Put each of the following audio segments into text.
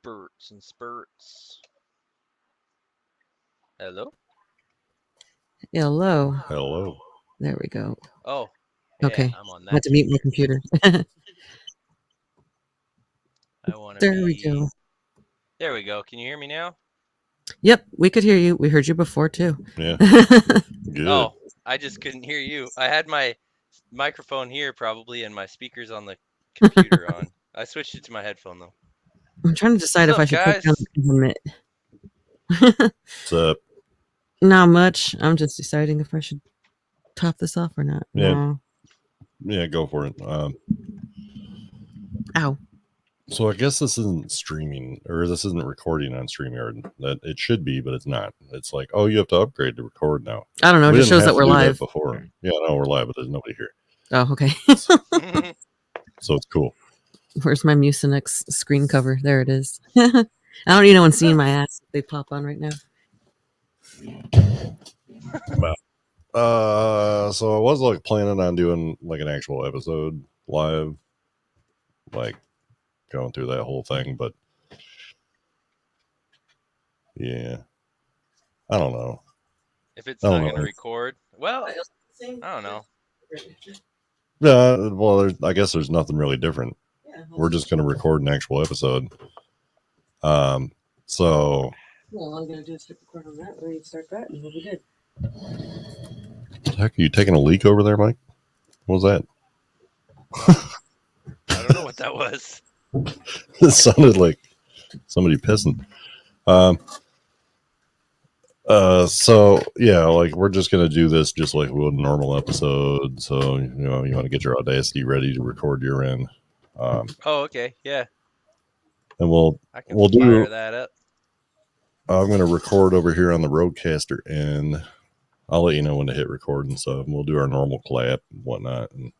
Spurts and spurts. Hello? Hello. Hello. There we go. Oh, yeah, Okay. I'm on I had that. to mute my computer. I want to There we go. There we go. Can you hear me now? Yep, we could hear you. We heard you before too. Yeah. Good. Oh, I just couldn't hear you. I had my microphone here probably and my speakers on the computer on. I switched it to my headphone though. I'm trying to decide What's if I up, should put down guys? the government. What's up? Not much. I'm just deciding if I should top this off or not. Yeah. No. Yeah, go for it. Ow. So I guess this isn't streaming, or this isn't recording on StreamYard. That it should be, but it's not. It's like, oh, you have to upgrade to record now. I don't know. It We just didn't shows have that to we're do live. before. Yeah, no, we're live, but there's nobody here, Oh, okay. so it's cool. Where's my Mucinex screen cover? There it is. I don't need anyone seeing my ass if they pop on right now. So I was like planning on doing like an actual episode live, like going through that whole thing, but yeah, I don't know. If it's I not don't going to know. record, well, I don't know. Yeah, well, I guess there's nothing really different. We're just going to record an actual episode. So. Well, all I'm going to do is hit record on that. Then you start that, and we'll be good. What the heck, are you taking a leak over there, Mike? What was that? I don't know what that was. It sounded like somebody pissing. So yeah, like we're just gonna do this just like we would a normal episode. So you want to get your Audacity ready to record your end. Oh, okay, yeah. And I can we'll fire do that up. I'm gonna record over here on the Rodecaster, and I'll let you know when to hit record and stuff. And we'll do our normal clap and whatnot, and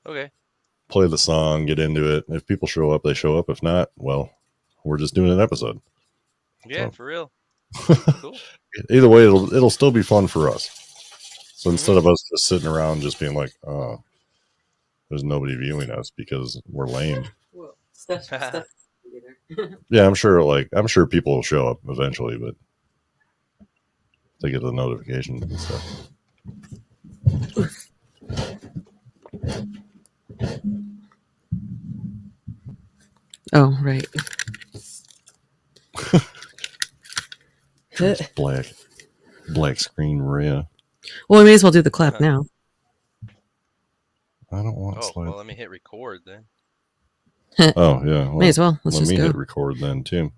Okay. play the song, get into it. If people show up, they show up. If not, well, we're just doing an episode. Yeah, So. for real. Cool. Either way, it'll still be fun for us. So instead of us just sitting around just being like, oh, there's nobody viewing us because we're lame. Well, stuff. Yeah, I'm sure people will show up eventually, but they get the notification and stuff. Oh, right. It's black screen Rhea. Well, we may as well do the clap now. I don't want Oh, slide. well, let me hit record then. Oh yeah, well, May as well. Let's let just me go. hit record then too.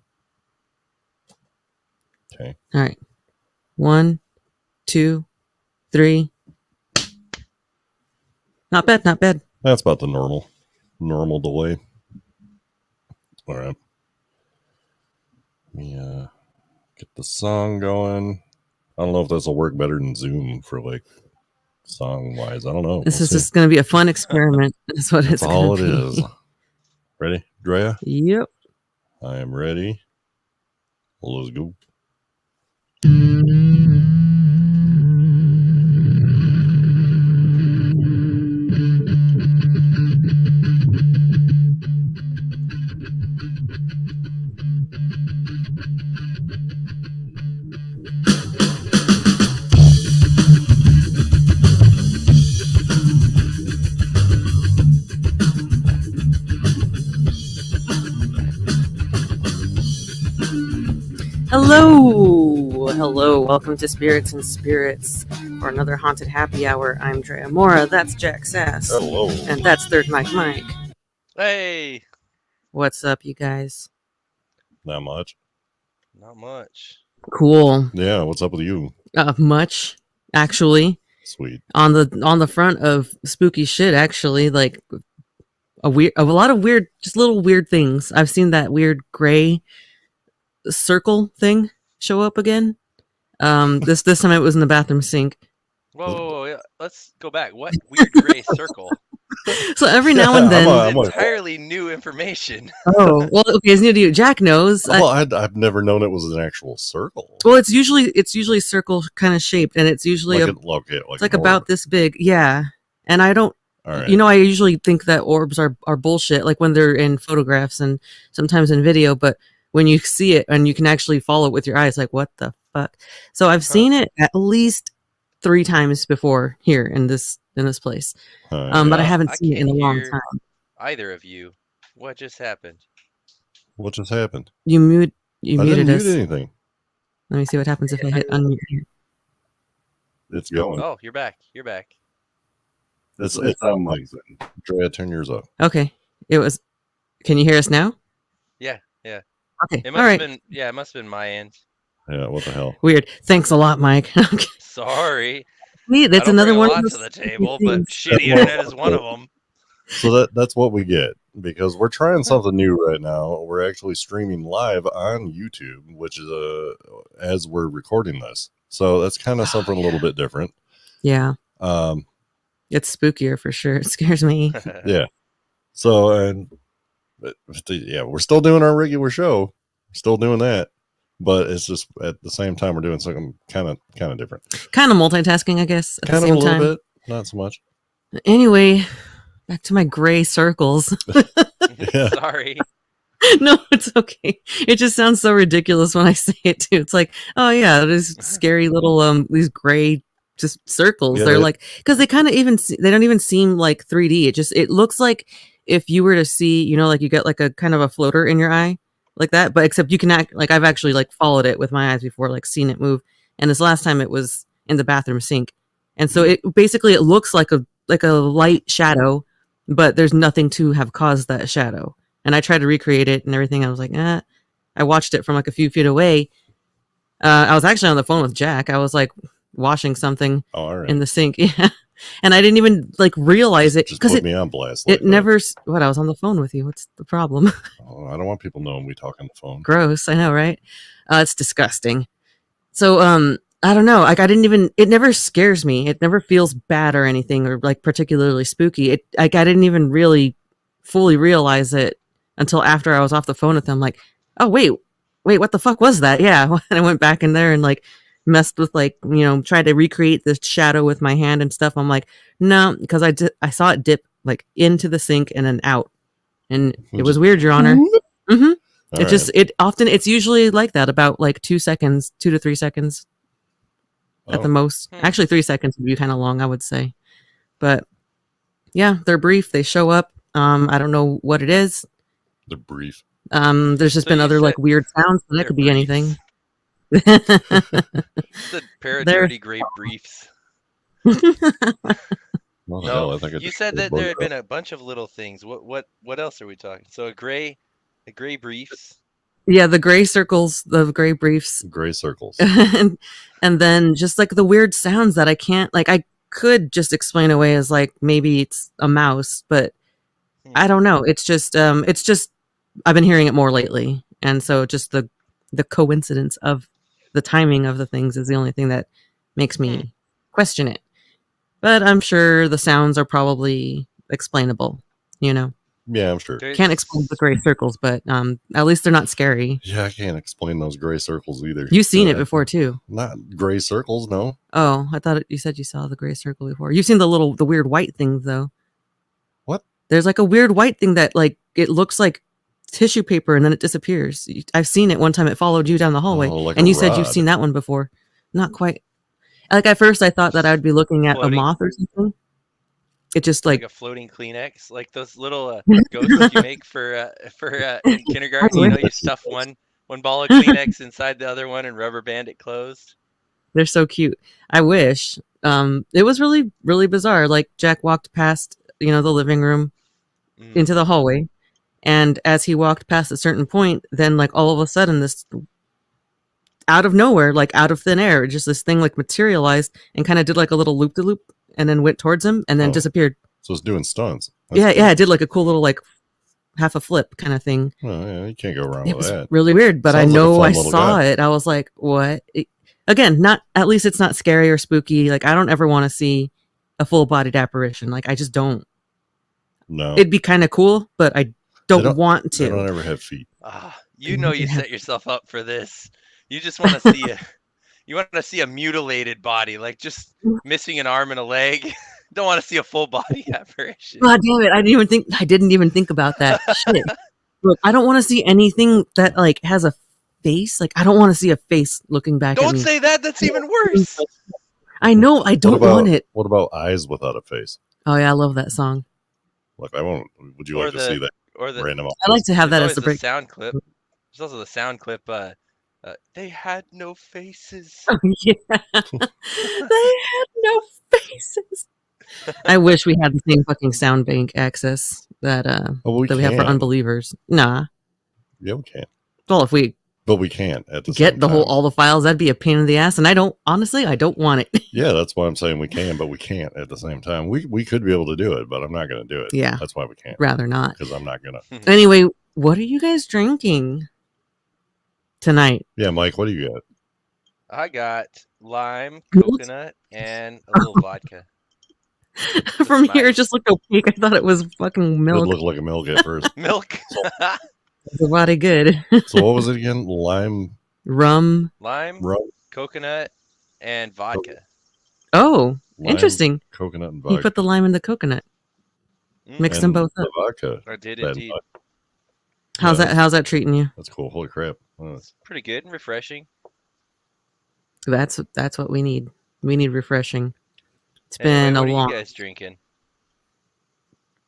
Okay. All right. 1, 2, 3. Not bad. Not bad. That's about the normal delay. All right. Let me get the song going. I don't know if this will work better than Zoom for like song wise. I don't know. This We'll is see. just going to be a fun experiment. That's what That's it's all going it to be. is. Ready, Drea? Yep. I am ready. Let's go. Hello. Welcome to Spirits and Spirits for another haunted happy hour. I'm Drea Mora. That's Jack Sass. Hello. And that's Third Mike. Hey! What's up, you guys? Not much. Not much. Cool. Yeah. What's up with you? Much, actually. Sweet. On the front of spooky shit, actually, like a lot of weird, just little weird things. I've seen that weird gray circle thing show up again. This time it was in the bathroom sink. Whoa, yeah. Let's go back. What weird gray circle? So every now and then, I'm like, entirely new information. oh well, okay, it's new to you. Jack knows. well, I've never known it was an actual circle. Well, it's usually circle kind of shaped, and it's usually it's like about this big. Yeah, and I don't. All right. You know, I usually think that orbs are bullshit, like when they're in photographs and sometimes in video, but when you see it and you can actually follow it with your eyes. Like, what the fuck? So I've seen it at least 3 times before here in this place. But I Yeah. haven't I seen it can't in a long hear time. either of you. What just happened? What just happened? You I didn't muted mute us. anything. Let me see what happens if I hit unmute here. It's going. Oh, you're back. You're back. It's on my thing. Drea, turn yours up. Okay. It was. Can you hear us now? Yeah, yeah. Okay. It All must right. have been. Yeah, it must have been my end. Yeah, what the hell? Weird. Thanks a lot, Mike. Okay. Sorry. See, I that's don't bring another a one of lot those to the stupid table, but things. shitty internet is one of them. So that's what we get because we're trying something new right now. We're actually streaming live on YouTube, which is as we're recording this. So that's kind of something a little bit different. Yeah. Um, It's spookier for sure. It scares me. yeah. So yeah, we're still doing our regular show. We're still doing that, but it's just at the same time we're doing something kind of different. Kind of multitasking, I guess, at Kind the of a same little time. bit, not so much. Anyway, back to my gray circles. Yeah. Sorry. No, it's okay. It just sounds so ridiculous when I say it too. It's like, oh yeah, these scary little these gray just circles. Yeah, They're like, because they kind of they don't even seem like 3D. It looks like if you were to see, you know, like you get like a kind of a floater in your eye like that, but except you can act like I've actually like followed it with my eyes before, like seen it move. And this last time it was in the bathroom sink, and so it basically it looks like a light shadow, but there's nothing to have caused that shadow. And I tried to recreate it and everything. I was like, I watched it from like a few feet away. I was actually on the phone with Jack. I was like washing something in the sink. Yeah. And I didn't even like realize it because put me on blast. Like it never. What? I was on the phone with you. What's the problem? Oh, I don't want people knowing we talk on the phone. Gross. I know, right? It's disgusting. So, I don't know. Like, I didn't even. It never scares me. It never feels bad or anything, or like particularly spooky. It like I didn't even really fully realize it until after I was off the phone with them. Like, oh wait, what the fuck was that? Yeah, and I went back in there and like messed with like, you know, tried to recreate the shadow with my hand and stuff. I'm like, no, because I saw it dip like into the sink and then out, and it was weird, Your Honor. Mm-hmm. It's usually like that, about like 2 seconds, 2 to 3 seconds at the most. Actually, 3 seconds would be kind of long, I would say. But yeah, they're brief. They show up. I don't know what it is. They're brief. There's just been other like weird sounds. That could be anything. The dirty gray briefs. No, you said that there had been a bunch of little things. What else are we talking? So a gray briefs. Yeah, the gray circles, the gray briefs. Gray circles. and then just like the weird sounds that I can't like I could just explain away as like maybe it's a mouse, but I don't know. It's just I've been hearing it more lately. And so just the coincidence of the timing of the things is the only thing that makes me question it. But I'm sure the sounds are probably explainable, you know. Yeah, I'm sure. Can't explain the gray circles, but at least they're not scary. Yeah, I can't explain those gray circles either. You've seen it before too. Not gray circles, no. Oh, I thought you said you saw the gray circle before. You've seen the weird white things though. What? There's like a weird white thing that like it looks like tissue paper and then it disappears. I've seen it one time. It followed you down the hallway, like and you said you've seen that one before. Not quite. Like at first, I thought that I would be looking at a moth or something. It just like a floating Kleenex, like those little ghosts you make for in kindergarten. You know, you stuff one ball of Kleenex inside the other one and rubber band it closed. They're so cute. I wish. It was really, really bizarre. Like Jack walked past, you know, the living room into the hallway, and as he walked past a certain point, then like all of a sudden, this out of nowhere, like out of thin air, just this thing like materialized and kind of did like a little loop de loop, and then went towards him and then disappeared. So it's doing stunts. Yeah, it did like a cool little like half a flip kind of thing. Oh yeah, you can't go wrong with that. Really weird, but sounds I know I saw it. I was like, what? Again, not at least it's not scary or spooky. Like I don't ever want to see a full bodied apparition. Like I just don't. No, it'd be kind of cool, but I don't want to. They don't ever have feet. You know, you set yourself up for this. You just want to see you want to see a mutilated body, like just missing an arm and a leg. Don't want to see a full body apparition. God damn it! I didn't even think about that. Shit. Look, I don't want to see anything that like has a face. Like I don't want to see a face looking back at Don't me. say that. That's even worse. I know. I don't want it. What about Eyes Without a Face? Oh yeah, I love that song. Like I won't. Would you Or like to see that Or the random? I'd like to have that there's as the always break. sound clip. There's also the sound clip. They had no faces. Yeah, they had no faces. I wish we had the same fucking sound bank access that that we have for can. unbelievers. Nah. Yeah, we can. Well, if we But we can't at the get same the whole time. all the files, that'd be a pain in the ass, and I don't want it. Yeah, that's why I'm saying we can, but we can't at the same time. We could be able to do it, but I'm not going to do it. Yeah. That's why we can't. Rather not. Because I'm not going to. Anyway, what are you guys drinking tonight? Yeah, Mike, what do you got? I got lime, Milk? coconut, and a little vodka. From That's here, it nice. just looked opaque. I thought it was fucking It milk. looked like a milk at first. Milk. It's a body good. So what was it again? Lime, Rum. Lime, rum, coconut, and vodka. Oh, lime, Interesting. coconut, and You vodka. put the lime in the coconut. Mix them And both the up. vodka. I did That- indeed. How's yeah, How's that treating you? That's cool. Holy crap. It's pretty good and refreshing. That's what we need. We need refreshing. It's Anyway, been a what are long. you guys drinking?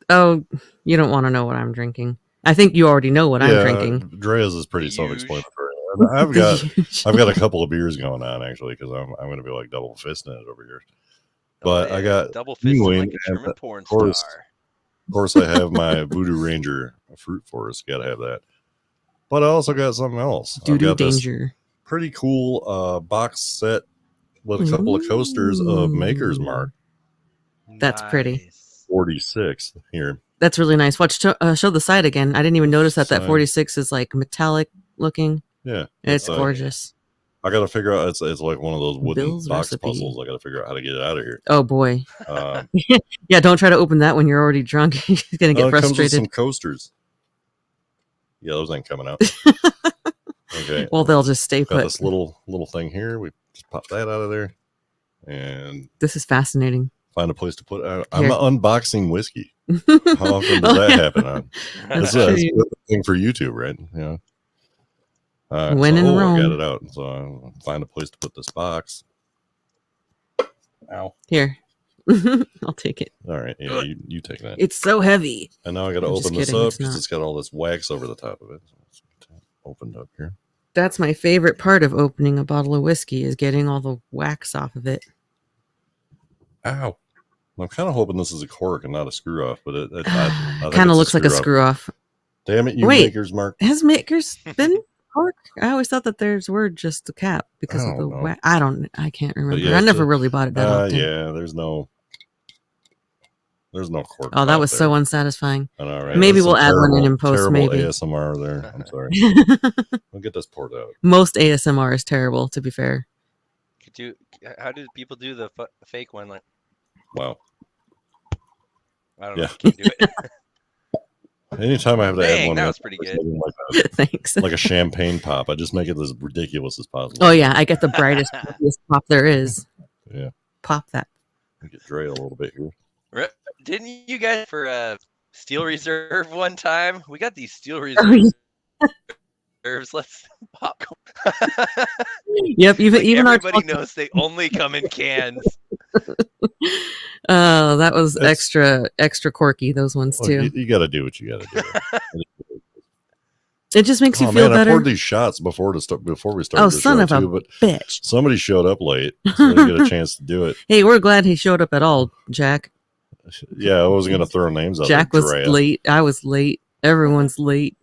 Oh, you don't want to know what I'm drinking. I think you already know what I'm drinking. Drea's is pretty Huge. self-explanatory. I've got a couple of beers going on actually because I'm going to be like double fisting it over here. But Oh, I yeah, got double fisting New like a England, German porn course. star. Of course, I have my Voodoo Ranger Fruit Forest. Got to have that. But I also got something else. I've Doo-doo got this danger. pretty cool box set with a couple of coasters of Maker's Mark That's pretty. Nice. 46 here. That's really nice. Watch, show the side again. I didn't even notice that Side. 46 is like metallic looking. Yeah, It's like- gorgeous. I got to figure out. It's like one of those wooden Bill's box recipe. puzzles. I got to figure out how to get it out of here. Oh boy. Um, Yeah, don't try to open that when you're already drunk. You're gonna get it comes with frustrated. some coasters. Yeah, those ain't coming out. Okay. Well, they'll just stay Got put. this little thing here. We just pop that out of there and This is fascinating. find a place to put it. I'm Here. unboxing whiskey. How often does that happen? That's That's a true. good thing for YouTube, right? Yeah. When in I Rome. got it out. So I'll find a place to put this box. Ow. Here. I'll take it. All right. Yeah, you take that. It's so heavy. And now I got to I'm just open this kidding, up it's because not. it's got all this wax over the top of it. So it's opened up here. That's my favorite part of opening a bottle of whiskey is getting all the wax off of it. Ow. I'm kind of hoping this is a cork and not a screw off, but I think Kind of it's looks like a screw off. Damn it, you Wait. Maker's Mark. Has Makers been cork? I always thought that theirs were just the cap because I of the don't know. wax. I can't remember. yeah, I it's never a- really bought it that often. Yeah, there's no cork. Oh, that top was there. so unsatisfying. I know, right? Maybe That's we'll some add one in terrible- post, terrible maybe. ASMR there. I'm sorry. We'll get this poured out. Most ASMR is terrible, to be fair. How do people do the fake one? Like, Wow. I don't know. Yeah. I can't do it. Anytime I have to add Dang, one, that in, was pretty good. Thanks. like a champagne pop, I just make it as ridiculous as possible. Oh yeah, I get the brightest, prettiest pop there is. Yeah. Pop that. Get Drea a little bit here. Didn't you guys for Steel Reserve one time? We got these Steel Oh, Reserves. Let's pop. Yep. Even our everybody knows they only come in cans. Oh, that was It's- extra quirky. Those ones Look, too. you got to do what you got to do. It just makes you Oh feel man, I better. poured these shots before we started Oh, the son show of a too, but bitch. somebody showed up late, so I didn't get a chance to do it. Hey, we're glad he showed up at all, Jack. Yeah, I wasn't gonna throw names out. Jack there, was Drea. late. I was late. Everyone's late.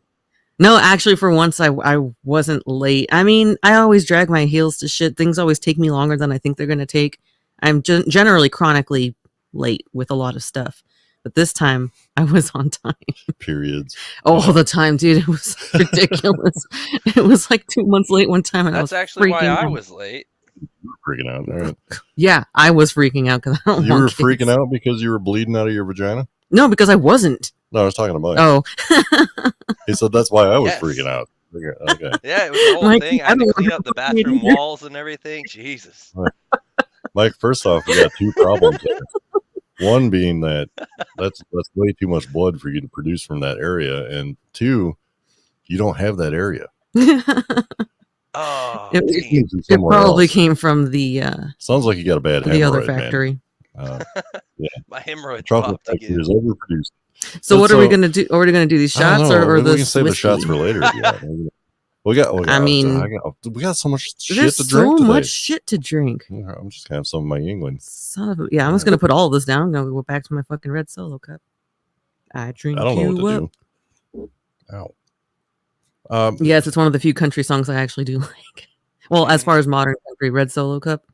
No, actually, for once, I wasn't late. I mean, I always drag my heels to shit. Things always take me longer than I think they're going to take. I'm generally chronically late with a lot of stuff. But this time, I was on time. Periods. All the time, dude. It was ridiculous. It was like 2 months late one time. And I was That's actually why freaking I out. was late. Freaking out. All right. Yeah, I was freaking out because I don't You want were kids. freaking out because you were bleeding out of your vagina? No, because I wasn't. No, I was talking about. Oh, He said that's why I was Yes. freaking out. Okay. Yeah, it was the whole Mike, thing. I I had to don't clean know up the what you bathroom did. walls and everything. Jesus. Mike, first off, we got two problems there. One being that that's way too much blood for you to produce from that area, and two, You don't have that area. Oh, It- dang It it. It probably came from the Sounds like you got a bad other hemorrhoid, factory. man. My hemorrhoid Chocolate popped factory again. is overproduced. So what are we So- gonna do? Are we gonna do these I don't shots know. or Maybe the we can save the whiskey? shots for later. If you want. We got. We got so much shit There's to drink so today. much shit to drink. Yeah, I'm just gonna have some of my England. Son of a, yeah, I'm just gonna put all of this down. I'm gonna go back to my fucking red Solo cup. I drink I don't know you what to up. do. Ow. Yes, it's one of the few country songs I actually do like. Well, as far as modern country, Red Solo Cup.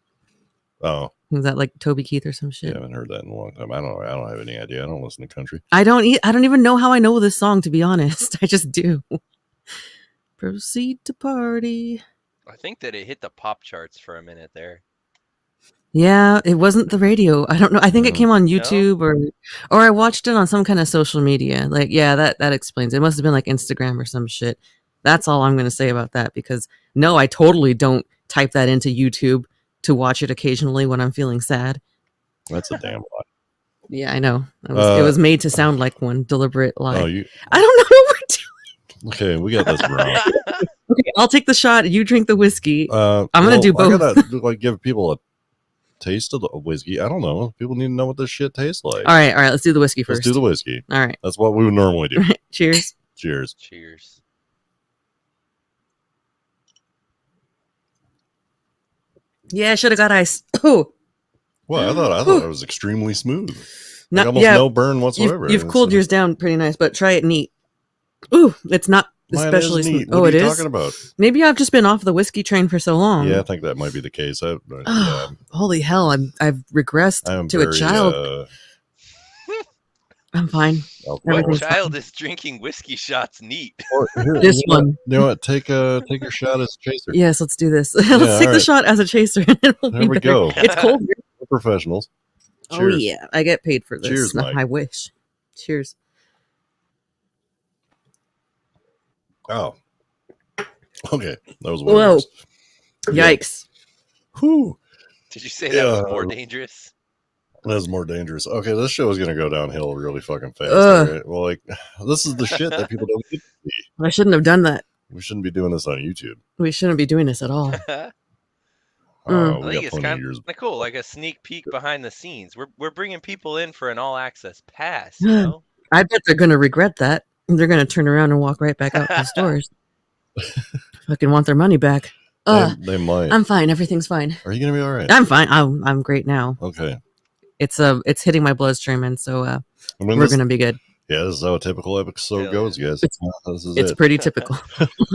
Oh, Is that like Toby Keith or some yeah, shit? I haven't heard that in a long time. I don't have any idea. I don't listen to country. I don't even know how I know this song, to be honest. I just do. Proceed to party. I think that it hit the pop charts for a minute there. Yeah, it wasn't the radio. I don't know. I think it came on YouTube or I watched it on some kind of social media. Like, yeah, that explains it. It must have been like Instagram or some shit. That's all I'm going to say about that because no, I totally don't type that into YouTube to watch it occasionally when I'm feeling sad. That's a damn lie. Yeah, I know. It was made to sound like one deliberate lie. Oh, I don't know what we're doing. okay, we got this wrong. Okay, I'll take the shot. You drink the whiskey. I'm gonna do both. I gotta like give people a taste of the whiskey. I don't know. People need to know what this shit tastes like. All right. Let's do the whiskey Let's first. do the whiskey. All right. That's what we would normally do. Cheers. Cheers. Cheers. Yeah, I should have got ice. Oh, Well, I thought it was extremely smooth. Like not almost no burn whatsoever. You've cooled yours down pretty nice, but try it neat. Ooh, it's not Mine especially is smooth. neat. Oh, What it are you is. talking about? Maybe I've just been off the whiskey train for so long. Yeah, I think that might be the case. Yeah. Holy hell! I've regressed I am to very, a child. I'm fine. What Everything's child is drinking whiskey shots neat? This one. You know what? Take your shot as a chaser. Yes, let's do this. Let's all take the right. shot as a chaser. It'll There be we better. go. It's cold. here. We're professionals. Oh Cheers. yeah, I get paid for this. Cheers, Mike. I wish. Cheers. Oh. Okay. That was way Whoa. worse. Yikes. Whew. Did you say that was more dangerous? That's more dangerous. Okay, this show is going to go downhill really fucking fast. Ugh. All right? Well, like, this is the shit that people don't get to see. I shouldn't have done that. We shouldn't be doing this on YouTube. We shouldn't be doing this at all. I We think got it's plenty kind of years. of cool, like a sneak peek behind the scenes. We're bringing people in for an all access pass, you know? I bet they're going to regret that. They're going to turn around and walk right back out the stores. Fucking want their money back. They might. I'm fine. Everything's fine. Are you going to be all right? I'm fine. I'm great now. Okay. It's hitting my bloodstream, and so we're going to be good. Yeah, this is how a typical episode Hell goes, guys. It's pretty typical.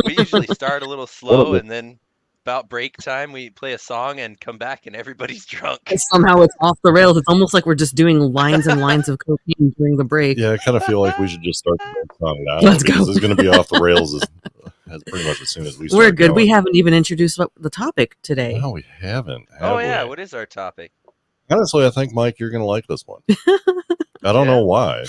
We usually start a little slow, and then about break time, we play a song and come back, and everybody's drunk. Somehow it's off the rails. It's almost like we're just doing lines and lines of cocaine during the break. Yeah, I kind of feel like we should just start the song now. Let's because go. It's going to be off the rails as pretty much as soon as we start. We're good. Going. We haven't even introduced the topic today. No, we haven't. Oh, have yeah. we? What is our topic? Honestly, I think, Mike, you're going to like this one. I don't know why.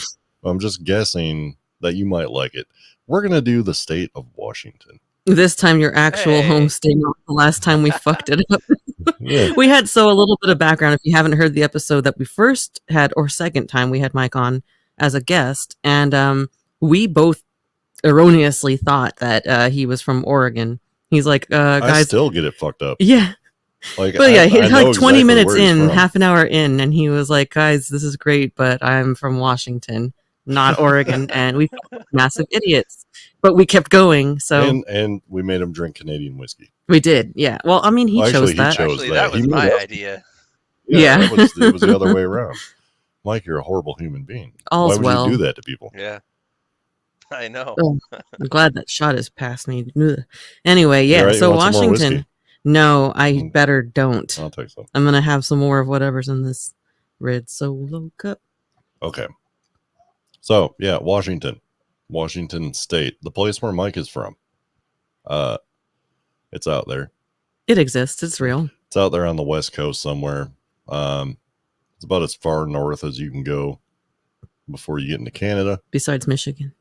I'm just guessing that you might like it. We're going to do the state of Washington. This time your actual home state, not the last time we fucked it up. Yeah. We had a little bit of background. If you haven't heard the episode that we first had, or second time we had Mike on as a guest, and we both erroneously thought that he was from Oregon. He's like, guys, I still get it fucked up. yeah. Like, But yeah, I he's know like 20 exactly minutes where he's in, from. half an hour in, and he was like, guys, this is great, but I'm from Washington, not Oregon, and we felt like massive idiots. But we kept going, so and we made him drink Canadian whiskey. we did, yeah. Well, I mean, he Well, chose actually, that. Actually, that. that He was made my us- idea. Yeah. It was the other way around. Mike, you're a horrible human being. All's Why would well. you do that to people? Yeah. I know. Oh, I'm glad that shot is past me. Ugh. Anyway, yeah. You all right? You So want some more Washington. whiskey? No, I better don't. I'll take some. I'm gonna have some more of whatever's in this red Solo cup. Okay. So yeah, Washington State, the place where Mike is from. It's out there. It exists. It's real. It's out there on the West Coast somewhere. It's about as far north as you can go before you get into Canada. Besides Michigan.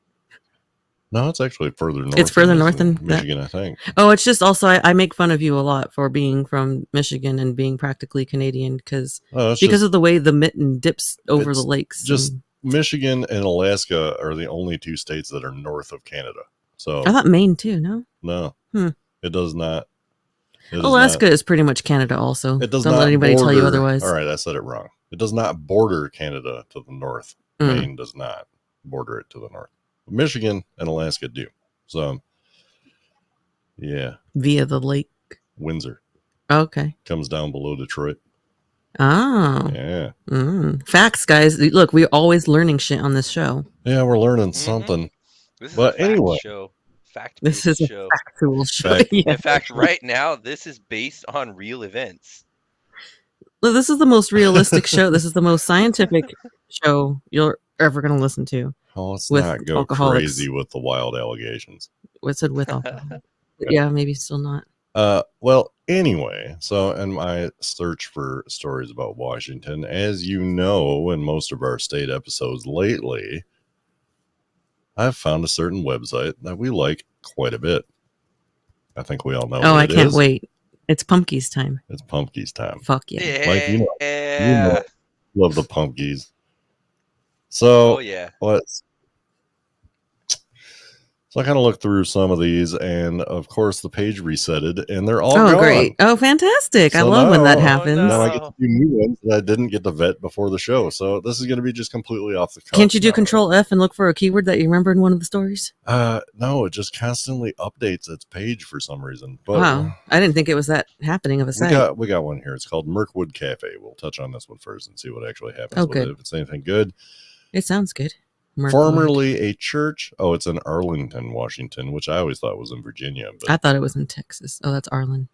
No, it's actually further north. It's further north than that? Michigan, I think. Oh, it's just also I make fun of you a lot for being from Michigan and being practically Canadian because of the way the mitten dips over the it's lakes. just and- Michigan and Alaska are the only two states that are north of Canada. So I thought Maine too. No, no, Hmm. it does not. Alaska is pretty much Canada. Also, It does don't not let anybody border, tell you otherwise. All right, I said it wrong. It does not border Canada to the north. Maine does not border it to the north. Michigan and Alaska do. So, yeah. Via the lake. Windsor. Okay. Comes down below Detroit. Oh. Yeah. Facts, guys. Look, we're always learning shit on this show. Yeah, we're learning something. This is but a fact anyway, show. Fact-based This is a show. factual show. Fact. Yeah. In fact, right now, this is based on real events. Well, this is the most realistic show. This is the most scientific show you're ever going to listen to. Oh, let's with not go alcoholics. crazy with the wild allegations. What's said with alcohol? Yeah, maybe still not. Well, anyway, so in my search for stories about Washington, as you know, in most of our state episodes lately, I've found a certain website that we like quite a bit. I think we all know. Oh, what I it can't is. wait. It's Pumpkies time. It's Pumpkies time. Fuck yeah. Yeah. Mike, you know, love the Pumpkies. So, Oh yeah. let's. So I kind of looked through some of these, and of course the page resetted, and they're all gone. Great. Oh, fantastic. I So love when that now- happens. no. Now I get to do new ones that I didn't get to vet before the show. So this is going to be just completely off the cuff. Can't you do now. Control F and look for a keyword that you remember in one of the stories? No, it just constantly updates its page for some reason. But Wow. I didn't think it was that happening of a we site. got one here. It's called Mirkwood Cafe. We'll touch on this one first and see what actually happens Oh, with good. it. If it's anything good. It sounds good. Mirkwood. Formerly a church. Oh, it's in Arlington, Washington, which I always thought was in Virginia. But I thought it was in Texas. Oh, that's Arlen.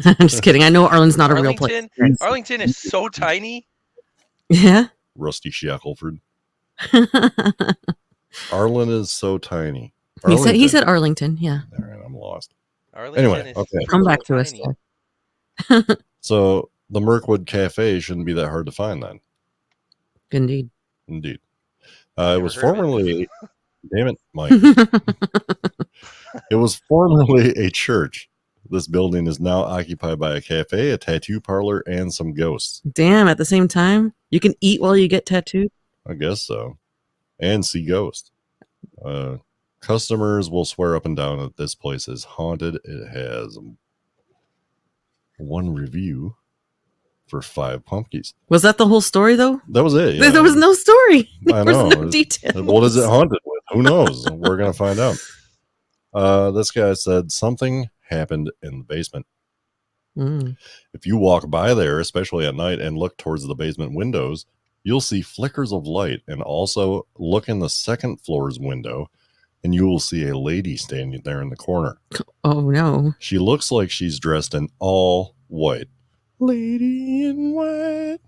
I'm just kidding. I know Arlen's not a real place. Arlington is so tiny. Yeah. Rusty Shackelford. Arlen is so tiny. He said Arlington. Yeah. All right, I'm lost. Arlington Anyway, is okay. Come back to us. tiny. So the Mirkwood Cafe shouldn't be that hard to find then. Indeed. Indeed. Never It was heard of it. formerly, damn it, Mike. It was formerly a church. This building is now occupied by a cafe, a tattoo parlor, and some ghosts. Damn, at the same time? You can eat while you get tattooed? I guess so. And see ghosts. Customers will swear up and down that this place is haunted. It has one review for 5 pumpkins. Was that the whole story, though? That was it. Yeah. There was no story. I There know. was no details. What is it haunted with? Who knows? We're going to find out. This guy said something happened in the basement. Mm. If you walk by there, especially at night, and look towards the basement windows, you'll see flickers of light, and also look in the second floor's window, and you will see a lady standing there in the corner. Oh, no. She looks like she's dressed in all white. Lady in white.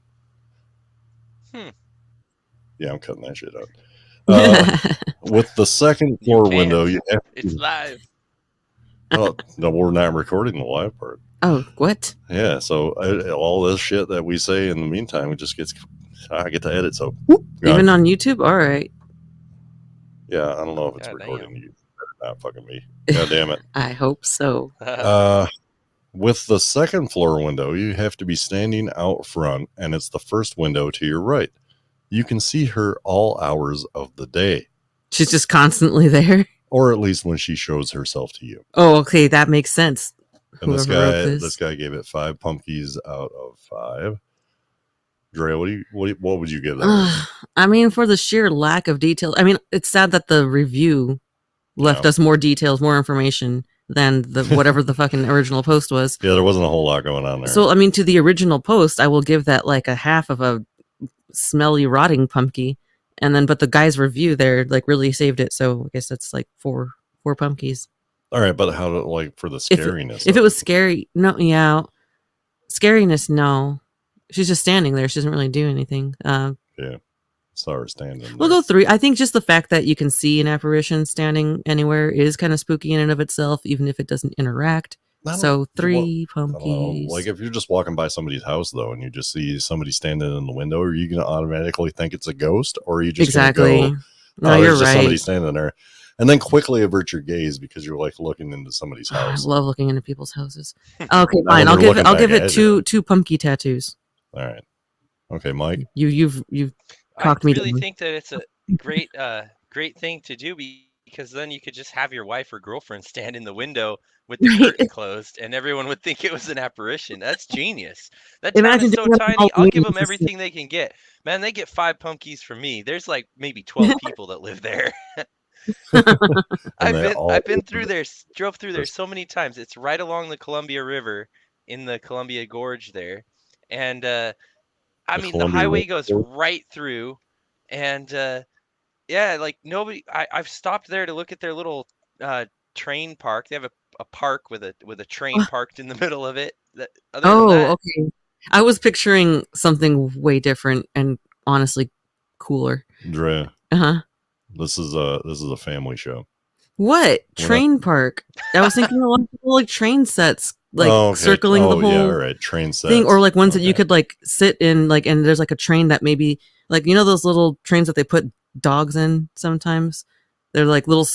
Yeah, I'm cutting that shit out. With the second floor can't. window, you have It's live. Oh, no, we're not recording the live part. Oh, what? Yeah, so all this shit that we say in the meantime, it just gets, I get to edit. So, whoop, Even gone. on YouTube? All right. Yeah, I don't know if it's God recording you. Better not fucking me. God damn it. I hope so. With the second floor window, you have to be standing out front, and it's the first window to your right. You can see her all hours of the day, She's just constantly there. or at least when she shows herself to you. Oh, okay. That makes sense. And Whoever wrote this guy gave it 5 pumpkins out of 5. Drea, what would you give that? I mean, for the sheer lack of detail. I mean, it's sad that the review left Yeah. us more details, more information than the whatever the fucking original post was. Yeah, there wasn't a whole lot going on there. So, I mean, to the original post, I will give that like a half of a smelly, rotting pumpkin. And then, but the guy's review there like really saved it. So I guess that's like four pumpkins. All right, but how to, like, for the scariness? If it was scary, no, yeah, scariness, no. She's just standing there. She doesn't really do anything. Yeah, saw her standing. We'll there. go 3. I think just the fact that you can see an apparition standing anywhere is kind of spooky in and of itself, even if it doesn't interact. I don't- So 3 I don't know. pumpkins. Like, if you're just walking by somebody's house though, and you just see somebody standing in the window, are you going to automatically think it's a ghost, or are you just exactly. gonna go, No, oh, you're there's just somebody right. standing there, and then quickly avert your gaze because you're like looking into somebody's I house? love looking into people's houses. Okay, Now fine. I'll they're give it. looking I'll give back it at two pumpkin tattoos. All right, okay, Mike. You've I cocked me really down. think that it's a great thing to do because then you could just have your wife or girlfriend stand in the window with the Right? curtain closed, and everyone would think it was an apparition. That's genius. That town Imagine is so doing that on tiny. I'll give Halloween. them everything they can get. Man, they get 5 punkies from me. There's like maybe 12 people that live there. And they all I've been through there, drove through there this so many times. It's right along the Columbia River in the Columbia Gorge there. And I the mean, the Columbia highway River. goes right through, and yeah, like nobody. I've stopped there to look at their little uh, train park. They have a park with a train parked in the middle of it. Other than Oh, that, okay. I was picturing something way different and honestly cooler. Drea, Uh-huh. this is a family show. What? We're not. Train park. I was thinking a lot of people like train sets, like Oh, okay. circling the Oh, yeah. All whole right. Train thing, or sets. like ones that you Okay. could like sit in, like, and there's like a train that maybe, like, you know, those little trains that they put dogs in sometimes? They're like little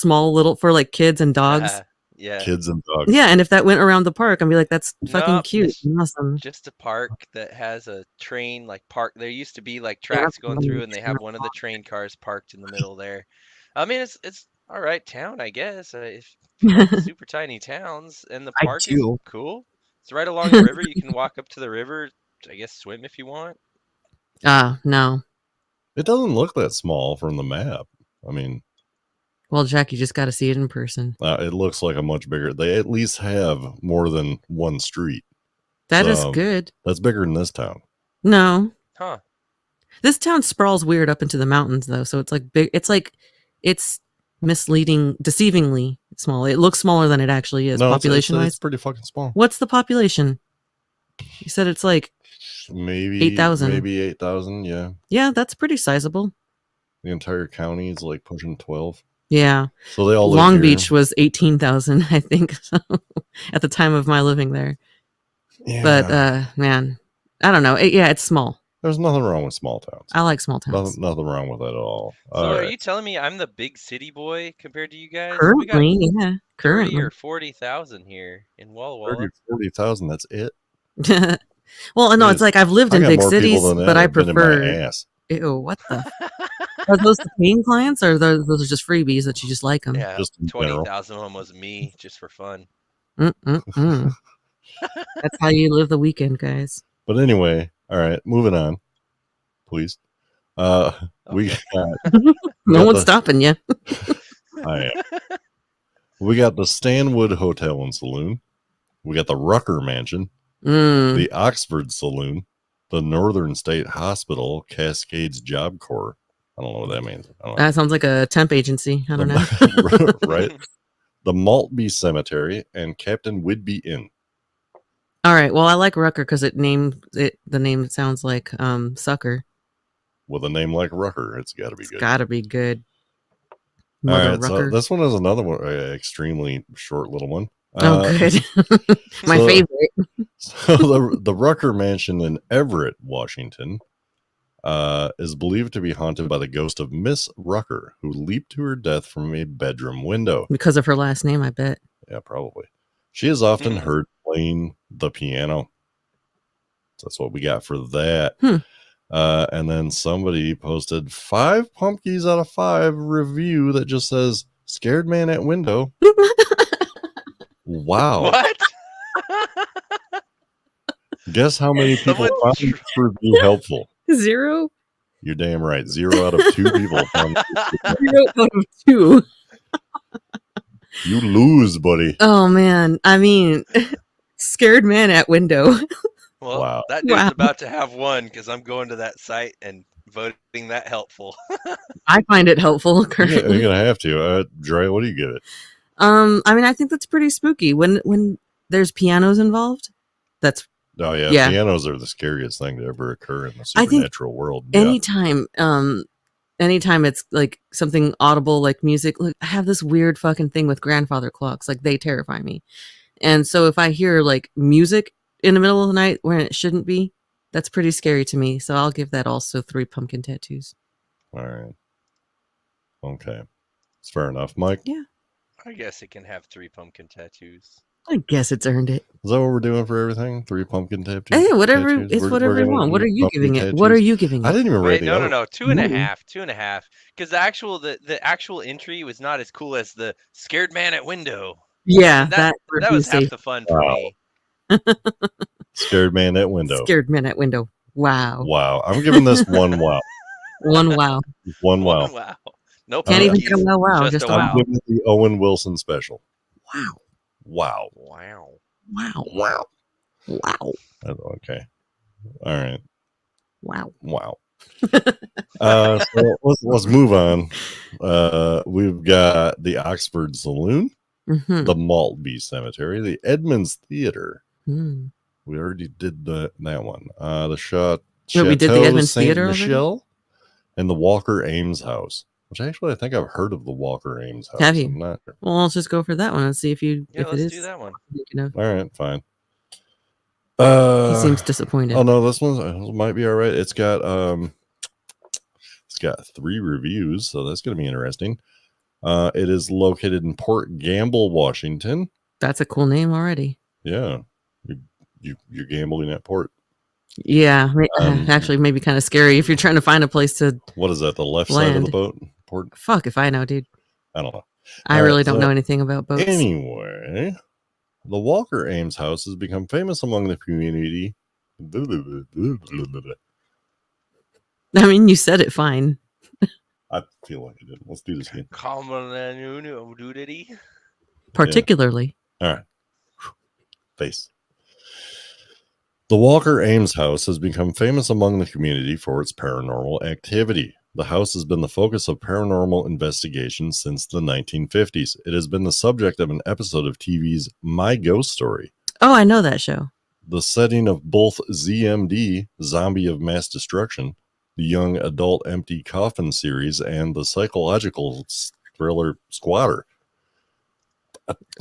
for like kids and dogs. yeah. Kids and dogs. Yeah, and if that went around the park, I'd be like, that's fucking Nope, cute it's and awesome. just a park that has a train like park. There used to be like Yeah, tracks going through, and they have one of the train cars parked in the middle there. I mean, it's all right town, I guess. If you like super tiny towns, and the I park is do. cool. It's right along the river. You can walk up to the river. I guess swim if you want. No. It doesn't look that small from the map. I mean, Well, Jack, you just got to see it in person. it looks like a much bigger. They at least have more than one street. That is good. That's bigger than this town. No. Huh. This town sprawls weird up into the mountains, though, so it's like big. It's misleading, deceivingly small. It looks smaller than it actually is, No, population-wise. it's pretty fucking small. What's the population? You said it's like Maybe 8,000. Maybe 8,000. Yeah. Yeah, that's pretty sizable. The entire county is like pushing 12. Yeah. So they all live Long here. Beach was 18,000, I think, so, at the time of my living there. Yeah. But man, I don't know. It's small. There's nothing wrong with small towns. I like small towns. Nothing wrong with that at all. So All are right. you telling me I'm the big city boy compared to you guys? We got Currently, yeah. 30 Currently. or 40,000 here in Walla Walla. 30, 40,000, that's it? Well, no, it's like I've lived in big cities, but I prefer. In my ass. Ew, what the? Are those the paying clients, or those are just freebies that you just like them? Yeah, Just in general. 20,000 of them was me just for fun. That's how you live the weekend, guys. But anyway, all right, moving on, please. We got, No one's stopping you. I am. We got the Stanwood Hotel and Saloon. We got the Rucker Mansion, the Oxford Saloon, the Northern State Hospital, Cascades Job Corps. I don't know what that means. That sounds like a temp agency. I don't know. Right? The Maltby Cemetery and Captain Whidbey Inn. All right. Well, I like Rucker because the name sounds like sucker. With a name like Rucker, it's got to be good. Got to be good. All right, Rucker. so this one is another one, extremely short little one. Good. My favorite. So the Rucker Mansion in Everett, Washington, is believed to be haunted by the ghost of Miss Rucker, who leaped to her death from a bedroom window. Because of her last name, I bet. Yeah, probably. She is often heard playing the piano. That's what we got for that. And then somebody posted 5 pumpkins out of 5 review that just says scared man at window. Wow. What? Guess how many people found this review helpful? 0? You're damn right. 0 out of 2 people found this 0 out of 2. You lose, buddy. Oh man. I mean, scared man at window. Well, wow. That dude's about to have one because I'm going to that site and voting that helpful. I find it helpful currently. You're gonna have to. Dre, what do you give it? I mean, I think that's pretty spooky when there's pianos involved. That's yeah. Pianos are the scariest thing to ever occur in the supernatural world. Yeah. Anytime it's like something audible like music, like I have this weird fucking thing with grandfather clocks, like they terrify me. And so if I hear like music in the middle of the night when it shouldn't be, that's pretty scary to me. So I'll give that also 3 pumpkin tattoos. All right. Okay. It's fair enough, Mike. Yeah. I guess it can have 3 pumpkin tattoos. I guess it's earned it. Is that what we're doing for everything? 3 pumpkin tattoos? Hey, whatever. Tattoos? It's We're whatever you gonna want. What do are you pumpkin giving it? What are tattoos? you giving I it? didn't even write Wait, the no, other. no, no, two and a half, two and a half. Because the actual entry was not as cool as the scared man at window. Yeah, That that that was review half safe. the fun for Wow. me. Scared man at window. Scared man at window. Wow. Wow. I'm giving this one wow. One wow. One wow. Wow. No Can't even get a punkies, wow wow. just Just a a I'm wow. giving it the Owen Wilson special. wow. Wow. Wow. Wow. Wow. Wow. Okay. All right. Wow. Wow. So let's move on. We've got the Oxford Saloon, Mm-hmm. the Maltby Cemetery, the Edmonds Theater. Mm. We already did that one. The Wait, we did the Chateau Edmonds Saint Theater already? Michel, and the Walker Ames House. Which actually I think I've heard of the Walker Ames House. Have you? I'm not sure. Well, let's just go for that one and see if Yeah, it let's is. do that one. Thinking of. All right, fine. He seems disappointed. Oh no, this one might be all right. It's got 3 reviews, so that's going to be interesting. It is located in Port Gamble, Washington. That's a cool name already. Yeah, you're gambling at port. Yeah, actually, maybe kind of scary if you're trying to find a place to. What is that? The left side of the Land. boat? Port? Fuck if I know, dude. I don't know. I really don't know anything about boats. Anyway, the Walker Ames House has become famous among the community. I mean, you said it fine. I feel like I did. Let's do this again. Particularly. All right. Face. The Walker Ames House has become famous among the community for its paranormal activity. The house has been the focus of paranormal investigation since the 1950s. It has been the subject of an episode of TV's My Ghost Story. Oh, I know that show. The setting of both ZMD, Zombie of Mass Destruction, the young adult empty coffin series, and the psychological thriller Squatter.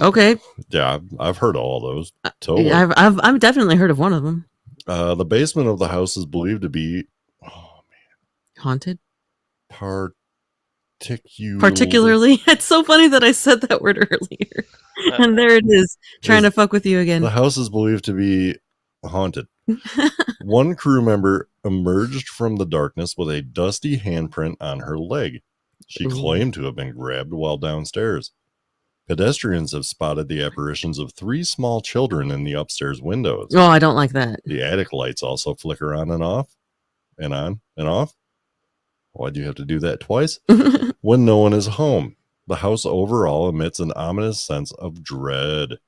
Okay. Yeah, I've heard of all those. Totally. I've definitely heard of one of them. The basement of the house is believed to be Haunted. Particularly. It's so funny that I said that word earlier, and there it is, trying to fuck with you again. The house is believed to be haunted. One crew member emerged from the darkness with a dusty handprint on her leg. She claimed to have been grabbed while downstairs. Pedestrians have spotted the apparitions of 3 small children in the upstairs windows. Oh, I don't like that. The attic lights also flicker on and off, and on and off. Why'd you have to do that twice? When no one is home. The house overall emits an ominous sense of dread.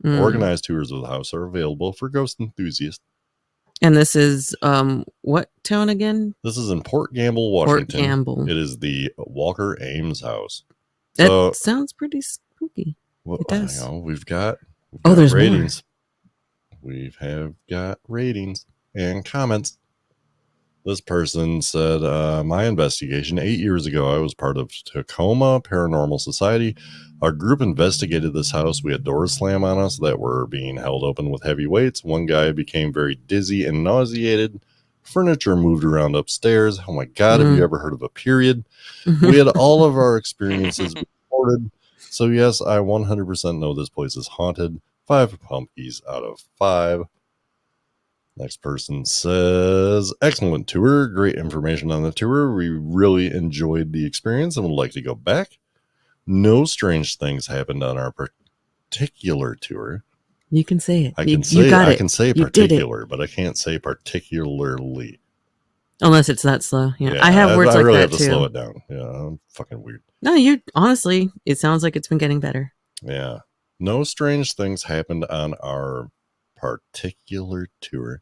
Organized tours of the house are available for ghost enthusiasts. And this is what town again? This is in Port Gamble, Washington. Port Gamble. It is the Walker Ames House. That sounds pretty spooky. Well, it does. We've got there's ratings. We have got ratings and comments. This person said, my investigation 8 years ago, I was part of Tacoma Paranormal Society. Our group investigated this house. We had doors slam on us that were being held open with heavy weights. One guy became very dizzy and nauseated. Furniture moved around upstairs. Oh my God, have you ever heard of a period? We had all of our experiences recorded. So yes, I 100% know this place is haunted. 5 pumpkies out of 5. Next person says, excellent tour. Great information on the tour. We really enjoyed the experience and would like to go back. No strange things happened on our particular tour. You can say it. I can say You particular, but I can't say particularly. Unless it's that slow. Yeah. I have words like really that have to too. slow it down. Yeah, I'm fucking weird. No, honestly, it sounds like it's been getting better. Yeah. No strange things happened on our particular tour,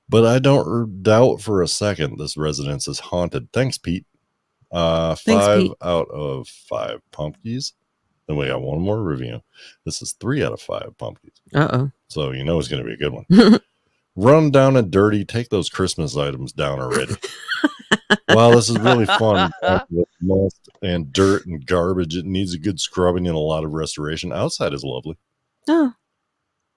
but I don't doubt for a second this residence is haunted. Thanks, Pete. 5 Pete. out of 5 pumpkins. Then we got one more review. This is 3 out of 5 pumpkins. Uh-oh. So you know it's going to be a good one. Run down and dirty. Take those Christmas items down already. Wow, this is really fun. With must and dirt and garbage. It needs a good scrubbing and a lot of restoration. Outside is lovely. Oh.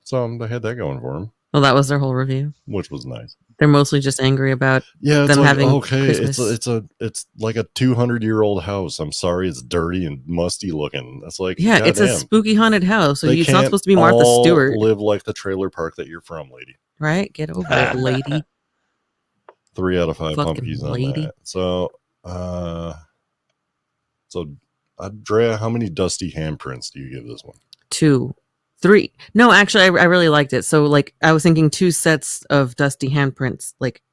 So they had that going for them. Well, that was their whole review. which was nice. They're mostly just angry about Yeah, it's them like, having okay, Christmas. it's like a 200-year-old house. I'm sorry, it's dirty and musty looking. That's like, Yeah, it's a goddamn. spooky haunted house, so They it's not can't supposed to be Martha all Stewart, live like the trailer park that you're from, lady. right? Get over it, lady. 3 out of 5 Fucking pumpkins on lady. that. So, Drea, how many dusty handprints do you give this one? 2, 3. No, actually, I really liked it. So, like, I was thinking 2 sets of dusty handprints. Like,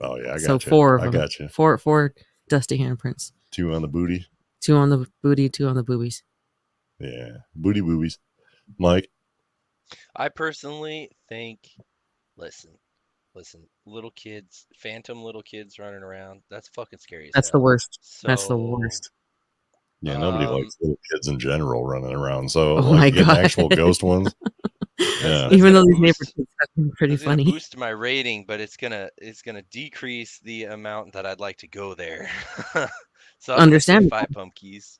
Oh yeah, I got so you. 4 of I them. got you. Four dusty handprints. 2 on the booty. 2 on the booty, 2 on the boobies. Yeah, booty boobies. Mike. I personally think, listen, little kids, phantom little kids running around. That's fucking scary as That's the hell. worst. So, That's the worst. Yeah, nobody likes little kids in general running around. So, Oh like, my getting God. actual ghost ones. Yeah. Even though gonna these neighbor boost- kids have been pretty It's gonna funny. boost my rating, but it's gonna decrease the amount that I'd like to go there. So I'm gonna say Understandable. 5 pumpkins.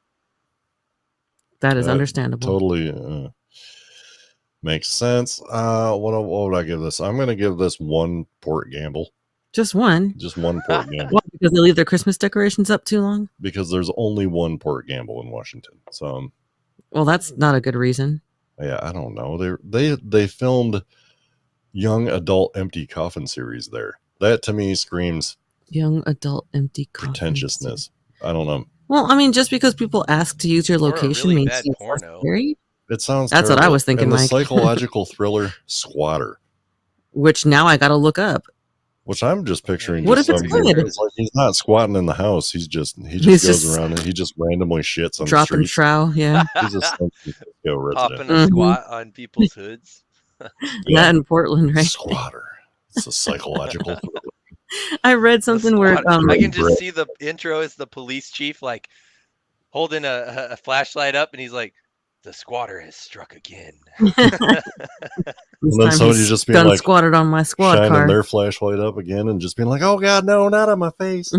That is understandable. Totally makes sense. What would I give this? I'm going to give this 1 port gamble. Just one. Just 1 port gamble. What, because they leave their Christmas decorations up too long? Because there's only 1 port gamble in Washington. So, well, that's not a good reason. Yeah, I don't know. They filmed young adult empty coffin series there. That to me screams young adult empty coffin pretentiousness. Series. I don't know. Well, I mean, just because people ask to use your location really means bad it's porno. scary. It sounds That's terrible. what I was thinking, and the Mike. psychological thriller Squatter, which now I got to look up. Which I'm just picturing. What just if it's good? It's like he's not squatting in the house. He just goes around and he just randomly shits on dropping the streets. trow. Yeah, he's a San Francisco resident. Popping a squat on people's hoods. Yeah. That in Portland, right? Squatter. It's a psychological thriller. I read something where I can just see the intro as the police chief like holding a flashlight up, and he's like, "The squatter has struck again." And then somebody just being like, squatted on my squad shining car. their flashlight up again, and just being like, "Oh God, no, not on my face."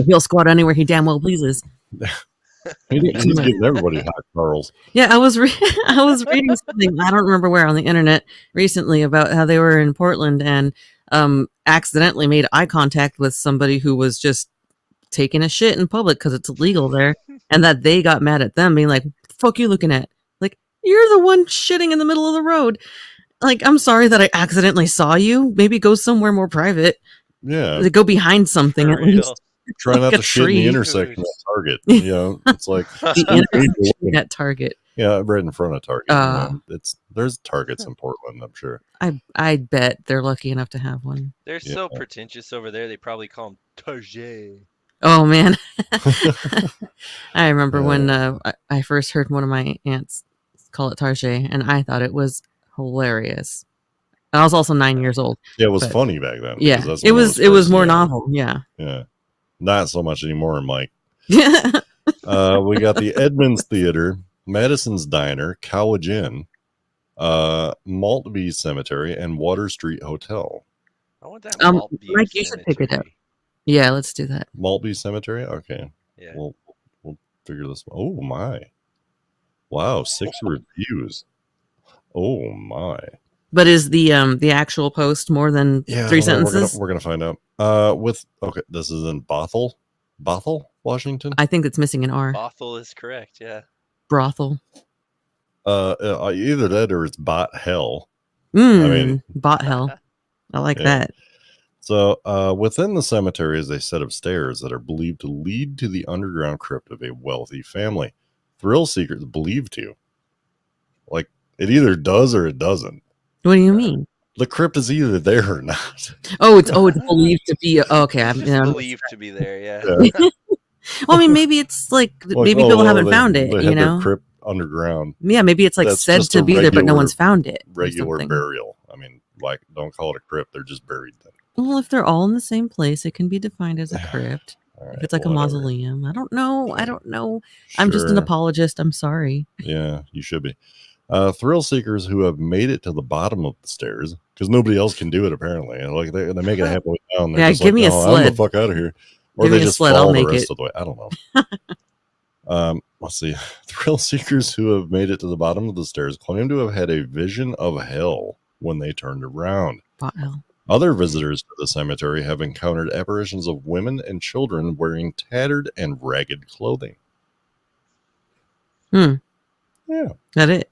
He'll squat anywhere he damn well pleases. He's giving everybody hot Carls. Yeah, I was reading something, I don't remember where, on the internet recently about how they were in Portland and accidentally made eye contact with somebody who was just taking a shit in public because it's illegal there, and that they got mad at them, being like, "Fuck you looking at? Like, you're the one shitting in the middle of the road. Like, I'm sorry that I accidentally saw you. Maybe go somewhere more private. Yeah, like, go behind something at least." Try not to shit in the intersection at Target. You know, it's like the intersection at Target. Yeah, right in front of Target. There's Targets in Portland, I'm sure. I bet they're lucky enough to have one. They're so pretentious over there. They probably call them Target. Oh man, I remember when I first heard one of my aunts call it Target, and I thought it was hilarious. And I was also 9 years old. Yeah, it was funny back then. Yeah, it was more novel. Yeah. Not so much anymore, Mike. We got the Edmonds Theater, Madison's Diner, Cowage Inn, Maltby Cemetery, and Water Street Hotel. I want that Maltby Mike, you should pick it up. Yeah, let's do that. Maltby Cemetery? Okay. Yeah. We'll figure this one. Oh, my. Wow, 6 reviews. Oh, my. But is the actual post more than 3 sentences? We're gonna find out. This is in Bothell, Washington. I think it's missing an R. Bothell is correct. Yeah. Brothel. Either that or it's Bot Hell. I mean, Bot Hell. I like that. So, within the cemetery is a set of stairs that are believed to lead to the underground crypt of a wealthy family. Thrill seekers believe to. Like, it either does or it doesn't. What do you mean? The crypt is either there or not. It's believed to be okay. Believed to be there, yeah. Well, I mean, maybe it's like maybe people haven't found it. They their crypt underground. Yeah, maybe it's like said to be there, but no one's found it. Regular burial. I mean, like, don't call it a crypt; they're just buried then. Well, if they're all in the same place, it can be defined as a crypt. If it's like a mausoleum, I don't know. Sure. I'm just an apologist. I'm sorry. Yeah, you should be. Thrill seekers who have made it to the bottom of the stairs, because nobody else can do it apparently. Like they make it halfway down. Yeah, give me a sled. I'm the fuck out of here. Or give they me just a sled, fall I'll the make rest it. of the way. I don't know. let's see. Thrill seekers who have made it to the bottom of the stairs claim to have had a vision of hell when they turned around. Wow. Other visitors to the cemetery have encountered apparitions of women and children wearing tattered and ragged clothing. Hmm. Yeah. That it.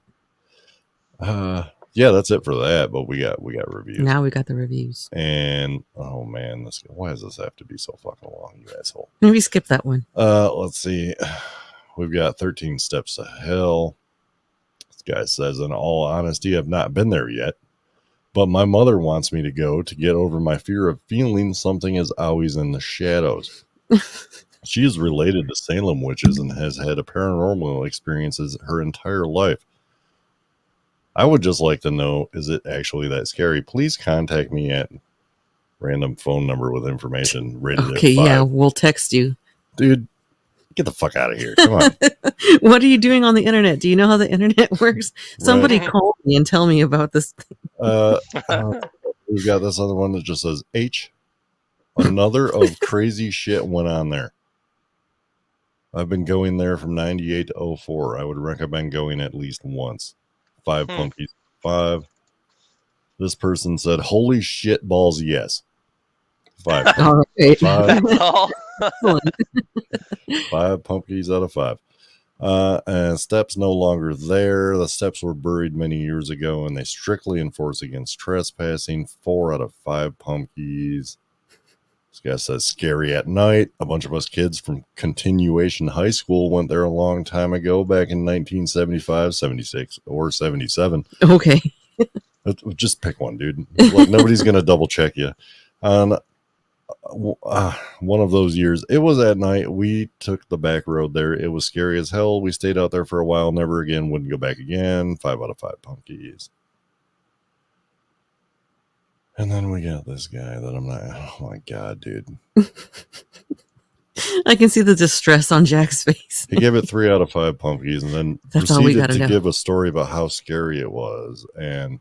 Yeah, that's it for that. But we got reviews. Now we got the reviews. And oh man, why does this have to be so fucking long, you asshole? Maybe skip that one. Let's see. We've got 13 Steps to Hell. This guy says, in all honesty, I've not been there yet, but my mother wants me to go to get over my fear of feeling something is always in the shadows. She is related to Salem witches and has had paranormal experiences her entire life. I would just like to know, is it actually that scary? Please contact me at random phone number with information rated Okay, at 5. yeah, we'll text you. Dude, get the fuck out of here. Come on. What are you doing on the internet? Do you know how the internet works? Somebody Right. call me and tell me about this thing. We've got this other one that just says H. Another of crazy shit went on there. I've been going there from 98 to 04. I would recommend going at least once. 5 punkies. 5. This person said, holy shit balls, yes. 5. All right. 5. That's all. 5 pumpkins out of 5. And steps no longer there. The steps were buried many years ago, and they strictly enforce against trespassing. 4 out of 5 pumpkins. This guy says scary at night. A bunch of us kids from Continuation High School went there a long time ago, back in 1975, 76, or 77. Okay. Just pick one, dude. Like, nobody's gonna double check you. On one of those years, it was at night. We took the back road there. It was scary as hell. We stayed out there for a while. Never again. Wouldn't go back again. 5 out of 5 pumpkins. And then we got this guy that I'm not. Oh my god, dude. I can see the distress on Jack's face. He gave it 3 out of 5 pumpkins, and then That's all we proceeded gotta to know. give a story about how scary it was. And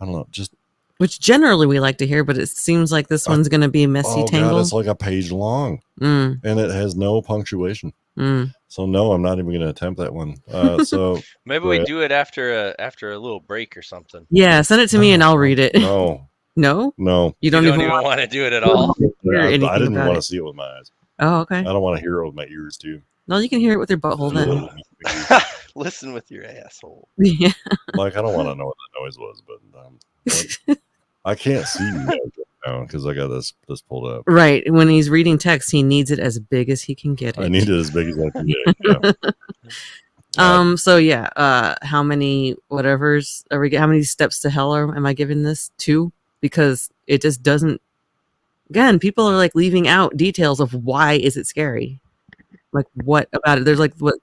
I don't know, just Which generally we like to hear, but it seems like this one's going to be a messy tangle. God, it's like a page long, and it has no punctuation. So no, I'm not even going to attempt that one. So maybe we do it after a little break or something. Yeah, send it to me and I'll read it. No, no, you don't even want to do it at all. I didn't want to see it with my eyes. Oh, okay. I don't want to hear it with my ears too. No, you can hear it with your butthole then. Listen with your asshole. Yeah. Like, I don't want to know what that noise was, but I can't see you guys right now because I got this pulled up. Right. When he's reading text, he needs it as big as he can get it. I need it as big as I can get it. Yeah. So yeah, how many whatevers are we? How many steps to hell am I giving this? 2? Because it just doesn't. Again, people are like leaving out details of why is it scary. Like, what about it? There's like what.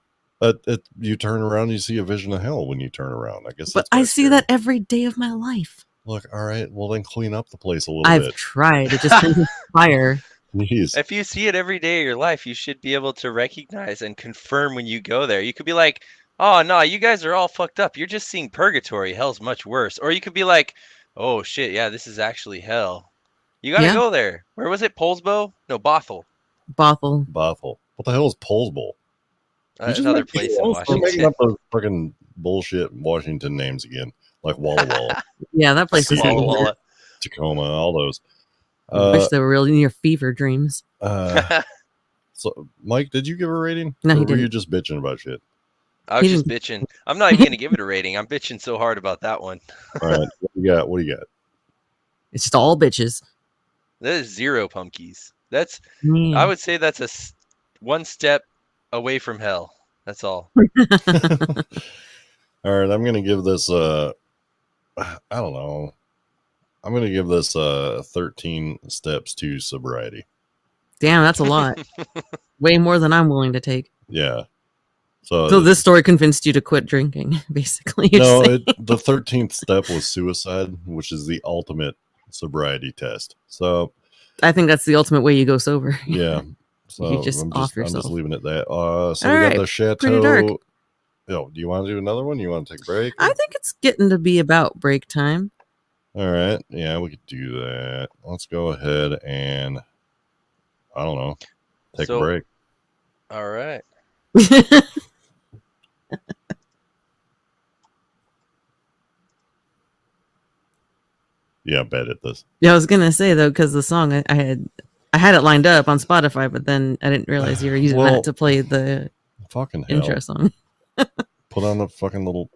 You turn around, you see a vision of hell when you turn around. I guess. But I see that every day of my life. Look, all right. Well, then clean up the place a little bit. I've tried. It just turns fire. Jeez. If you see it every day of your life, you should be able to recognize and confirm when you go there. You could be like, oh, no, you guys are all fucked up. You're just seeing purgatory. Hell's much worse. Or you could be like, oh, shit, yeah, this is actually hell. You got to go there. Where was it? Polsbo? No, Bothell. Bothell. What the hell is Polsbo? Another place in Washington. You're making up those freaking bullshit Washington names again. Like Walla Walla. Yeah, that place is Walla Walla. Tacoma, all those. I wish they were really near fever dreams. So, Mike, did you give a rating? No, he didn't. Were you didn't. just bitching about shit? I was just bitching. I'm not even going to give it a rating. I'm bitching so hard about that one. All right. What do you got? It's just all bitches. That is 0 pumpkins. That's, I would say that's a 1 step away from hell. That's all. All right. I'm going to give this, I don't know. I'm going to give this 13 steps to sobriety. Damn, that's a lot. Way more than I'm willing to take. Yeah. So this story convinced you to quit drinking, basically. No, the 13th step was suicide, which is the ultimate sobriety test. So I think that's the ultimate way you go sober. Yeah. So you just off yourself. I'm just leaving it that. So all we got right, the Chateau. pretty dark. Do you want to do another one? You want to take a break? I think it's getting to be about break time. All right. Yeah, we could do that. Let's go ahead and, I don't know, take a break. All right. Yeah, I'm bad at this. Yeah, I was gonna say though, because the song I had it lined up on Spotify, but then I didn't realize you were using Well, that to play the Fucking hell. intro song. Put on the fucking little.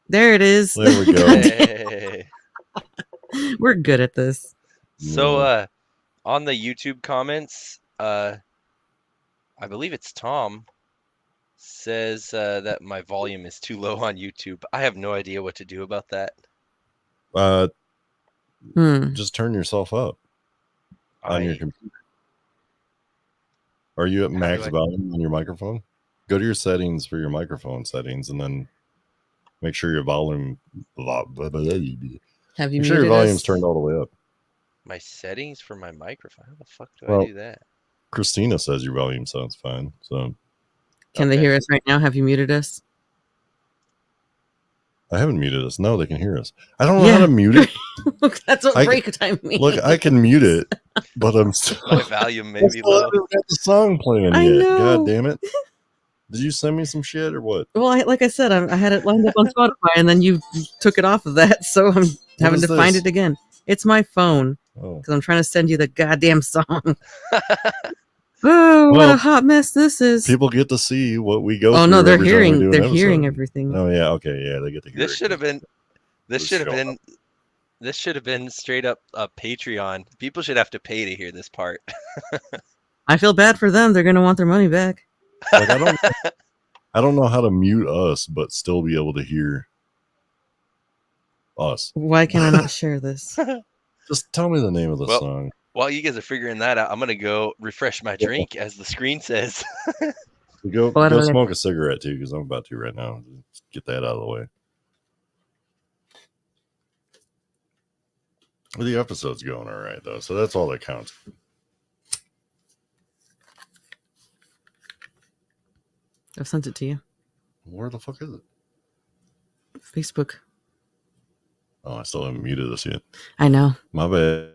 There it is. There we go. Hey. We're good at this. So, on the YouTube comments, I believe it's Tom says that my volume is too low on YouTube. I have no idea what to do about that. Just turn yourself up on your I computer. Are you at max volume on your microphone? Go to your settings for your microphone settings, and then make sure your volume. Have you Make sure your muted volume's us? turned all the way up. my settings for my microphone. How the fuck do Well, I do that? Christina says your volume sounds fine. So Can they Okay. hear us right now? Have you muted us? I haven't muted us. No, they can hear us. I don't know how to mute it. That's what break time means. Look, I can mute it, but I'm still. My volume may I be still low. haven't got the song playing I yet. know. God damn it! Did you send me some shit or what? Well, like I said, I had it lined up on Spotify, and then you took it off of that, so I'm having to find it again. It's my phone because I'm trying to send you the goddamn song. Oh, what a hot mess this is! People get to see what we go through. Oh no, they're every time we hearing. do an They're episode. hearing everything. Oh yeah, okay, yeah, they get to hear. This it should have 'cause been. This Let's should have show been. This should have been straight up a Patreon. People should have to pay to hear this part. I feel bad for them. They're gonna want their money back. Like, I don't know how to mute us, but still be able to hear us. Why can I not share this? Just tell me the name of the Well, song. While you guys are figuring that out, I'm gonna go refresh my drink, as the screen says. Go smoke a cigarette too, because I'm about to right now. Just get that out of the way. Well, the episode's going all right though, so that's all that counts. I've sent it to you. Where the fuck is it? Facebook. Oh, I still haven't muted this yet. I know. My bad.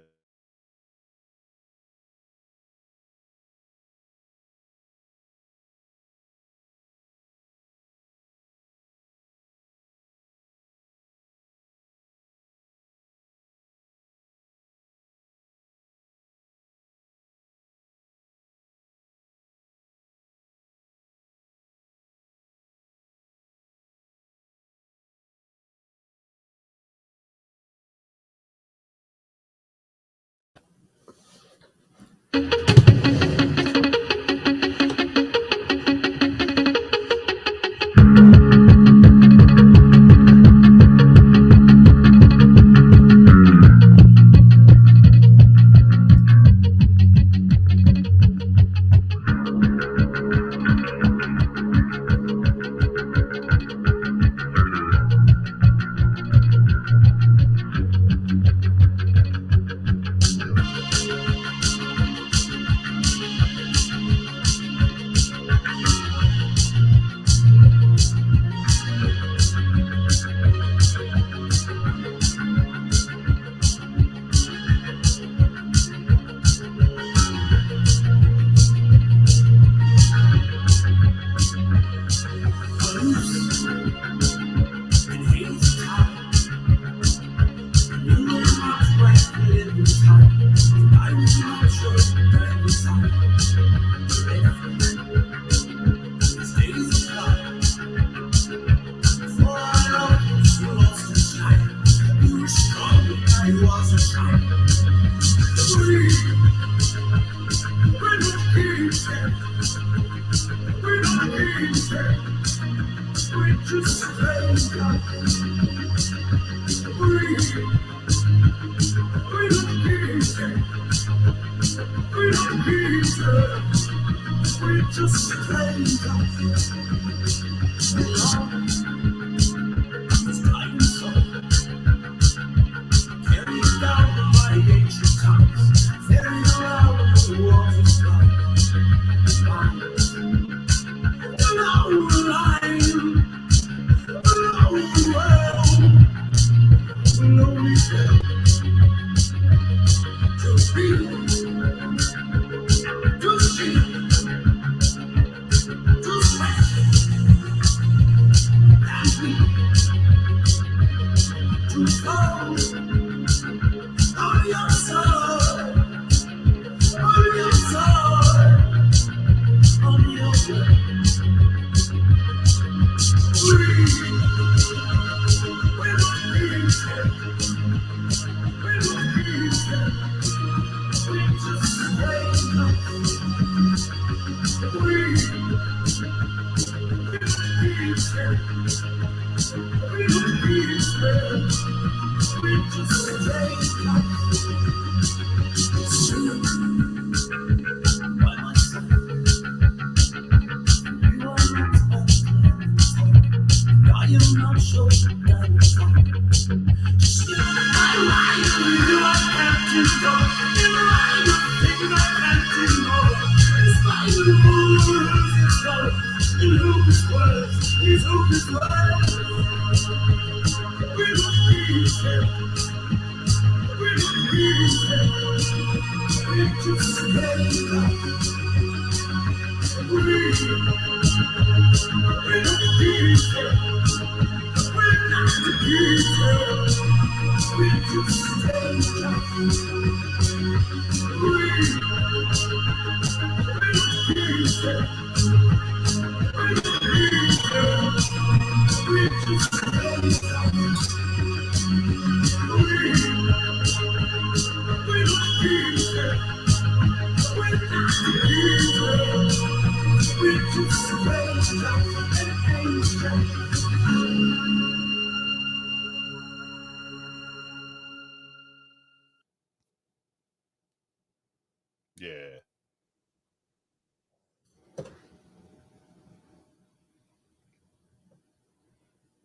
Yeah.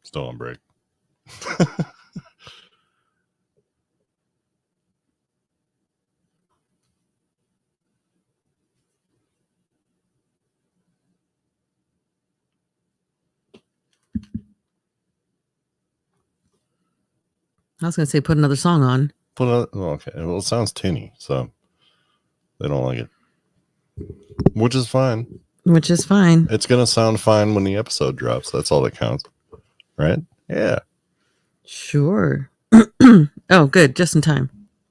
Still on break. I was gonna say put another song on. Okay. Well, it sounds tinny, so they don't like it, which is fine. Which is fine. It's gonna sound fine when the episode drops. That's all that counts, right? Yeah. Sure. Oh, good. Just in time.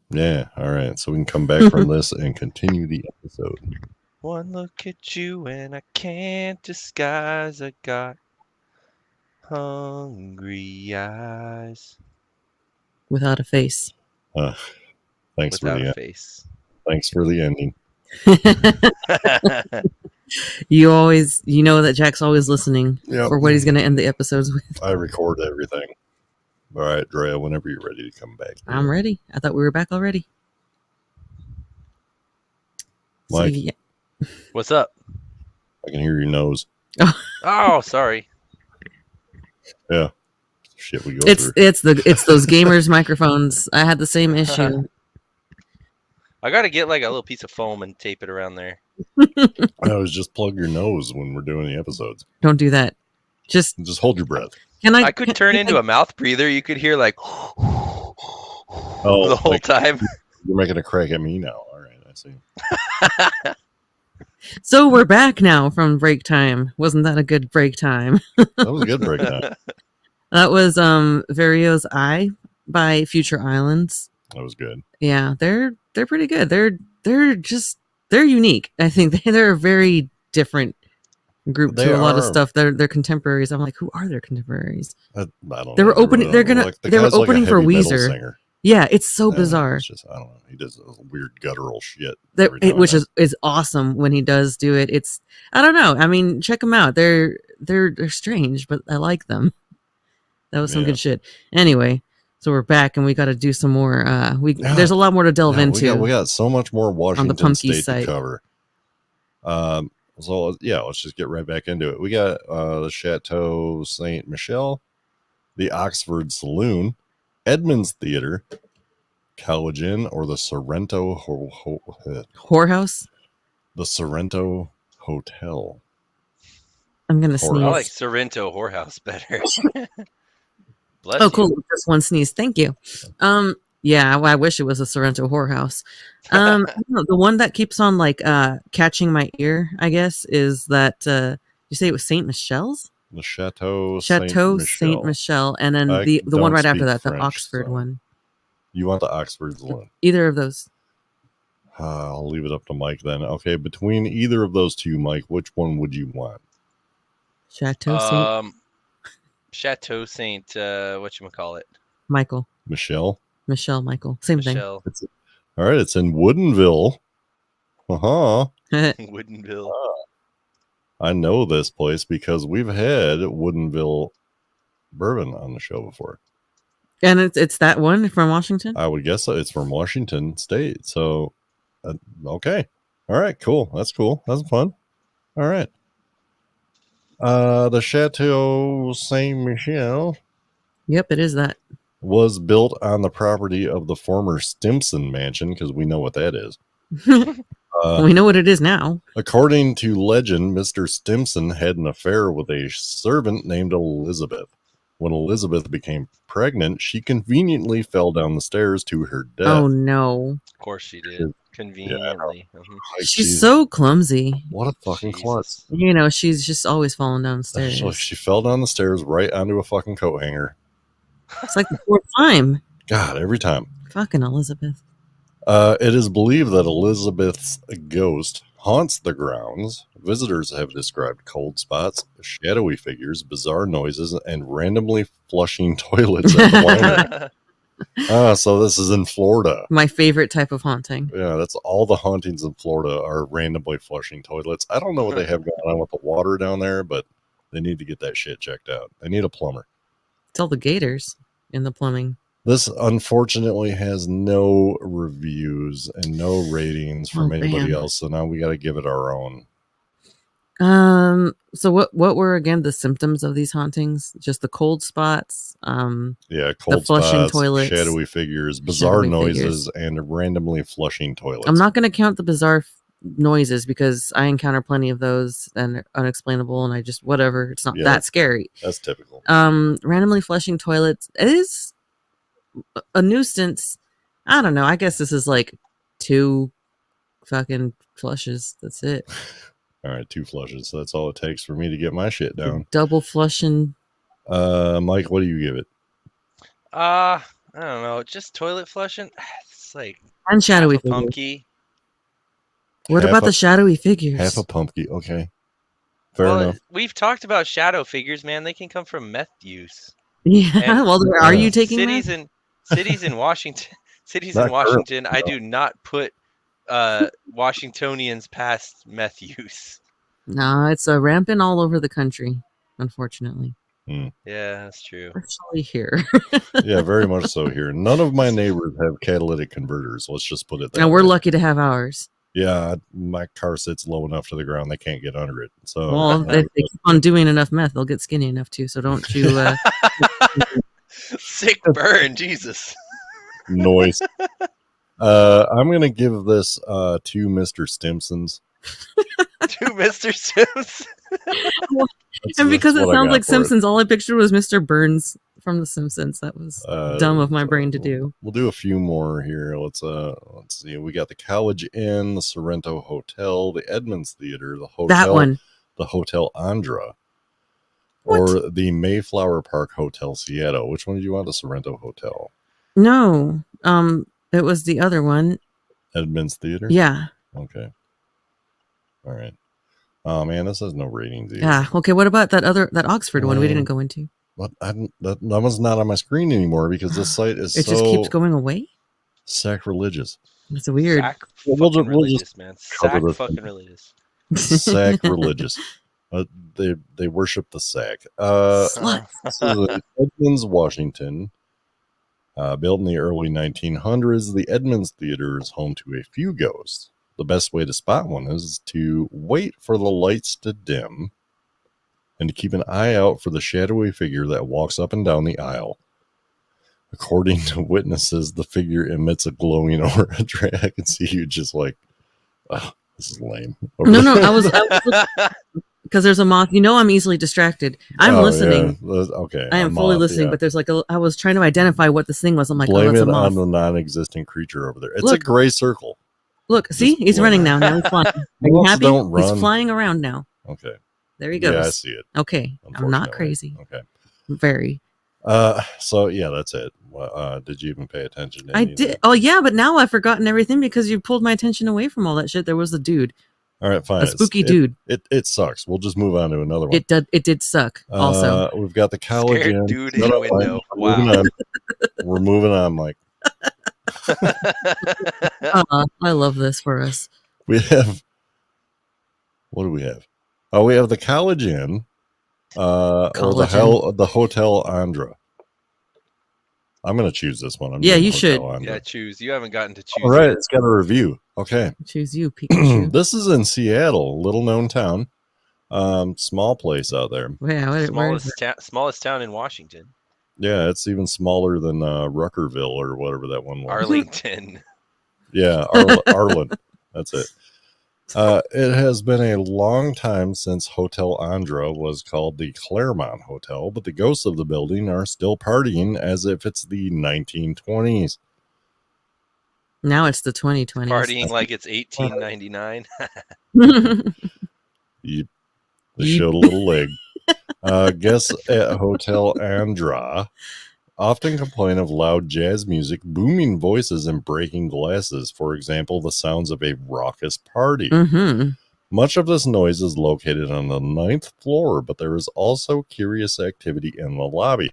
Yeah. All right. So we can come back from this and continue the episode. One look at you and I can't disguise. I got hungry eyes. Without a face. Thanks Without for a the face. thanks for the ending. You know that Jack's always listening Yep. for what he's gonna end the episodes with. I record everything. All right, Drea, whenever you're ready to come back. I'm ready. I thought we were back already. Mike. So, yeah. What's up? I can hear your nose. Oh, sorry. Yeah. Shit we go through. It's those gamers microphones. I had the same issue. I gotta get like a little piece of foam and tape it around there. I always just plug your nose when we're doing the episodes. Don't do that. Just hold your breath. I could turn into a mouth breather. You could hear like the whole time. You're making a crack at me now. All right, I see. So we're back now from break time. Wasn't that a good break time? That was a good break time. That was Vario's Eye by Future Islands. That was good. Yeah, they're pretty good. They're unique. I think they're a very different group to a lot of stuff. They're contemporaries. I'm like, who are their contemporaries? I don't know. They were opening. They were opening for Weezer. Singer. Yeah, it's so bizarre. It's just, I don't know. He does weird guttural shit. Which is awesome when he does do it. It's, I don't know. I mean, check them out. They're strange, but I like them. That was some good shit. Anyway, so we're back and we got to do some more. There's a lot more to delve into. We got so much more Washington State site to cover. So yeah, let's just get right back into it. We got the Chateau Saint Michel, the Oxford Saloon, Edmonds Theater, College Inn, or the Sorrento Whorehouse. The Sorrento Hotel. I'm gonna sneeze. I like Sorrento Whorehouse better. Bless you. Cool. You. Just one sneeze. Thank you. Yeah, I wish it was a Sorrento Whorehouse. The one that keeps on like catching my ear, I guess, is that you say it was Saint Michel's? The Chateau Saint Michel, and then the one right after that, French, the Oxford one. You want the Oxford one? Either of those. I'll leave it up to Mike then. Okay, between either of those two, Mike, which one would you want? Chateau Saint. Chateau Saint. Whatchamacallit? Michael. Michelle, Michael. Same thing. All right, it's in Woodinville. Woodinville. I know this place because we've had Woodinville bourbon on the show before. And it's that one from Washington? I would guess so. It's from Washington State. So, okay. All right, cool. That's cool. That's fun. All right. The Chateau Saint Michel. Yep, it is that. Was built on the property of the former Stimson Mansion, because we know what that is. We know what it is now. According to legend, Mr. Stimson had an affair with a servant named Elizabeth. When Elizabeth became pregnant, she conveniently fell down the stairs to her death. Oh no. Of course she did. Conveniently. Like, She's so clumsy. what a fucking klutz. Jesus. You know, she's just always falling down the So stairs. she fell down the stairs right onto a fucking coat hanger. It's like the fourth time. God, every time. Fucking Elizabeth. It is believed that Elizabeth's ghost haunts the grounds. Visitors have described cold spots, shadowy figures, bizarre noises, and randomly flushing toilets at the winery. So this is in Florida. My favorite type of haunting. Yeah, that's all the hauntings in Florida are randomly flushing toilets. I don't know what they have going on with the water down there, but they need to get that shit checked out. They need a plumber. It's all the gators in the plumbing. This unfortunately has no reviews and no ratings from anybody else, so now we got to give it our own. So what were again the symptoms of these hauntings? Just the cold spots, cold the flushing spots, toilets, shadowy figures, bizarre noises, and randomly flushing toilets. I'm not going to count the bizarre noises because I encounter plenty of those and unexplainable, and I just whatever. It's not that scary. That's typical. Randomly flushing toilets is a nuisance. I don't know. I guess this is like 2 fucking flushes. That's it. All right, 2 flushes. So that's all it takes for me to get my shit down. Double flushing. Mike, what do you give it? I don't know. Just toilet flushing. It's like and shadowy pumpkin. What about the shadowy figures? Half a pumpkin. Okay. Fair enough. We've talked about shadow figures, man. They can come from meth use. Yeah. Well, are you taking cities meth? Cities in Washington? Cities in Washington. I do not put Washingtonians past meth use. No, it's rampant all over the country, unfortunately. Yeah, that's true. Especially here. Yeah, very much so here. None of my neighbors have catalytic converters. Let's just put it that way. And we're lucky to have ours. Yeah, my car sits low enough to the ground; they can't get under it. So, well, if they keep on doing enough meth, they'll get skinny enough too. So don't you? Sick burn, Jesus. Noise. I'm gonna give this to Mr. Stimson's. To Mr. Simpson. And because it sounds like Simpsons, all I pictured was Mr. Burns from The Simpsons. That was dumb of my brain to do. We'll do a few more here. Let's see. We got the College Inn, the Sorrento Hotel, the Edmonds Theater, the hotel, that one, the Hotel Andra, or the Mayflower Park Hotel Seattle. Which one did you want? The Sorrento Hotel? No, it was the other one. Edmonds Theater. Yeah. Okay. All right. Oh man, this has no ratings either. Yeah. Okay. What about that Oxford one we didn't go into? But that one's not on my screen anymore because this site is just keeps going away. Sacrilegious. It's weird. We'll religious, just man. Sacrilegious. Sacrilegious. They worship the sack. Edmonds, Washington. Built in the early 1900s, the Edmonds Theater is home to a few ghosts. The best way to spot one is to wait for the lights to dim and to keep an eye out for the shadowy figure that walks up and down the aisle. According to witnesses, the figure emits a glowing aura. I can see you just like, oh, this is lame. No, I was because there's a moth. You know, I'm easily distracted. I'm listening. Yeah. Okay, I am fully listening, but there's like I was trying to identify what this thing was. I'm like, blame that's it a moth. on the non-existent creature over there. It's a gray circle. Look, see, he's running now. Now he's flying. Are you happy? Don't run. He's flying around now. Okay. There he goes. Yeah, I see it. Okay, I'm not crazy. Okay. Very. So yeah, that's it. Did you even pay attention to anything? I did. Oh yeah, but now I've forgotten everything because you pulled my attention away from all that shit. There was a dude. All right, fine. A spooky dude. It sucks. We'll just move on to another one. It did suck. Also, we've got the College Inn. Dude in the window. Wow. We're moving on, Mike. I love this for us. We have. What do we have? Oh, we have the College Inn. Or the Hotel Andra. I'm going to choose this one. You should. Andra. Yeah, choose. You haven't gotten to choose. All right, it's got a review. Okay. Choose you, Pikachu. This is in Seattle, little known town. Small place out there. Yeah, smallest town in Washington. Yeah, it's even smaller than Ruckerville or whatever that one was. Arlington. Yeah, Arlen. That's it. It has been a long time since Hotel Andra was called the Claremont Hotel, but the ghosts of the building are still partying as if it's the 1920s. Now it's the 2020s. Partying like it's 1899. They showed a little leg. Guests at Hotel Andra often complain of loud jazz music, booming voices, and breaking glasses. For example, the sounds of a raucous party. Mm-hmm. Much of this noise is located on the 9th floor, but there is also curious activity in the lobby.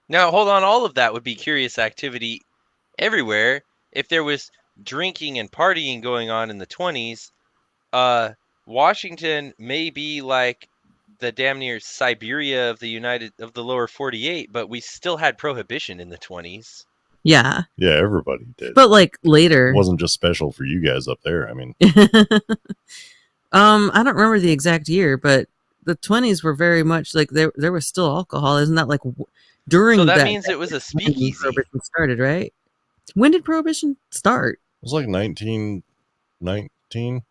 Now, hold on. All of that would be curious activity everywhere. If there was drinking and partying going on in the 20s, Washington may be like the damn near Siberia of the lower 48, but we still had prohibition in the 20s. Yeah. Yeah, everybody did. But like later. It wasn't just special for you guys up there. I mean, I don't remember the exact year, but the 20s were very much like there was still alcohol. Isn't that like during So that that means it was a speakeasy. Prohibition started, right? When did Prohibition start? It was like 1919.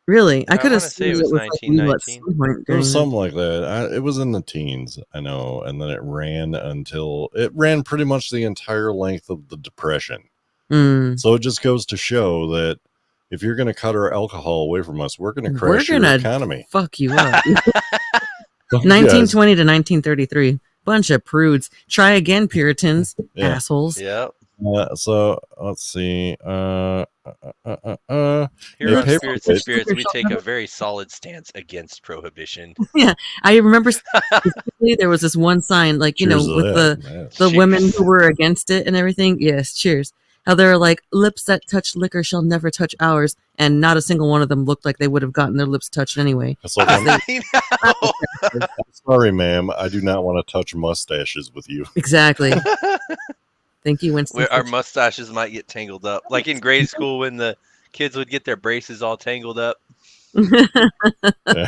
Really? I could have wanna seen say it was like, 1919. some point It during was the- something like that. It was in the teens, I know, and then it ran pretty much the entire length of the Depression. Mm. So it just goes to show that if you're going to cut our alcohol away from us, we're going to crash your economy. Fuck you up. Yes. 1920 to 1933. Bunch of prudes. Try again, Puritans. Yeah. Assholes. Yep. So let's see. Here Yeah, on paper Spirits and weight. Spirits, we take a very solid stance against prohibition. I remember specifically there was this one sign, like, you Cheers know, to with that. the Cheers. women who were against it and everything. Yes, cheers. How they're like, lips that touch liquor shall never touch ours. And not a single one of them looked like they would have gotten their lips touched anyway. It's like, I know. I'm sorry, ma'am. I do not want to touch mustaches with you. Exactly. Thank you, Winston. Where our mustaches might get tangled up, like in grade school when the kids would get their braces all tangled up. Yeah.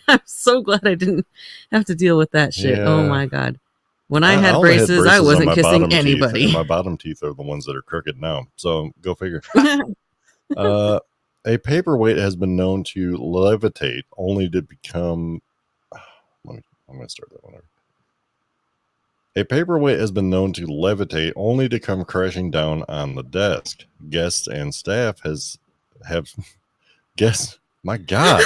I'm so glad I didn't have to deal with that shit. Yeah. Oh my god. When I only had braces, I on wasn't my kissing bottom teeth, anybody. and my bottom teeth are the ones that are crooked now. So go figure. A paperweight has been known to levitate only to become. I'm going to start that one over. A paperweight has been known to levitate only to come crashing down on the desk. Guests and staff have guests. My God,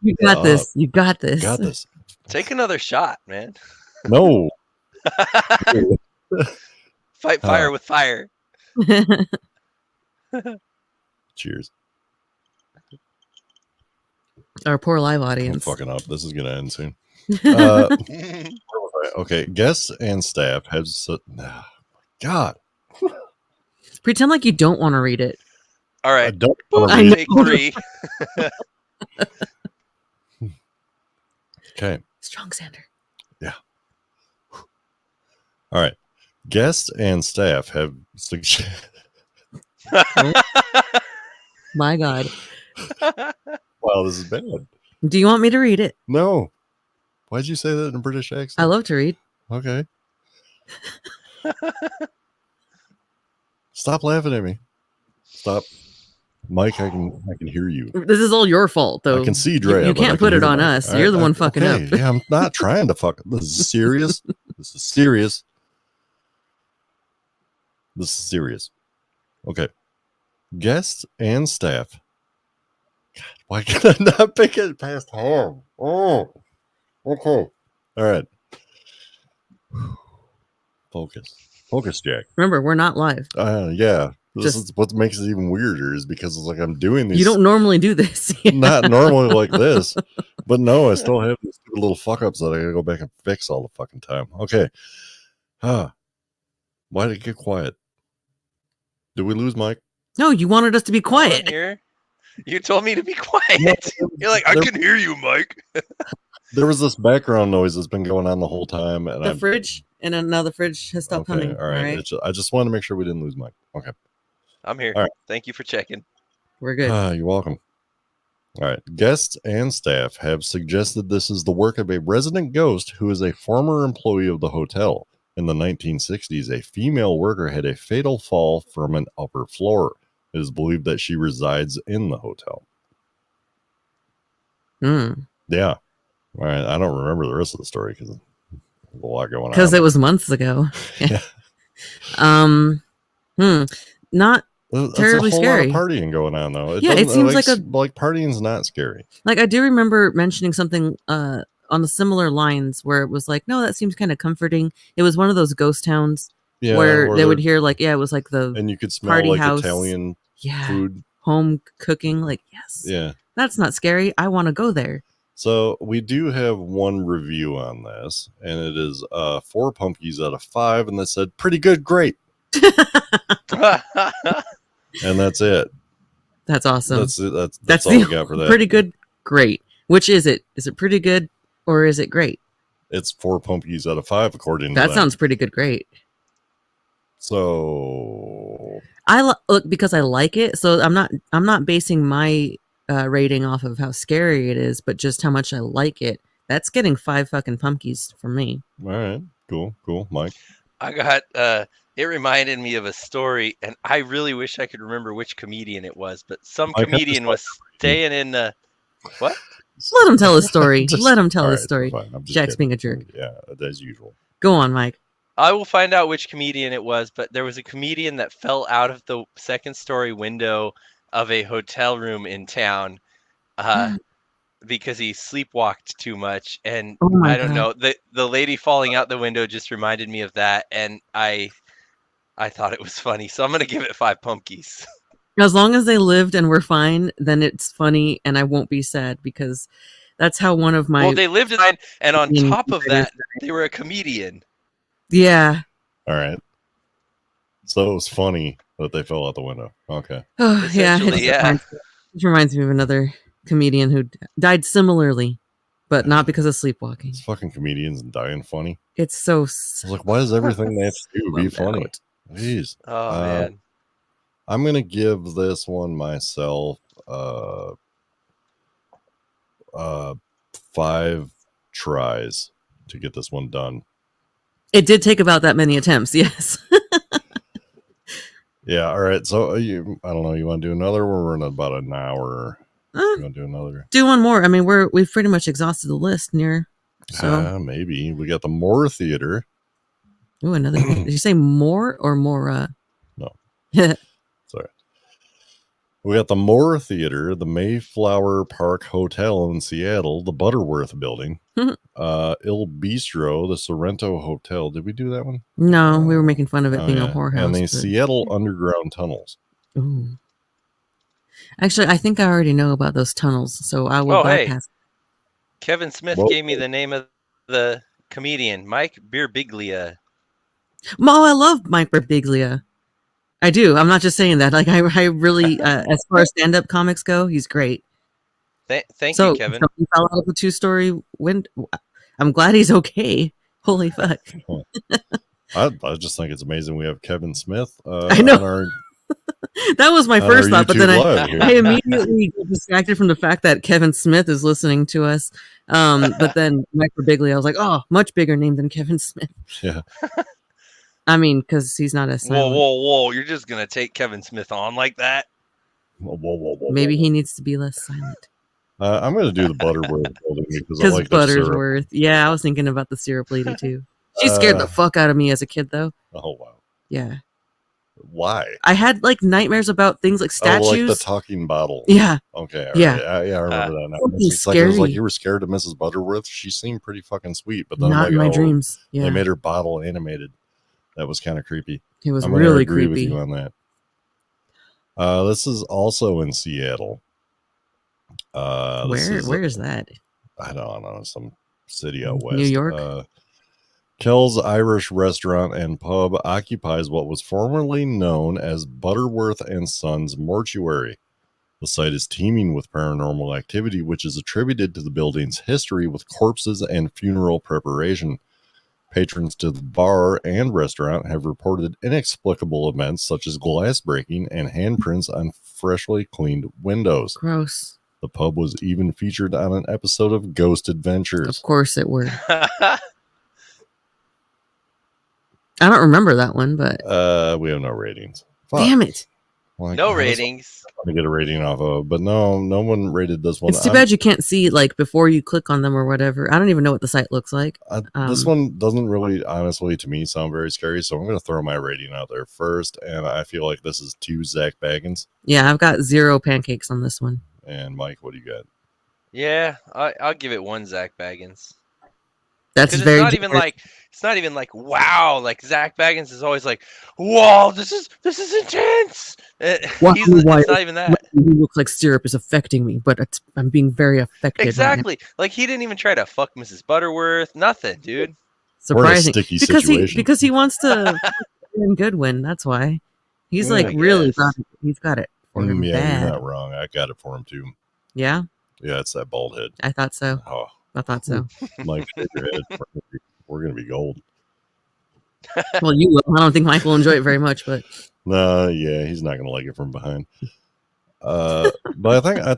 You got this. You got this. got this. Take another shot, man. No. Fight fire with fire. Cheers. Our poor live I'm audience. fucking up. This is gonna end soon. Where was I? Okay, guests and staff have. God, Pretend like you don't want to read it. All I right. don't want to I read know. Take 3. Okay. Strong Sander. All right. Guests and staff have suggested. My God. Wow, this is bad. Do you want me to read it? No. Why'd you say that in a British accent? I love to read. Okay. Stop laughing at me. Stop. Mike, I can hear you. This is all your fault, though. I can see Drea. You but I can't can put it hear on Mike. us. You're the one fucking up. Yeah, I'm not trying to fuck. This is serious. This is serious. This is serious. Okay. Guests and staff. God, why can I not pick it past home? Oh. Okay. All right. Focus. Focus, Jack. Remember, we're not live. Yeah. This Just- is what makes it even weirder is because it's like I'm doing these. You don't normally do this. Not normally like this, but no, I still have these stupid little fuck ups that I gotta go back and fix all the fucking time. Okay. Why did it get quiet? Did we lose Mike? No, you wanted us to be I'm quiet. here. You told me to be quiet. You're like, I can hear you, Mike. There was this background noise that's been going on the whole time, and The fridge, and then now the fridge has stopped okay, humming. all right. I just wanted to make sure we didn't lose Mike. Okay. I'm here. All right. Thank you for checking. We're good. You're welcome. All right. Guests and staff have suggested this is the work of a resident ghost who is a former employee of the hotel. in the 1960s, a female worker had a fatal fall from an upper floor. It is believed that she resides in the hotel. Yeah. All right. I don't remember the rest of the story because there's a lot going on. Because it was months ago. Yeah. Not That's terribly a whole scary. lot of partying going on, though. It seems like partying's not scary. Like, I do remember mentioning something on the similar lines where it was like, no, that seems kind of comforting. It was one of those ghost towns where they would hear like, it was like the and you could smell party like house. Italian food, home cooking. Like, yes, yeah, that's not scary. I want to go there. So we do have one review on this, and it is 4 pumpkins out of 5, and they said pretty good, great. And that's it. That's awesome. That's all we got for that. Pretty good, great. Which is it? Is it pretty good or is it great? It's 4 pumpkins out of 5, according to that. Sounds pretty good, great. So look, because I like it. So I'm not basing my rating off of how scary it is, but just how much I like it. That's getting 5 fucking pumpkins for me. All right, cool, Mike. I got it reminded me of a story, and I really wish I could remember which comedian it was, but some comedian was staying in what? Let him tell his story. Let him tell his story. Jack's being a jerk. Yeah, as usual. Go on, Mike. I will find out which comedian it was, but there was a comedian that fell out of the second story window of a hotel room in town because he sleepwalked too much. And I don't know, the lady falling out the window just reminded me of that, and I thought it was funny, so I'm going to give it 5 pumpkins. As long as they lived and were fine, then it's funny, and I won't be sad, because that's how one of my... Well, they lived fine, and on top of that, they were a comedian. Yeah. All right. So it was funny that they fell out the window. Okay. Oh, yeah. It reminds me of another comedian who died similarly, but not because of sleepwalking. It's fucking comedians and dying funny. It's so... like, why does everything they have to do be funny? Jeez. Oh, man. I'm going to give this one myself 5 tries to get this one done. It did take about that many attempts, yes. Yeah, all right. So, I don't know, you want to do another? We're in about an hour. You want to do another? Do one more. I mean, we've pretty much exhausted the list near. So maybe. We got the Moore Theater. Ooh, another. Did you say more or more? No. Sorry. We got the Moore Theater, the Mayflower Park Hotel in Seattle, the Butterworth Building, Il Bistro, the Sorrento Hotel. Did we do that one? No, we were making fun of it being a whorehouse. And the Seattle Underground Tunnels. Ooh. Actually, I think I already know about those tunnels, so I will bypass. Hey. Kevin Smith gave me the name of the comedian, Mike Birbiglia. Oh, I love Mike Birbiglia. I do. I'm not just saying that. Like, I really, as far as stand-up comics go, he's great. Thank you, Kevin. So he fell out of the 2-story window. I'm glad he's okay. Holy fuck. I just think it's amazing we have Kevin Smith. I know. That was my first thought, but then I immediately got distracted from the fact that Kevin Smith is listening to us. But then Mike Birbiglia, I was like, oh, much bigger name than Kevin Smith. Yeah. I mean, because he's not as silent. Whoa. You're just going to take Kevin Smith on like that? Whoa. Maybe he needs to be less silent. I'm going to do the Butterworth building because I like Butterworth. Yeah, I was thinking about the syrup lady too. She scared the fuck out of me as a kid, though. Oh, wow. Yeah. Why? I had like nightmares about things like statues. Oh, like the talking bottle. Yeah. Okay. Yeah. Right. I remember that now. It's scary. It was like you were scared of Mrs. Butterworth. She seemed pretty fucking sweet, but then not in my dreams. Yeah. They made her bottle animated. That was kind of creepy. It was really creepy. With you on that. This is also in Seattle. Where is that? I don't know. Some city out west. New York. Kell's Irish Restaurant and Pub occupies what was formerly known as Butterworth and Sons Mortuary. The site is teeming with paranormal activity, which is attributed to the building's history with corpses and funeral preparation. Patrons to the bar and restaurant have reported inexplicable events such as glass breaking and handprints on freshly cleaned windows. Gross. The pub was even featured on an episode of Ghost Adventures. Of course it were. I don't remember that one, but We have no ratings. Fuck. damn it. Like, No I was ratings. trying to get a rating off of, but no one rated this one. It's too bad you can't see like before you click on them or whatever. I don't even know what the site looks like. This one doesn't really, honestly, to me, sound very scary. So I'm going to throw my rating out there first, and I feel like this is 2 Zach Baggins. Yeah, I've got 0 pancakes on this one. And Mike, what do you got? Yeah, I'll give it 1 Zach Baggins. That's Because very it's not even like wow. Like Zach Baggins is always like, whoa, this is intense. It's not even that. He looks like syrup is affecting me, but I'm being very affected. Exactly. Right, like he didn't even try to fuck Mrs. Butterworth. Nothing, dude. Surprising. We're in a sticky situation. Because he wants to in Goodwin. That's why he's like really he's got it for him. Yeah, bad. you're not wrong. I got it for him too. Yeah. Yeah, it's that bald head. I thought so. Oh, I thought so. Mike, shake your head. We're gonna be gold. Well, you will. I don't think Mike will enjoy it very much, but no, yeah, he's not gonna like it from behind. But I think I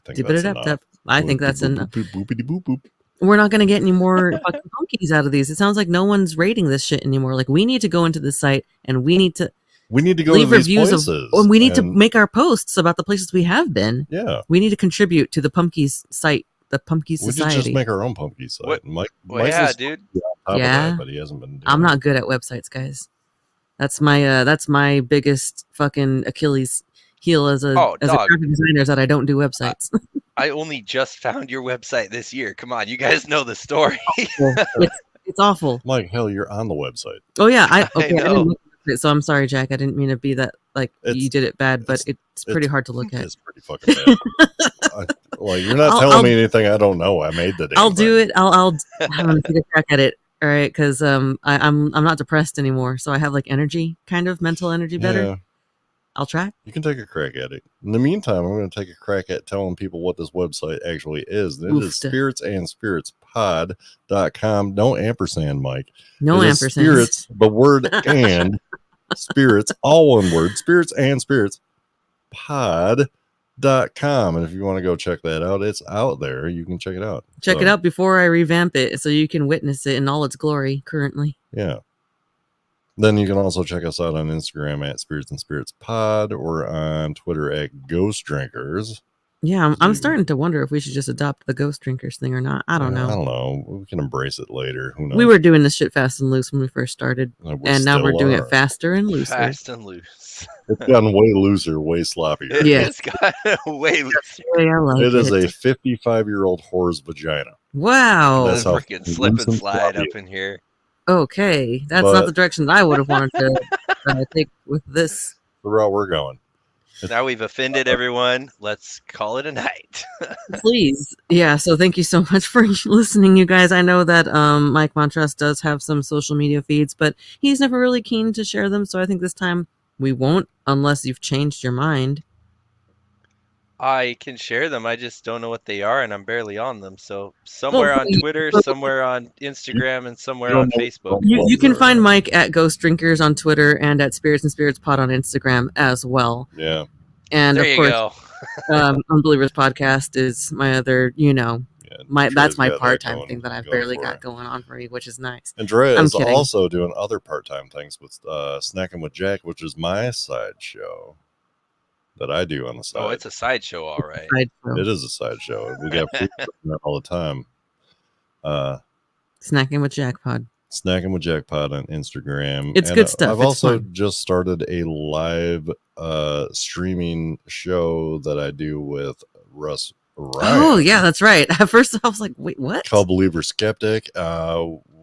think dip that's it up, enough. I think that's enough. Boopity boop boop. We're not going to get any more fucking punkies out of these. It sounds like no one's rating this shit anymore. Like we need to go into the site and we need to go leave to these reviews places, and we need to make our posts about the places we have been. Yeah, we need to contribute to the Pumpkies site, the Pumpkies Society. We just make our own Pumpkin site. What? Mike's yeah, dude. Yeah, but he hasn't been. I'm not good at websites, guys. That's my biggest fucking Achilles heel as a graphic designer is that I don't do websites. I only just found your website this year. Come on, you guys know the story. It's awful. Mike, hell, you're on the website. Oh yeah, I didn't know. look at it, so I'm sorry, Jack. I didn't mean to be that you did it bad, but it's pretty hard to look at. It's pretty fucking bad. You're not telling me anything I don't know. I made the damn I'll thing. do it. I'm gonna take a crack at it. All right, because I'm not depressed anymore, so I have like energy, kind of mental energy better. Yeah. I'll try. You can take a crack at it. In the meantime, I'm going to take a crack at telling people what this website actually is. It is spiritsandspiritspod.com. No ampersand, Mike. No ampersand. Spirits, the word and spirits, all one word. Spirits and spirits pod.com. And if you want to go check that out, it's out there. You can check it out. Check it out before I revamp it so you can witness it in all its glory currently. Yeah. Then you can also check us out on Instagram at Spirits and Spirits Pod or on Twitter at Ghost Drinkers. Yeah, I'm starting to wonder if we should just adopt the Ghost Drinkers thing or not. I don't know. I don't know. We can embrace it later. Who knows? We were doing this shit fast and loose when we first started, and now we're doing it faster and looser. Fast and loose. It's gotten way looser, way sloppier. Yeah. It's gotten way looser. I like it is a 55-year-old whore's vagina. Wow. That's how freaking slip and slide up in here. Okay, that's not the direction I would have wanted to take with this. The route we're going. Now we've offended everyone. Let's call it a night. Please. Yeah, so thank you so much for listening, you guys. I know that Mike Montrose does have some social media feeds, but he's never really keen to share them, so I think this time we won't unless you've changed your mind. I can share them. I just don't know what they are, and I'm barely on them. So somewhere on Twitter, somewhere on Instagram, and somewhere on Facebook. You can find Mike at Ghost Drinkers on Twitter and at Spirits and Spirits Pod on Instagram as well. Yeah. And there of course, Unbelievers Podcast is my other, that's my part-time thing that I've barely got going on for me, which is nice. And Drea is also doing other part-time things with Snacking with Jack, which is my side show that I do on the side. Oh, it's a sideshow, all right. It is a sideshow. We got all the time. Snacking with Jackpod. Snacking with Jackpod on Instagram. It's good stuff. I've also just started a live streaming show that I do with Russ Ryan. Oh, yeah, that's right. At first, I was like, wait, what? Called Believer Skeptic.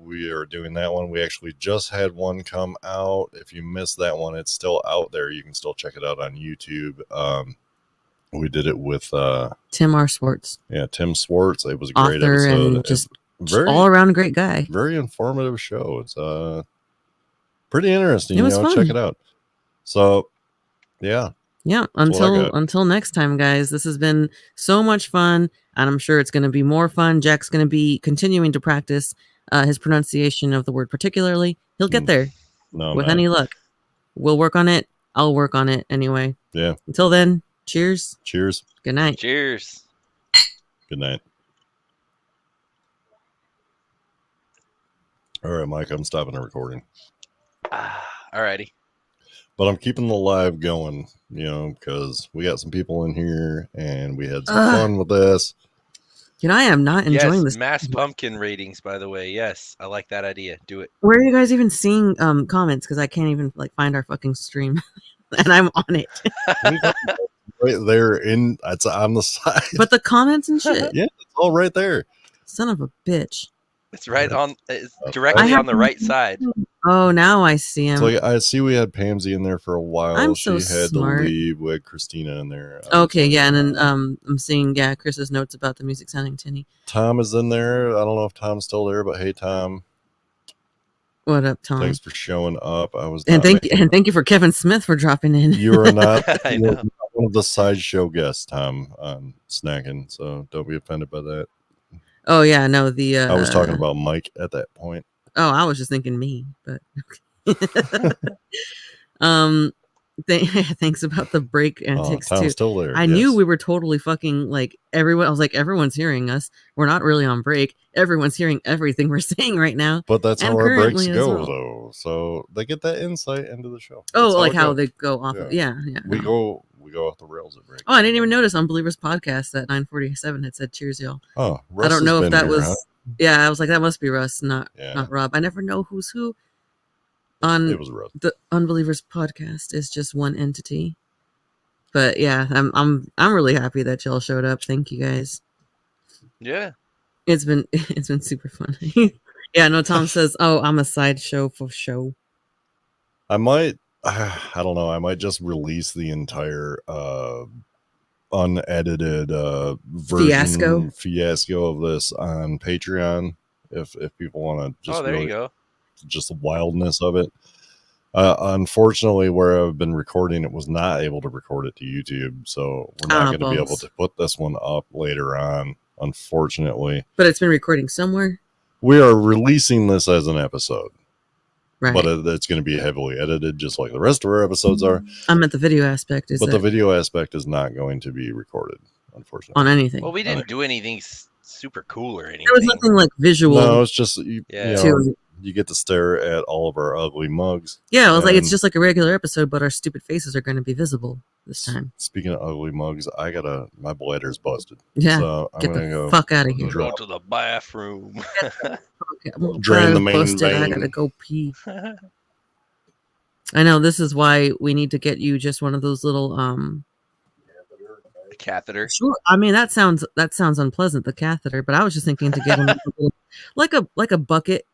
We are doing that one. We actually just had one come out. If you missed that one, it's still out there. You can still check it out on YouTube. We did it with Tim R. Swartz. Yeah, Tim Swartz. It was a great episode. And just all around great guy. Very informative show. It's pretty interesting. It was fun. Check it out. So, yeah. Yeah, until next time, guys. This has been so much fun, and I'm sure it's going to be more fun. Jack's going to be continuing to practice his pronunciation of the word particularly. He'll get there with any luck. We'll work on it. I'll work on it anyway. Yeah. Until then, cheers. Cheers. Good night. Cheers. Good night. All right, Mike, I'm stopping the recording. Alrighty. But I'm keeping the live going, because we got some people in here and we had some Ugh. fun with this. I am not enjoying Yes, this. mass pumpkin ratings, by the way. Yes, I like that idea. Do it. Where are you guys even seeing comments? Because I can't even find our fucking stream, and I'm on it. Right there, it's on the side. But the comments and shit. Yeah, it's all right there. Son of a bitch. It's right on. It's directly on the right side. Oh, now I see him. So I see we had Pamsy in there for a while. I'm so she had smart. to leave. We had Christina in there. Okay, yeah, and then I'm seeing Chris's notes about the music sounding tinny. Tom is in there. I don't know if Tom's still there, but hey, Tom. What up, Tom? Thanks for showing up. Thank you for Kevin Smith for dropping in. You are not, I know. not one of the sideshow guests, Tom, on snacking. So don't be offended by that. Oh yeah, no, I was talking about Mike at that point. Oh, I was just thinking me, but thanks about the break antics Tom's too. still there. I knew we were totally fucking everyone. I was like, everyone's hearing us. We're not really on break. Everyone's hearing everything we're saying right now. But that's how our breaks go, well. though. So they get that insight into the show. Oh, like how they go off. Yeah. We go off the rails at break. Oh, I didn't even notice Unbelievers podcast at 9:47 had said cheers, y'all. Oh, I don't know if that was. Huh? Yeah, I was like, that must be Russ, not Rob. I never know who's who. It was Russ. The Unbelievers podcast is just one entity. But yeah, I'm really happy that y'all showed up. Thank you guys. Yeah. It's been super fun. Yeah, no, Tom says, "Oh, I'm a sideshow for show." I might I don't know, I might just release the entire unedited fiasco of this on Patreon if people want to just you go. Just the wildness of it. Unfortunately, where I've been recording it was not able to record it to YouTube, so we're not going to be able to put this one up later on, unfortunately. But it's been recording somewhere. We are releasing this as an episode. Right. But it's going to be heavily edited, just like the rest of our episodes are. I meant the video aspect. The video aspect is not going to be recorded, unfortunately. On anything. Well, we didn't do anything super cool or anything. There was nothing visual. No, it's just you get to stare at all of our ugly mugs. Yeah, I was like, it's just like a regular episode, but our stupid faces are going to be visible this time. Speaking of ugly mugs, my bladder's busted. Yeah, so I'm get gonna the fuck out of here. Go to the bathroom. Drain the main vein. I gotta go pee. I know, this is why we need to get you just one of those little catheter. Sure. I mean, that sounds unpleasant, the catheter, but I was just thinking to get him like a bucket,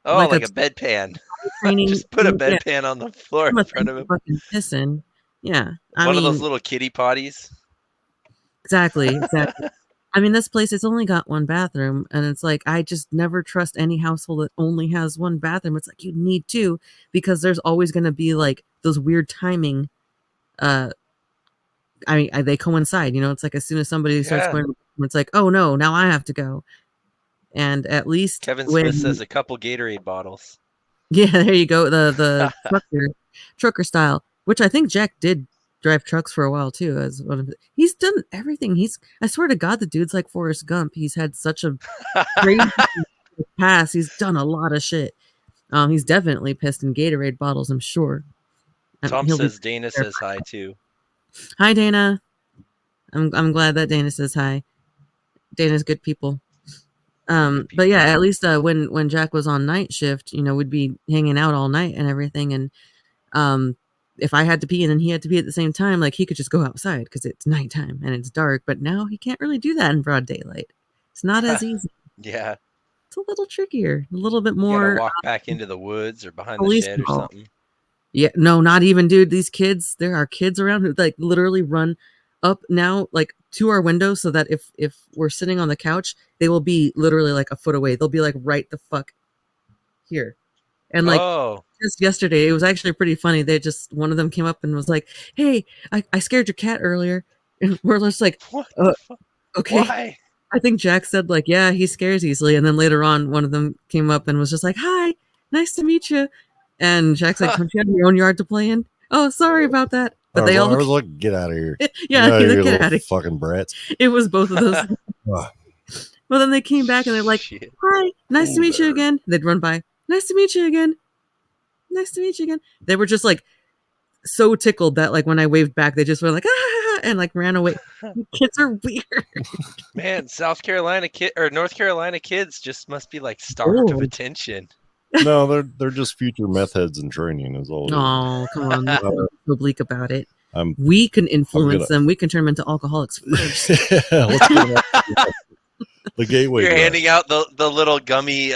Oh, like a bedpan. Just put a bedpan on the floor in front of him. Fucking pissing. Yeah. One of those little kitty potties. Exactly. I mean, this place has only got one bathroom, and it's like, I just never trust any household that only has one bathroom. It's like, you need two, because there's always going to be like those weird timing. I mean, they coincide, it's like as soon as somebody starts going, it's like, oh no, now I have to go. And at least Kevin Smith says a couple Gatorade bottles. Yeah, there you go. The trucker style, which I think Jack did drive trucks for a while too. As one of he's done everything. I swear to God, the dude's like Forrest Gump. He's had such a crazy past. He's done a lot of shit. He's definitely pissed in Gatorade bottles, I'm sure. Tom says Dana says hi too. Hi, Dana. I'm glad that Dana says hi. Dana's good people. But yeah, at least when Jack was on night shift, we'd be hanging out all night and everything. And if I had to pee and then he had to pee at the same time, like he could just go outside because it's nighttime and it's dark. But now he can't really do that in broad daylight. It's not as easy. Yeah, it's a little trickier, a little bit more. You gotta walk back into the woods or behind the shed or something. Yeah, no, not even, dude. These kids, there are kids around who like literally run up now, like to our window, so that if we're sitting on the couch, they will be literally like a foot away. They'll be like right the fuck here. And like just yesterday, it was actually pretty funny. One of them came up and was like, "Hey, I scared your cat earlier." And we're just like, "Okay." Why? I think Jack said like, "Yeah, he scares easily." And then later on, one of them came up and was just like, "Hi, nice to meet you." And Jack's like, "Don't you have your own yard to play in?" "Oh, sorry about that." But I was like, "Get out of here!" Yeah, get out of here, fucking brats. It was both of those. Well, then they came back and they're like, Shit. "Hi, nice to Hello meet you there. again." They'd run by, "Nice to meet you again. Nice to meet you again." They were just like so tickled that like when I waved back, they just were like, "Ah," and like ran away. Kids are weird. Man, South Carolina kid or North Carolina kids just must be like starved of Oh. attention. No, they're just future meth heads in training. Is all. It is. Oh, come on. Don't be so bleak about it. I'm. We can influence gonna- them. We can turn them into alcoholics first. Yeah, let's get them off the gateway. You're drug. handing out the little gummy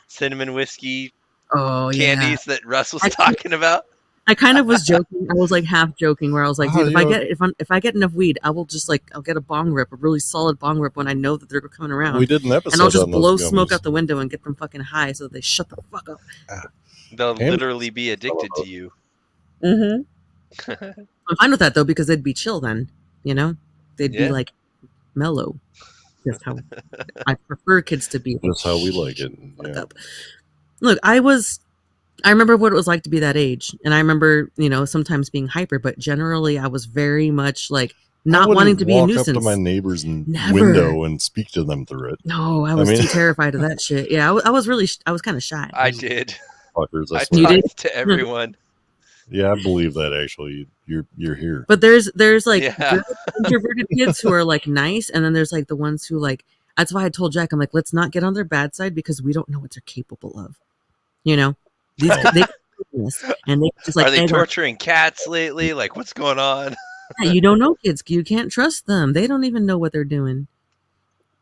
cinnamon whiskey Oh, yeah. candies that Russ was talking about. I kind of was joking. I was like half joking where I was like, Oh, dude, you know- if I get enough weed, I will just like I'll get a bong rip, a really solid bong rip when I know that they're coming around. We did an episode and I'll just on those blow gummies. smoke out the window and get them fucking high so they shut the fuck up. They'll Ham- literally be addicted to you. Mm-hmm. I'm fine with that though because they'd be chill then, you know? They'd be Yeah. like mellow. Just how I prefer kids to be. That's how we like it. Fuck Yeah. up. Look, I remember what it was like to be that age, and I remember, sometimes being hyper, but generally I was very much like not wanting to be a walk nuisance. up to my neighbor's Never. window and speak to them through it. No, I was too terrified of that shit. Yeah, I was kind of shy. I did. Fuckers, I I swear. did? talked to everyone. Yeah, I believe that actually. You're here. But there's like Yeah. good introverted kids who are like nice, and then there's like the ones who like. That's why I told Jack, I'm like, let's not get on their bad side because we don't know what they're capable of. You know, these they and they just like Are they egg on- torturing cats lately? Like, what's going on? Yeah, you don't know kids. You can't trust them. They don't even know what they're doing.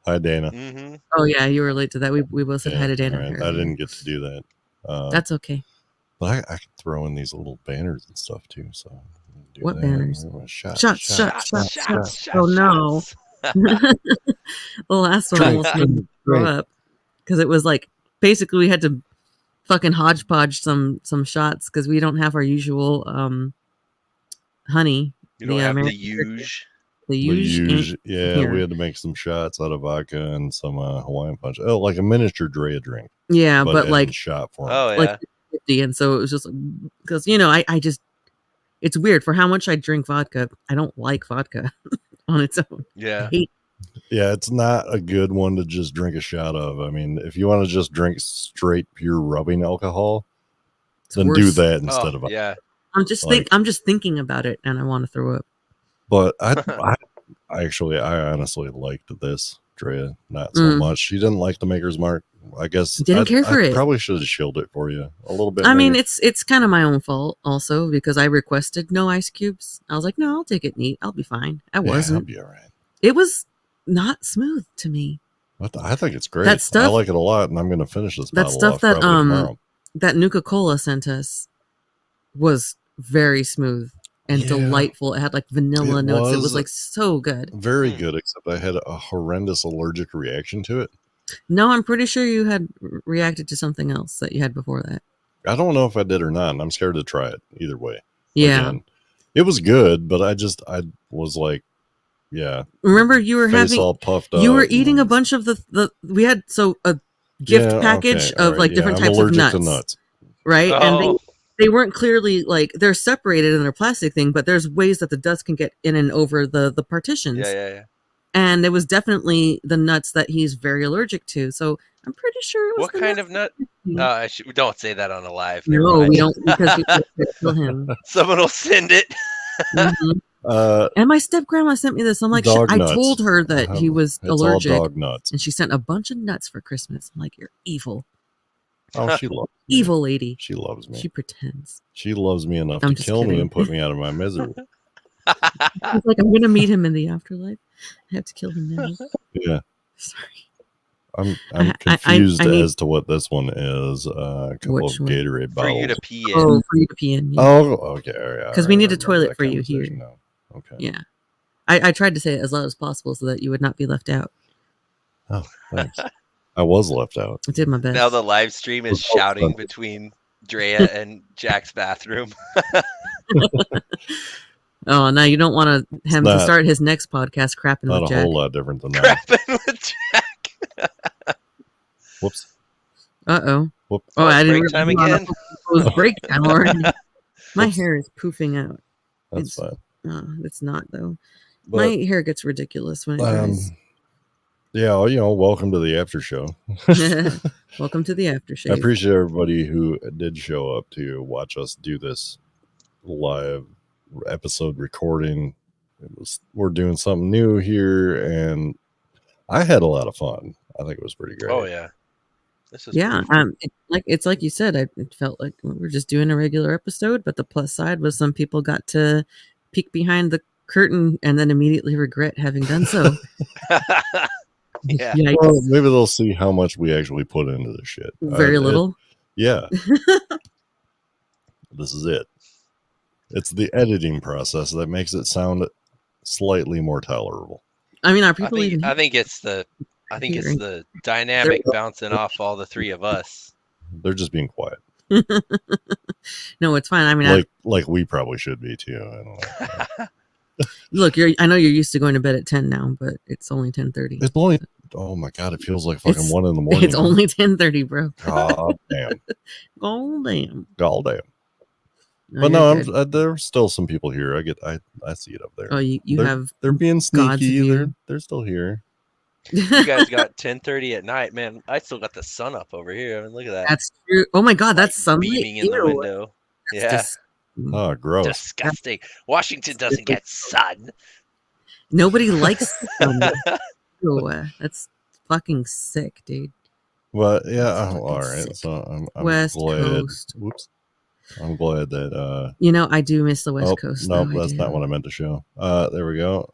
Hi, Dana. Mm-hmm. Oh yeah, you were late to that. We both said hi to Dana. all right. I didn't get to do that. That's okay. But I could throw in these little banners and stuff too. So do What that. banners? Shots. Shots. Oh no. The last one almost made me throw up because it was like basically we had to fucking hodgepodge some shots because we don't have our usual honey. You don't have the huge. The huge. Yeah, here. we had to make some shots out of vodka and some Hawaiian punch. Oh, like a miniature Drea drink. Yeah, but in like shot form. Oh yeah. like 50, and so it was just because I just it's weird for how much I drink vodka. I don't like vodka on its own. Yeah. I hate. Yeah, it's not a good one to just drink a shot of. I mean, if you want to just drink straight pure rubbing alcohol, then worse. do that instead of. Yeah. I'm just thinking about it, and I want to throw up. But I honestly liked this Drea not so much. She didn't like the Maker's Mark. I guess Didn't care for it. Probably should have chilled it for you a little bit. I mean, maybe. it's kind of my own fault also because I requested no ice cubes. I was like, no, I'll take it neat. I'll be fine. I I'll wasn't. be all right. It was not smooth to me. I think it's great. That stuff- I like it a lot, and I'm going to finish this. That bottle stuff off that probably tomorrow. that Nuka-Cola sent us was very smooth and Yeah. delightful. It had like vanilla It notes. It was. was like so good. Very good, except I had a horrendous allergic reaction to it. No, I'm pretty sure you had reacted to something else that you had before that. I don't know if I did or not, and I'm scared to try it either way. Yeah. Again, it was good, but I was like, yeah. Remember you were Face having all puffed up. you were eating a and- bunch of the we had a gift Yeah, package okay, of all like right, different I'm types of allergic to nuts, nuts. right? And Oh. they weren't clearly like they're separated in their plastic thing, but there's ways that the dust can get in and over the partitions. Yeah. And it was definitely the nuts that he's very allergic to. So I'm pretty sure it was What the kind nuts. of nut? Don't say that on a live. No, Never mind. we don't because we could kill him. Someone will send it. Mhm. Uh, And my step grandma sent me this. I'm like, Dog I nuts. told her that he was it's allergic, all dog nuts. and she sent a bunch of nuts for Christmas. I'm like, you're evil, Oh, she loves me. evil lady. She loves me. She pretends. She loves me enough I'm to just kill me kidding. and put me out of my misery. She's like, I'm gonna meet him in the afterlife. I have to kill him now. Yeah, Sorry. I'm I confused need- as to what this one is. A couple Which of one? Gatorade For you bottles. to pee in. Oh, for you to pee in. Yeah. Oh, okay. All right, 'Cause all we right, need I a toilet remember that for you here. conversation now. Okay. Yeah. I tried to say it as loud as possible so that you would not be left out. Oh, thanks. I was left out. I did my best. Now the live stream is shouting between Drea and Jack's bathroom. Oh, now you don't want him to not- start his next podcast crapping Not with a Jack. whole lot different than that. Crapping with Jack. Whoops. Uh-oh. Whoop. Oh, I didn't break time realize again. it was break time already. My Whoops. hair is poofing out. That's it's- fine. Oh, it's not though. But, My hair gets ridiculous when it dries. Yeah, well, welcome to the after show. Welcome to the I aftershave. appreciate everybody who did show up to watch us do this live episode recording. We're doing something new here, and I had a lot of fun. I think it was pretty great. Oh yeah, this is Yeah, pretty fun. it's like you said. It felt like we were just doing a regular episode, but the plus side was some people got to peek behind the curtain and then immediately regret having done so. Yeah. Yikes. Well, maybe they'll see how much we actually put into this shit. Very little. Yeah. This is it. It's the editing process that makes it sound slightly more tolerable. I mean, are people even? I think it's the dynamic bouncing off all the three of us. They're just being quiet. No, it's fine. I mean, like we probably should be too. I don't know. Look, I know you're used to going to bed at 10 now, but it's only 10:30. It's only. Oh my god! It feels like fucking 1 a.m. It's only 10:30, bro. God damn. Oh damn. God damn. No, But no, there's still some people here. I see it up there. Oh, they're being sneaky. They're still here. You guys got 10:30 at night, man. I still got the sun up over here. I mean, look at that. That's true. Oh my god, that's sunlight beaming in the window. That's Oh, gross. Disgusting. Washington doesn't get sun. Nobody likes sun. That's fucking sick, dude. Well, yeah. All right. Sick. So I'm West glad. Coast. Whoops. I'm glad that. I do miss the West Coast. No, that's not what I meant to show. There we go.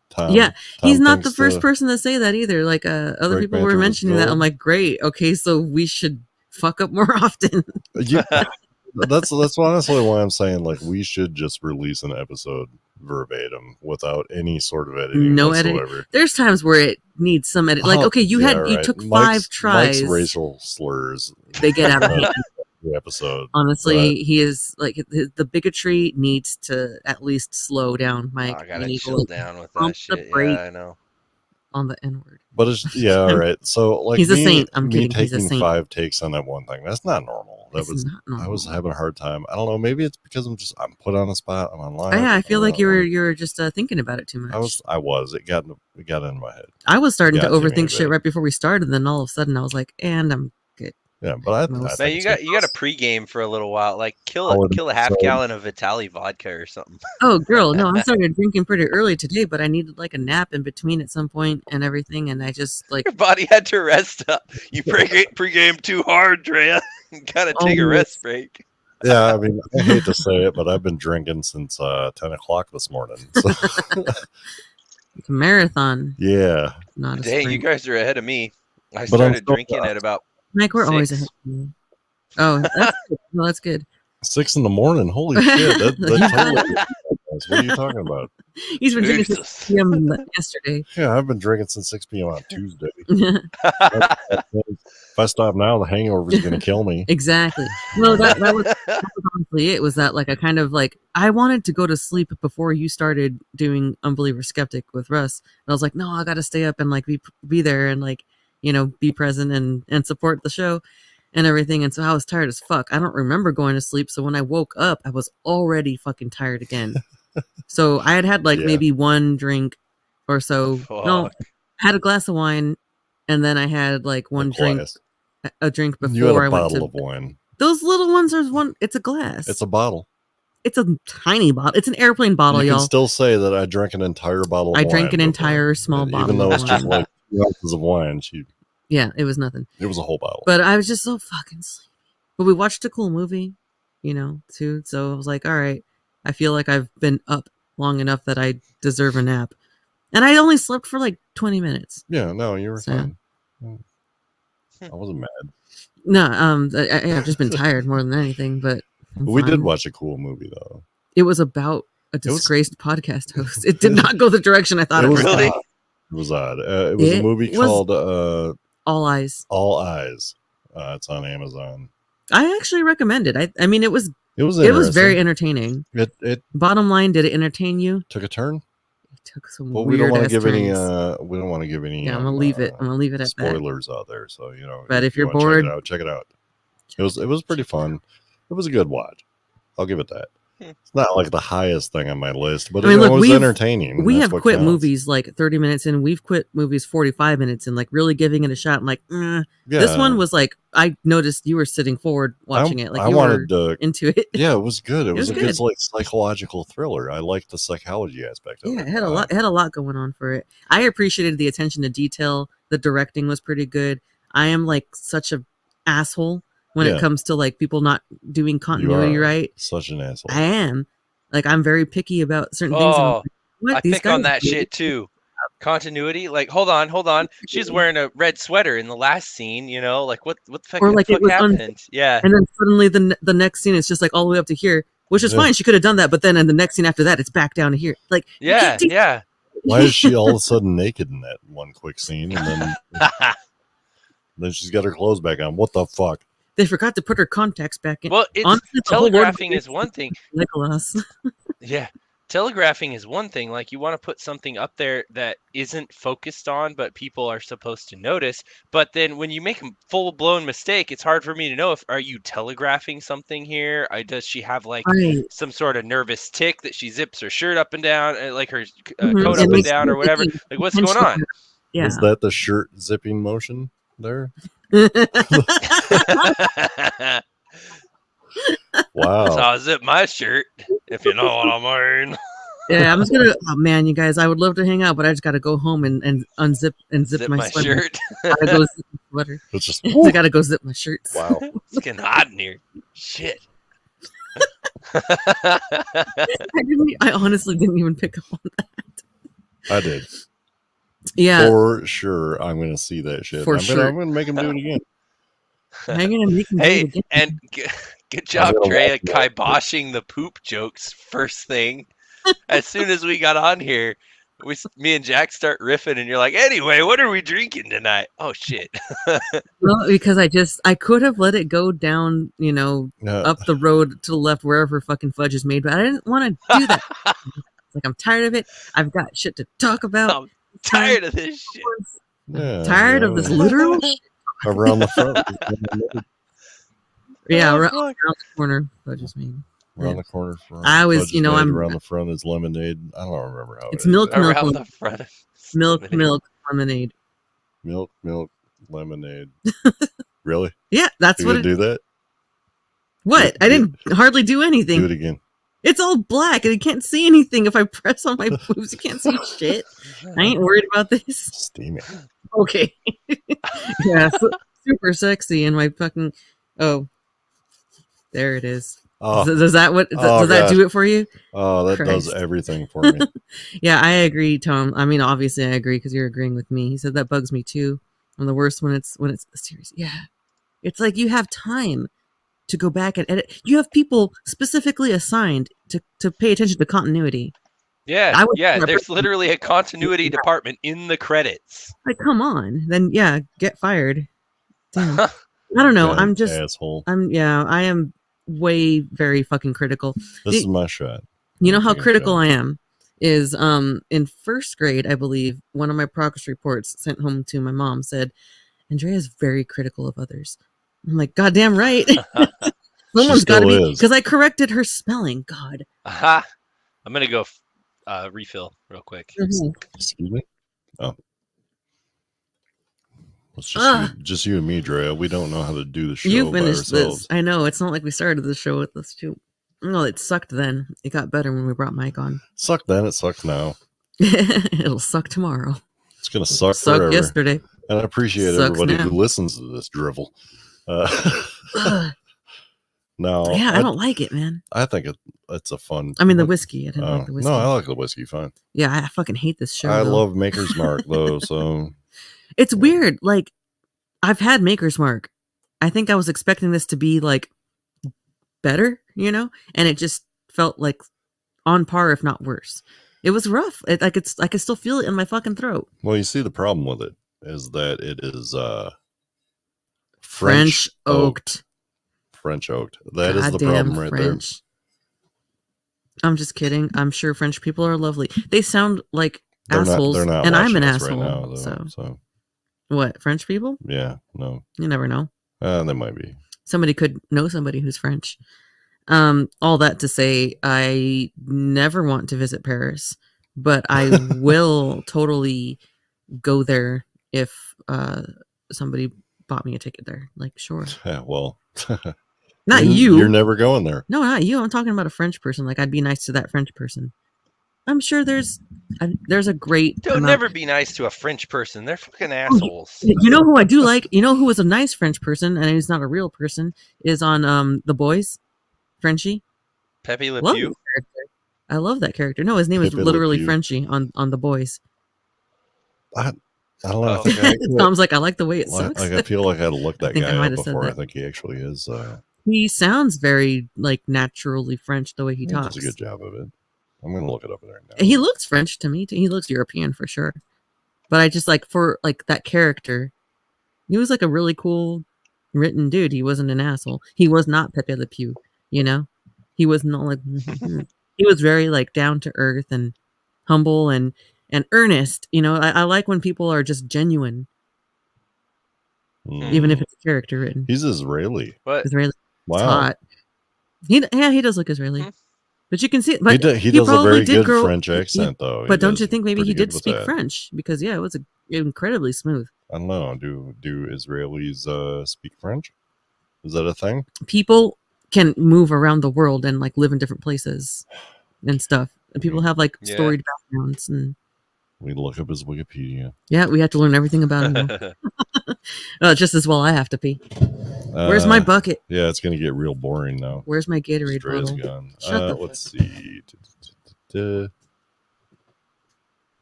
Tom, he's not the first person to say that either. Like other people were mentioning that. I'm like, great. Okay, so we should fuck up more often. That's honestly why I'm saying like we should just release an episode verbatim without any sort of editing whatsoever. Editing. There's times where it needs some edit. Like, okay, you took 5 tries. Mike's racial slurs. They get out of hand. The episode. Honestly, he is like the bigotry needs to at least slow down, Mike. I gotta chill down with that shit. Yeah, I know. On the N word. But it's all right. So like he's a saint. I'm kidding. Taking he's a saint. 5 takes on that one thing. That's not normal. Not normal. I was having a hard time. I don't know. Maybe it's because I'm put on a spot. I'm online. Yeah, I feel like you were just thinking about it too much. I was. It got in my head. I was starting to overthink shit right before we started. And then all of a sudden I was like, and I'm good. Yeah, but man, you got a pregame for a little while. Like kill a half gallon of Vitali vodka or something. Oh, girl, no, I started drinking pretty early today, but I needed like a nap in between at some point and everything, and I just like your body had to rest up. You pregame too hard, Drea. Gotta take a rest break. Yeah, I mean, I hate to say it, but I've been drinking since 10 o'clock this morning. So. It's a marathon. Yeah. Not a Dang, sprint. you guys are ahead of me. I started drinking at about Mike, we're 6. always ahead of you. Oh, that's good. Well, that's good. 6 in the morning. Holy shit. That totally what are you talking about? He's been drinking since 6 p.m. yesterday. Yeah, I've been drinking since 6 p.m. on Tuesday. If I stop now, the hangover is going to kill me. Exactly. No, that was honestly it. Was that like a kind of like I wanted to go to sleep before you started doing Unbeliever Skeptic with Russ. And I was like, no, I got to stay up and like be there and like be present and support the show and everything. And so I was tired as fuck. I don't remember going to sleep. So when I woke up, I was already fucking tired again. So I had like maybe 1 drink or so. Fuck. No, had a glass of wine, and then I had like a drink before you had a I went bottle to of wine. Those little ones are one. It's a glass. It's a bottle. It's a tiny bottle. It's an airplane bottle, you y'all. can still say that I drank an entire bottle of wine. I drank an entire small bottle. Even though it's just like 2 ounces of wine. Yeah, it was nothing. It was a whole bottle. But I was just so fucking sleepy. But we watched a cool movie, too. So I was like, all right, I feel like I've been up long enough that I deserve a nap. And I only slept for like 20 minutes. Yeah, no, you were fine. I wasn't mad. No, I've just been tired more than anything, but we did watch a cool movie, though. It was about a disgraced podcast host. It did not go the direction I thought it was. Really? It was odd. It was a movie called All Eyes. All Eyes. It's on Amazon. I actually recommend it. I mean, it was very entertaining. It bottom line, did it entertain you? Took a turn. It took some well, weird we don't want to give turns. any. We don't want to give any. Yeah, I'm gonna leave it. I'm gonna leave it at spoilers that. out there. So But if you're bored, check it out. It was pretty fun. It was a good watch. I'll give it that. It's not like the highest thing on my list, but I mean, it look, was entertaining. we That's have what quit counts. movies like 30 minutes in. We've quit movies 45 minutes in, like really giving it a shot. I'm like, this one was like, I noticed you were sitting forward watching it, like you were into it. Yeah, it was good. It was a good. good like psychological thriller. I liked the psychology aspect of it. Yeah, it had a lot. It had a lot going on for it. I appreciated the attention to detail. The directing was pretty good. I am like such a asshole when it comes to like people not doing continuity right. Such an asshole. I am. Like, I'm very picky about certain things. And Oh, I pick on that shit too. Continuity, like, hold on. She's wearing a red sweater in the last scene, you know, like what the fuck, or like the fuck happened? Yeah. And then suddenly the next scene is just like all the way up to here, which is fine. She could have done that, but then in the next scene after that, it's back down to here. Like, yeah. Why is she all of a sudden naked in that one quick scene, and then she's got her clothes back on? What the fuck? They forgot to put her contacts back in. Well, honestly, telegraphing is one thing. Nicholas. Yeah. Telegraphing is one thing. Like, you want to put something up there that isn't focused on, but people are supposed to notice. But then when you make a full-blown mistake, it's hard for me to know if, are you telegraphing something here? Does she have like some sort of nervous tick that she zips her shirt up and down, like her coat up and down or whatever? Like, what's going on? Yeah. Is that the shirt zipping motion there? Wow. So I zip my shirt, if you know what I mean. Yeah, I'm just gonna. Oh man, you guys, I would love to hang out, but I just gotta go home and unzip and zip my shirt. I gotta go zip my sweater. I gotta go zip my shirts. Wow, it's getting hot in here. Shit. I honestly didn't even pick up on that. I did. Yeah, for sure. I'm gonna see that shit. I'm gonna make him do it again. I'm gonna make him do it again. And good job, Drea, kiboshing the poop jokes first thing. As soon as we got on here, me and Jack start riffing, and you're like, anyway, what are we drinking tonight? Oh, shit. Well, because I could have let it go down, you know, up the road to the left, wherever fucking fudge is made, but I didn't want to do that. Like, I'm tired of it. I've got shit to talk about. I'm tired of this shit. Yeah, tired of this literal shit. Around the front. Yeah, around the corner, fudge is made. Around the corner. I was, you know, I'm around the front is lemonade. I don't remember how it's milk, milk, around the front. Milk, lemonade. Milk, lemonade. Really? Yeah, that's what. Do that. What? I didn't hardly do anything. Do it again. It's all black and you can't see anything. If I press on my boobs, you can't see shit. I ain't worried about this. Steam it. Okay. Yeah, super sexy and my fucking. Oh, there it is. Oh. Does that do it for you? Oh, that does everything for me. Yeah, I agree, Tom. I mean, obviously, I agree because you're agreeing with me. He said that bugs me too. I'm the worst when it's serious. Yeah, it's like you have time to go back and edit. You have people specifically assigned to pay attention to continuity. Yeah, there's literally a continuity department in the credits. Like, come on, then yeah, get fired. Damn. I don't know. I'm just asshole. I am way very fucking critical. This is my shot. You know how critical I am is in first grade, I believe, one of my progress reports sent home to my mom said, Andrea is very critical of others. I'm like, goddamn right. Someone's got to be, because I corrected her spelling. God. Aha. I'm gonna go refill real quick. Mm-hmm. Excuse me. Oh. It's just you and me, Drea. We don't know how to do the show. You finished this. I know. It's not like we started the show with this too. No, it sucked then. It got better when we brought Mike on. Sucked then. It sucks now. It'll suck tomorrow. It's gonna suck forever. Yesterday. And I appreciate everybody who listens to this drivel. No, yeah, I don't like it, man. I think it's a fun. I mean, the whiskey. I didn't like the whiskey. No, I like the whiskey. Fine. Yeah, I fucking hate this show. I love Maker's Mark though, so it's weird. Like, I've had Maker's Mark. I think I was expecting this to be like better, you know, and it just felt like on par, if not worse. It was rough. I could still feel it in my fucking throat. Well, you see, the problem with it is that it is French oaked. French oaked. That is the problem right there. I'm just kidding. I'm sure French people are lovely. They sound like assholes, they're not and I'm an asshole. Right now, though, so what? French people? Yeah, no. You never know. They might be. Somebody could know somebody who's French. All that to say, I never want to visit Paris, but I will totally go there if somebody bought me a ticket there. Like, sure. Yeah, well, Not you're you. never going there. No, not you. I'm talking about a French person. Like, I'd be nice to that French person. I'm sure there's a great Don't amount. never be nice to a French person. They're fucking Oh, assholes. you know who I do like? You know who was a nice French person and he's not a real person is on The Boys. Frenchie. Pepe Le Love Pew? that character. I love that character. No, his name is Pepe Le literally Pew. Frenchie on The Boys. I don't know. I Oh. think I Tom's like, I like the way it sucks. I feel like I had to look I that think I guy might up have said before. I that. think he actually is. He sounds very like naturally French the way he He does a talks. good job of it. I'm gonna look it up right now. He looks French to me. He looks European for sure. But I just like for like that character, he was like a really cool written dude. He wasn't an asshole. He was not Pepe Le Pew, you know? He was not like he was very like down to earth and humble and earnest. You know, I like when people are just genuine, even if it's a character written. He's Israeli. What? Israeli. Wow. It's hot. He does look Israeli. Hmm. But you can see it. But he does a probably very did good grow, French accent, though. But don't you think maybe he did speak French? Because yeah, it was incredibly smooth. I don't know. Do Israelis speak French? Is that a thing? People can move around the world and like live in different places and stuff. And people have like storied backgrounds and. We look up his Wikipedia. Yeah, we have to learn everything about him. Just as well I have to pee. Where's my bucket? Yeah, it's gonna get real boring now. Where's my Gatorade bottle? Gone. Shut the let's see.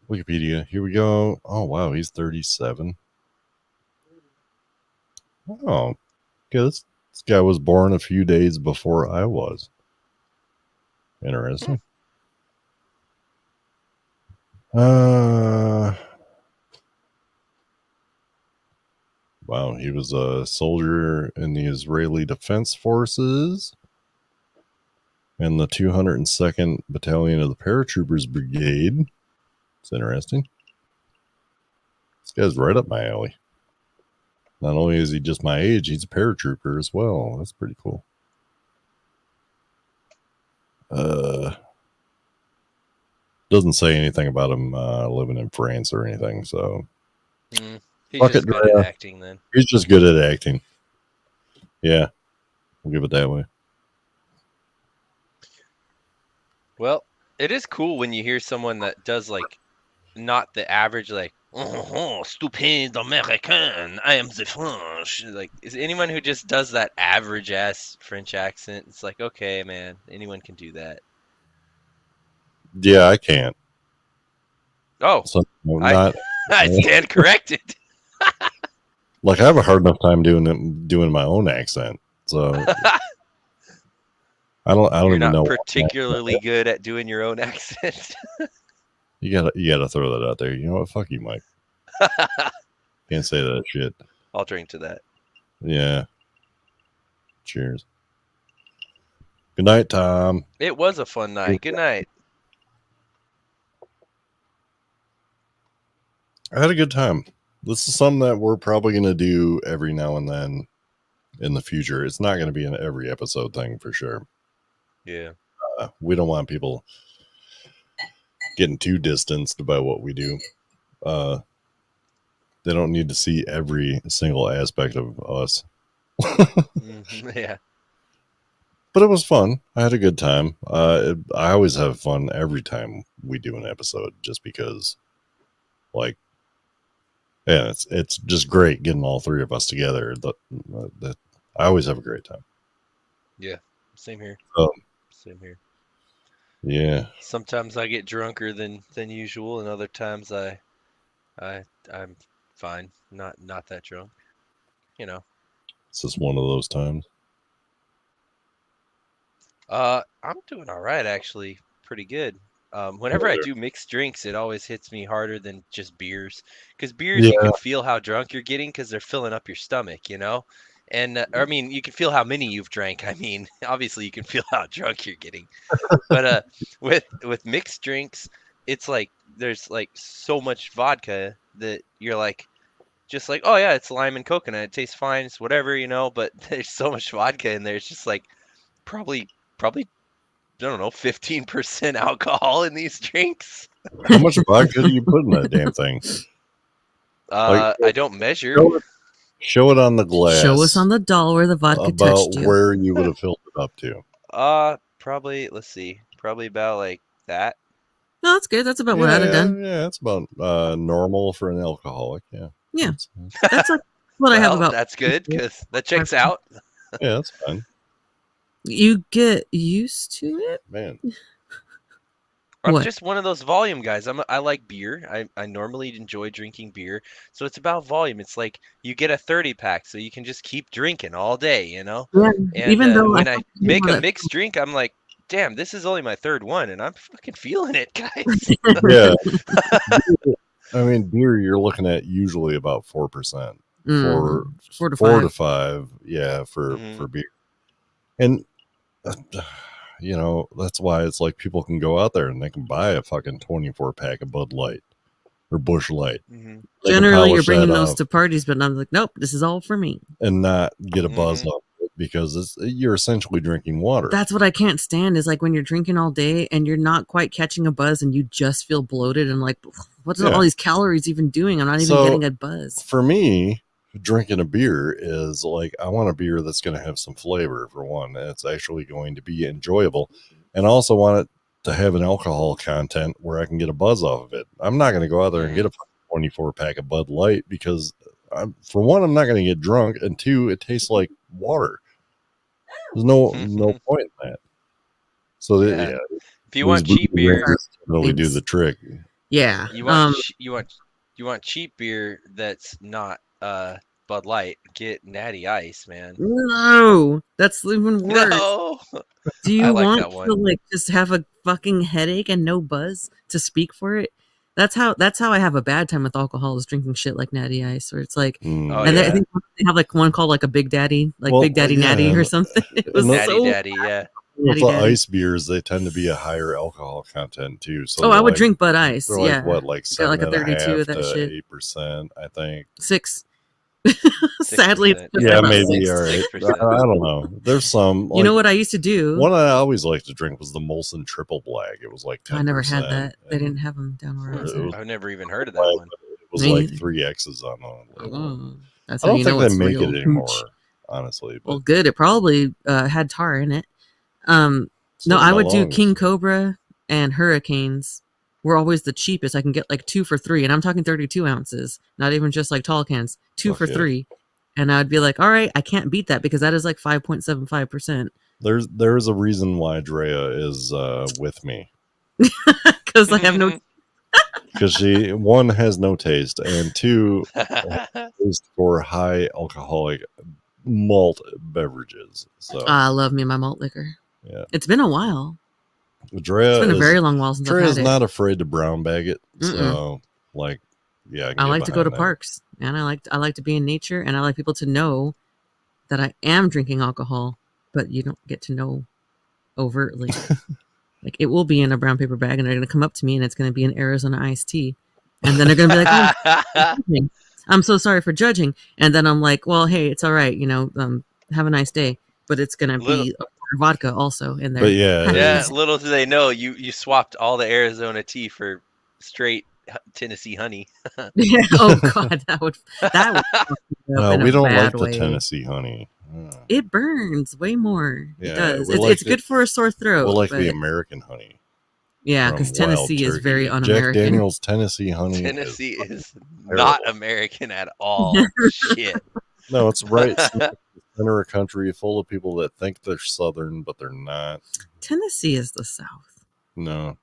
Wikipedia. Here we go. Oh wow, he's 37. Oh, okay. This guy was born a few days before I was. Interesting. Wow, he was a soldier in the Israeli Defense Forces and the 202nd Battalion of the Paratroopers Brigade. It's interesting. This guy's right up my alley. Not only is he just my age, he's a paratrooper as well. That's pretty cool. Doesn't say anything about him living in France or anything, so he's just good at acting then. He's just good at acting. Yeah. We'll give it that way. Well, it is cool when you hear someone that does like not the average like stupid American, I am the French. Like, is anyone who just does that average ass French accent? It's like, okay, man, anyone can do that. Yeah, I can't. Oh, so, not. I stand corrected. Like, I have a hard enough time doing my own accent, so I don't You're even not know. particularly good at doing your own accent. You gotta throw that out there. You know what? Fuck you, Mike. Can't say that shit. I'll drink to that. Yeah. Cheers. Good night, Tom. It was a fun night. Good night. I had a good time. This is something that we're probably going to do every now and then in the future. It's not going to be an every episode thing for sure. Yeah. We don't want people getting too distanced about what we do. They don't need to see every single aspect of us. Yeah. But it was fun. I had a good time. I always have fun every time we do an episode just because, like, yeah, it's just great getting all three of us together. I always have a great time. Yeah, same here. Same here. Yeah. Sometimes I get drunker than usual, and other times I'm fine, not that drunk. You know. It's just one of those times. I'm doing all right actually, pretty good. Whenever I do mixed drinks, it always hits me harder than just beers. Because beers, you can feel how drunk you're getting because they're filling up your stomach, you know? And, I mean, you can feel how many you've drank. I mean, obviously you can feel how drunk you're getting. But with mixed drinks, it's like there's like so much vodka that you're like, just like, oh yeah, it's lime and coconut. It tastes fine. It's whatever, you know? But there's so much vodka in there. It's just like probably probably, I don't know, 15% alcohol in these drinks. How much vodka do you put in that damn thing? Like, I don't measure. show it on the glass. Show us on the doll where the vodka about touched you. where you would have filled it up to. Probably, let's see, probably about like that. No, that's good. That's about what I'd have done. Yeah, that's about normal for an alcoholic. Yeah. Yeah. That's like what I have about. That's good because that checks out. Yeah, that's fine. You get used to it, man. I'm What? just one of those volume guys. I like beer. I normally enjoy drinking beer, so it's about volume. It's like you get a 30-pack, so you can just keep drinking all day, you know. Yeah. And Even though when I have to make know a that- mixed drink, I'm like, damn, this is only my third one, and I'm fucking feeling it, guys. Yeah. I mean, beer you're looking at usually about 4%. For 4 to 5. 4 to 5, yeah, for beer. And you know, that's why it's like people can go out there and they can buy a fucking 24 pack of Bud Light or Busch Light. Generally, you're bringing those to parties, but I'm like, nope, this is all for me. And not get a buzz off it because you're essentially drinking water. That's what I can't stand is like when you're drinking all day and you're not quite catching a buzz and you just feel bloated and like, what's all these calories even doing? I'm not even getting a buzz. For me, drinking a beer is like, I want a beer that's going to have some flavor, for one. It's actually going to be enjoyable. And I also want it to have an alcohol content where I can get a buzz off of it. I'm not going to go out there and get a 24 pack of Bud Light because, for one, I'm not going to get drunk. And two, it tastes like water. There's no point in that. So, if you want cheap beer, really do the trick. Yeah. You want cheap beer that's not Bud Light, get Natty Ice, man. No, that's even worse. No. Do you want that one. to like just have a fucking headache and no buzz to speak for it? That's how I have a bad time with alcohol is drinking shit like Natty Ice, where it's like, I think they have like one called like a Big Daddy, Big Daddy Natty or something. It was Natty Daddy, yeah. With the ice beers, they tend to be a higher alcohol content too. So I would drink Bud Ice. They're yeah, like what, like 7 like a 32 of that shit. 8%, I think. 6. Sadly, yeah, maybe. All right. I don't know. There's some. You know what I used to do? One I always liked to drink was the Molson Triple Black. It was like 10%. I never had that. They didn't have them down where I was. I've never even heard of that one. It was like 3 X's on it. That's I don't think they make it anymore, honestly. But well, good. It probably had tar in it. No, I would do King Cobra and Hurricanes. Were always the cheapest. I can get like 2 for $3, and I'm talking 32 ounces, not even just like tall cans. 2 for $3, and I'd be like, all right, I can't beat that because that is like 5.75%. There's a reason why Drea is with me because I have no. Because she, one, has no taste, and two, is for high alcoholic malt beverages. So I love me my malt liquor. Yeah, it's been a while. Drea it's been a very long while since I've had it. Drea's not afraid to brown bag it. So, like, yeah, I like to go to parks, and I like to be in nature, and I like people to know that I am drinking alcohol, but you don't get to know overtly. Like, it will be in a brown paper bag, and they're going to come up to me, and it's going to be an Arizona iced tea, and then they're going to be like, "Oh, I'm so sorry for judging," and then I'm like, "Well, hey, it's all right, have a nice day," but it's going to be vodka also in there. But yeah, little do they know you swapped all the Arizona tea for straight Tennessee honey. Yeah, oh god, that would no, we don't like the Tennessee honey. It burns way more. Yeah, it does. It's good for a sore throat. We like the American honey. Yeah, because Tennessee is very un-American. Jack Daniel's Tennessee honey. Tennessee is not American at all. Shit. No, it's right. Center of country full of people that think they're Southern, but they're not. Tennessee is the South. No.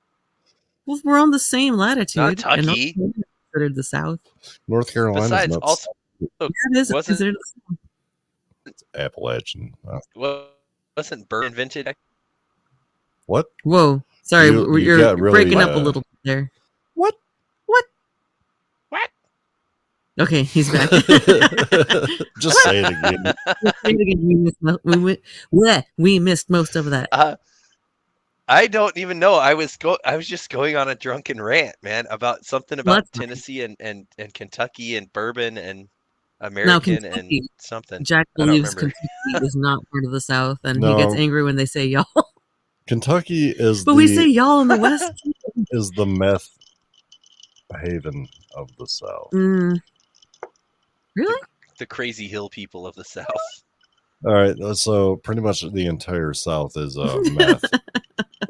Well, we're on the same latitude. Kentucky. Considered the South. North Carolina. Besides, also, it is considered the South. It's Appalachian. Wasn't bourbon invented? What? Whoa. Sorry, you're really, breaking up a little bit there. What? Okay, he's back. Just say it again. We missed most of that. I don't even know. I was just going on a drunken rant, man, about something about Tennessee and Kentucky and bourbon and American and something. Jack believes Kentucky is not part of the South, and he gets angry when they say y'all. Kentucky is But we say y'all in the West. is the meth haven of the South. Mm, really? The crazy hill people of the South. All right, so pretty much the entire South is meth.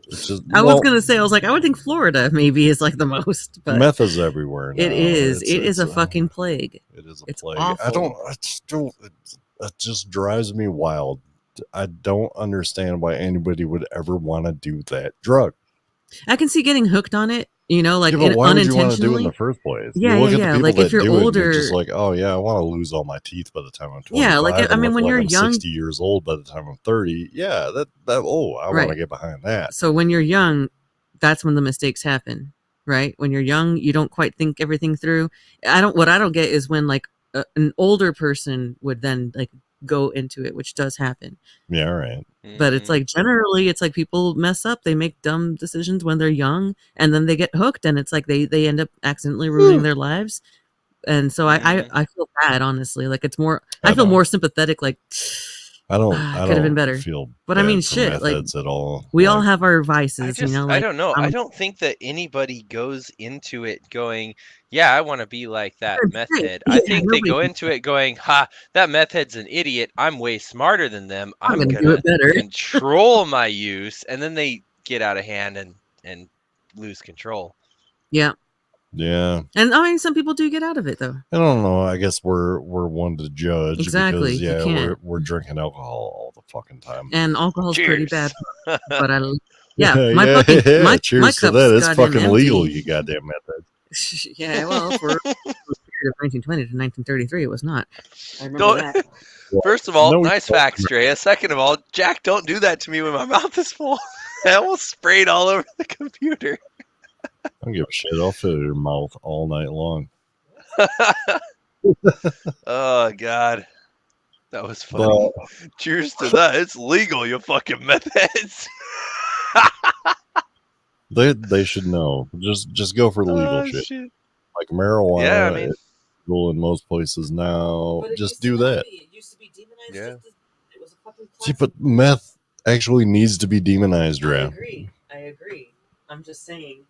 It's just, I was gonna say, I was like, I would think Florida maybe is like the most, but meth is everywhere now. it is. It is a fucking plague. It is a It's plague. awful. It just drives me wild. I don't understand why anybody would ever want to do that drug. I can see getting hooked on it, you know, like Yeah, but why would you want to do it in unintentionally. the first place? Yeah, You look yeah, at yeah. the people Like if that you're do it, and older, you're just like, oh yeah, I want to lose all my teeth by the time I'm 25. yeah, like I mean, when look you're I'm young, 60 years old by the time I'm 30. Yeah, I want right. to get behind that. So when you're young, that's when the mistakes happen, right? When you're young, you don't quite think everything through. What I don't get is when like an older person would then like go into it, which does happen. Yeah, right. But it's like generally it's like people mess up, they make dumb decisions when they're young and then they get hooked and it's like they end up accidentally ruining their lives. And so I feel bad, honestly. Like it's more I feel more sympathetic, like I could have been don't better. feel But bad I mean for shit, meth like heads at all. we all have our vices, you know, I like don't know. I don't think that anybody goes into it going, yeah, I want to be like that meth head. I think they go into it going, ha, that meth head's an idiot. I'm way smarter than them. I'm gonna do gonna it better. control my use, and then they get out of hand and lose control. Yeah. Yeah. And I mean some people do get out of it though. I don't know. I guess we're one to judge Exactly. because yeah, we're drinking alcohol all the fucking time. And alcohol's pretty bad. Cheers. But my cheers to cup's that. It's goddamn fucking legal, empty. you goddamn method. Yeah, well, for the period of 1920 to 1933, it was not. I remember that. First of all, No, nice facts, Drea. Second of all, Jack, don't do that to me when my mouth is full. I almost sprayed all over the computer. I don't give a shit. I'll fill your mouth all night long. Oh God, that was funny. Cheers to that. It's legal, you fucking meth heads. They should know. Just go for the legal shit. Like marijuana. Yeah, I mean, it's legal in most places now. Just do that. It used to be demonized. Yeah. It was a fucking See, but meth actually needs to be demonized, Drea. I agree. I'm just saying.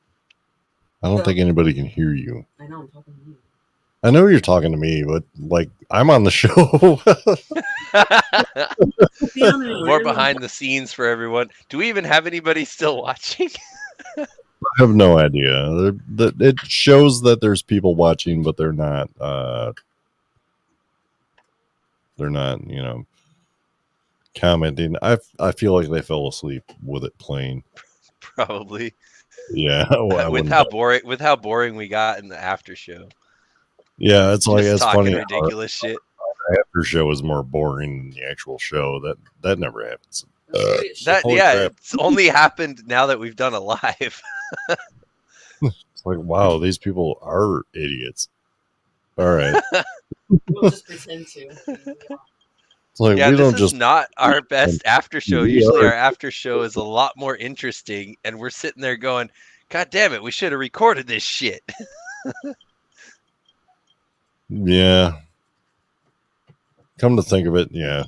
I don't think anybody can hear you. I know I'm talking to you. I know you're talking to me, but like I'm on the show. More behind the scenes for everyone. Do we even have anybody still watching? I have no idea. It shows that there's people watching, but they're not. They're not, commenting. I feel like they fell asleep with it playing. Probably. Yeah. Well, with how boring we got in the after show. Yeah, it's like Just it's funny. Ridiculous shit. Our after show is more boring than the actual show. That never happens. It's only happened now that we've done a live. It's like, wow, these people are idiots. All right. We'll just pretend to. It's like, yeah, we this don't is just not our best after show. Usually our after show is a lot more interesting, and we're sitting there going, God damn it, we should have recorded this shit. Yeah. Come to think of it, yeah.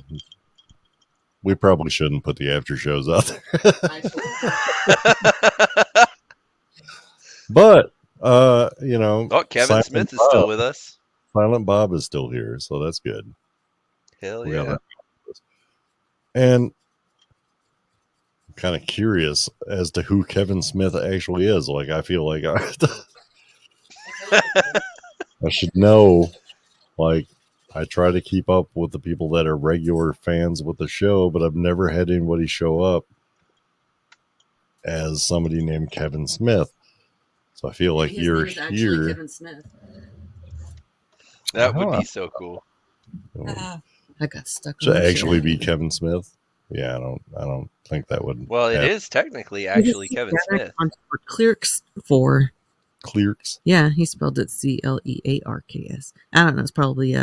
We probably shouldn't put the after shows out there. But Oh, Kevin Smith is still with us. Silent Bob is still here, so that's good. Hell yeah. And I'm kind of curious as to who Kevin Smith actually is. Like, I feel like I should know. Like, I try to keep up with the people that are regular fans with the show, but I've never had anybody show up as somebody named Kevin Smith. So I feel like you're here. Kevin Smith. That would be so cool. I got stuck. Should actually be Kevin Smith. Yeah, I don't think that would. Well, it is technically actually Kevin Smith. For Clerks 4. Clerks. Yeah, he spelled it Clearks. I don't know. It's probably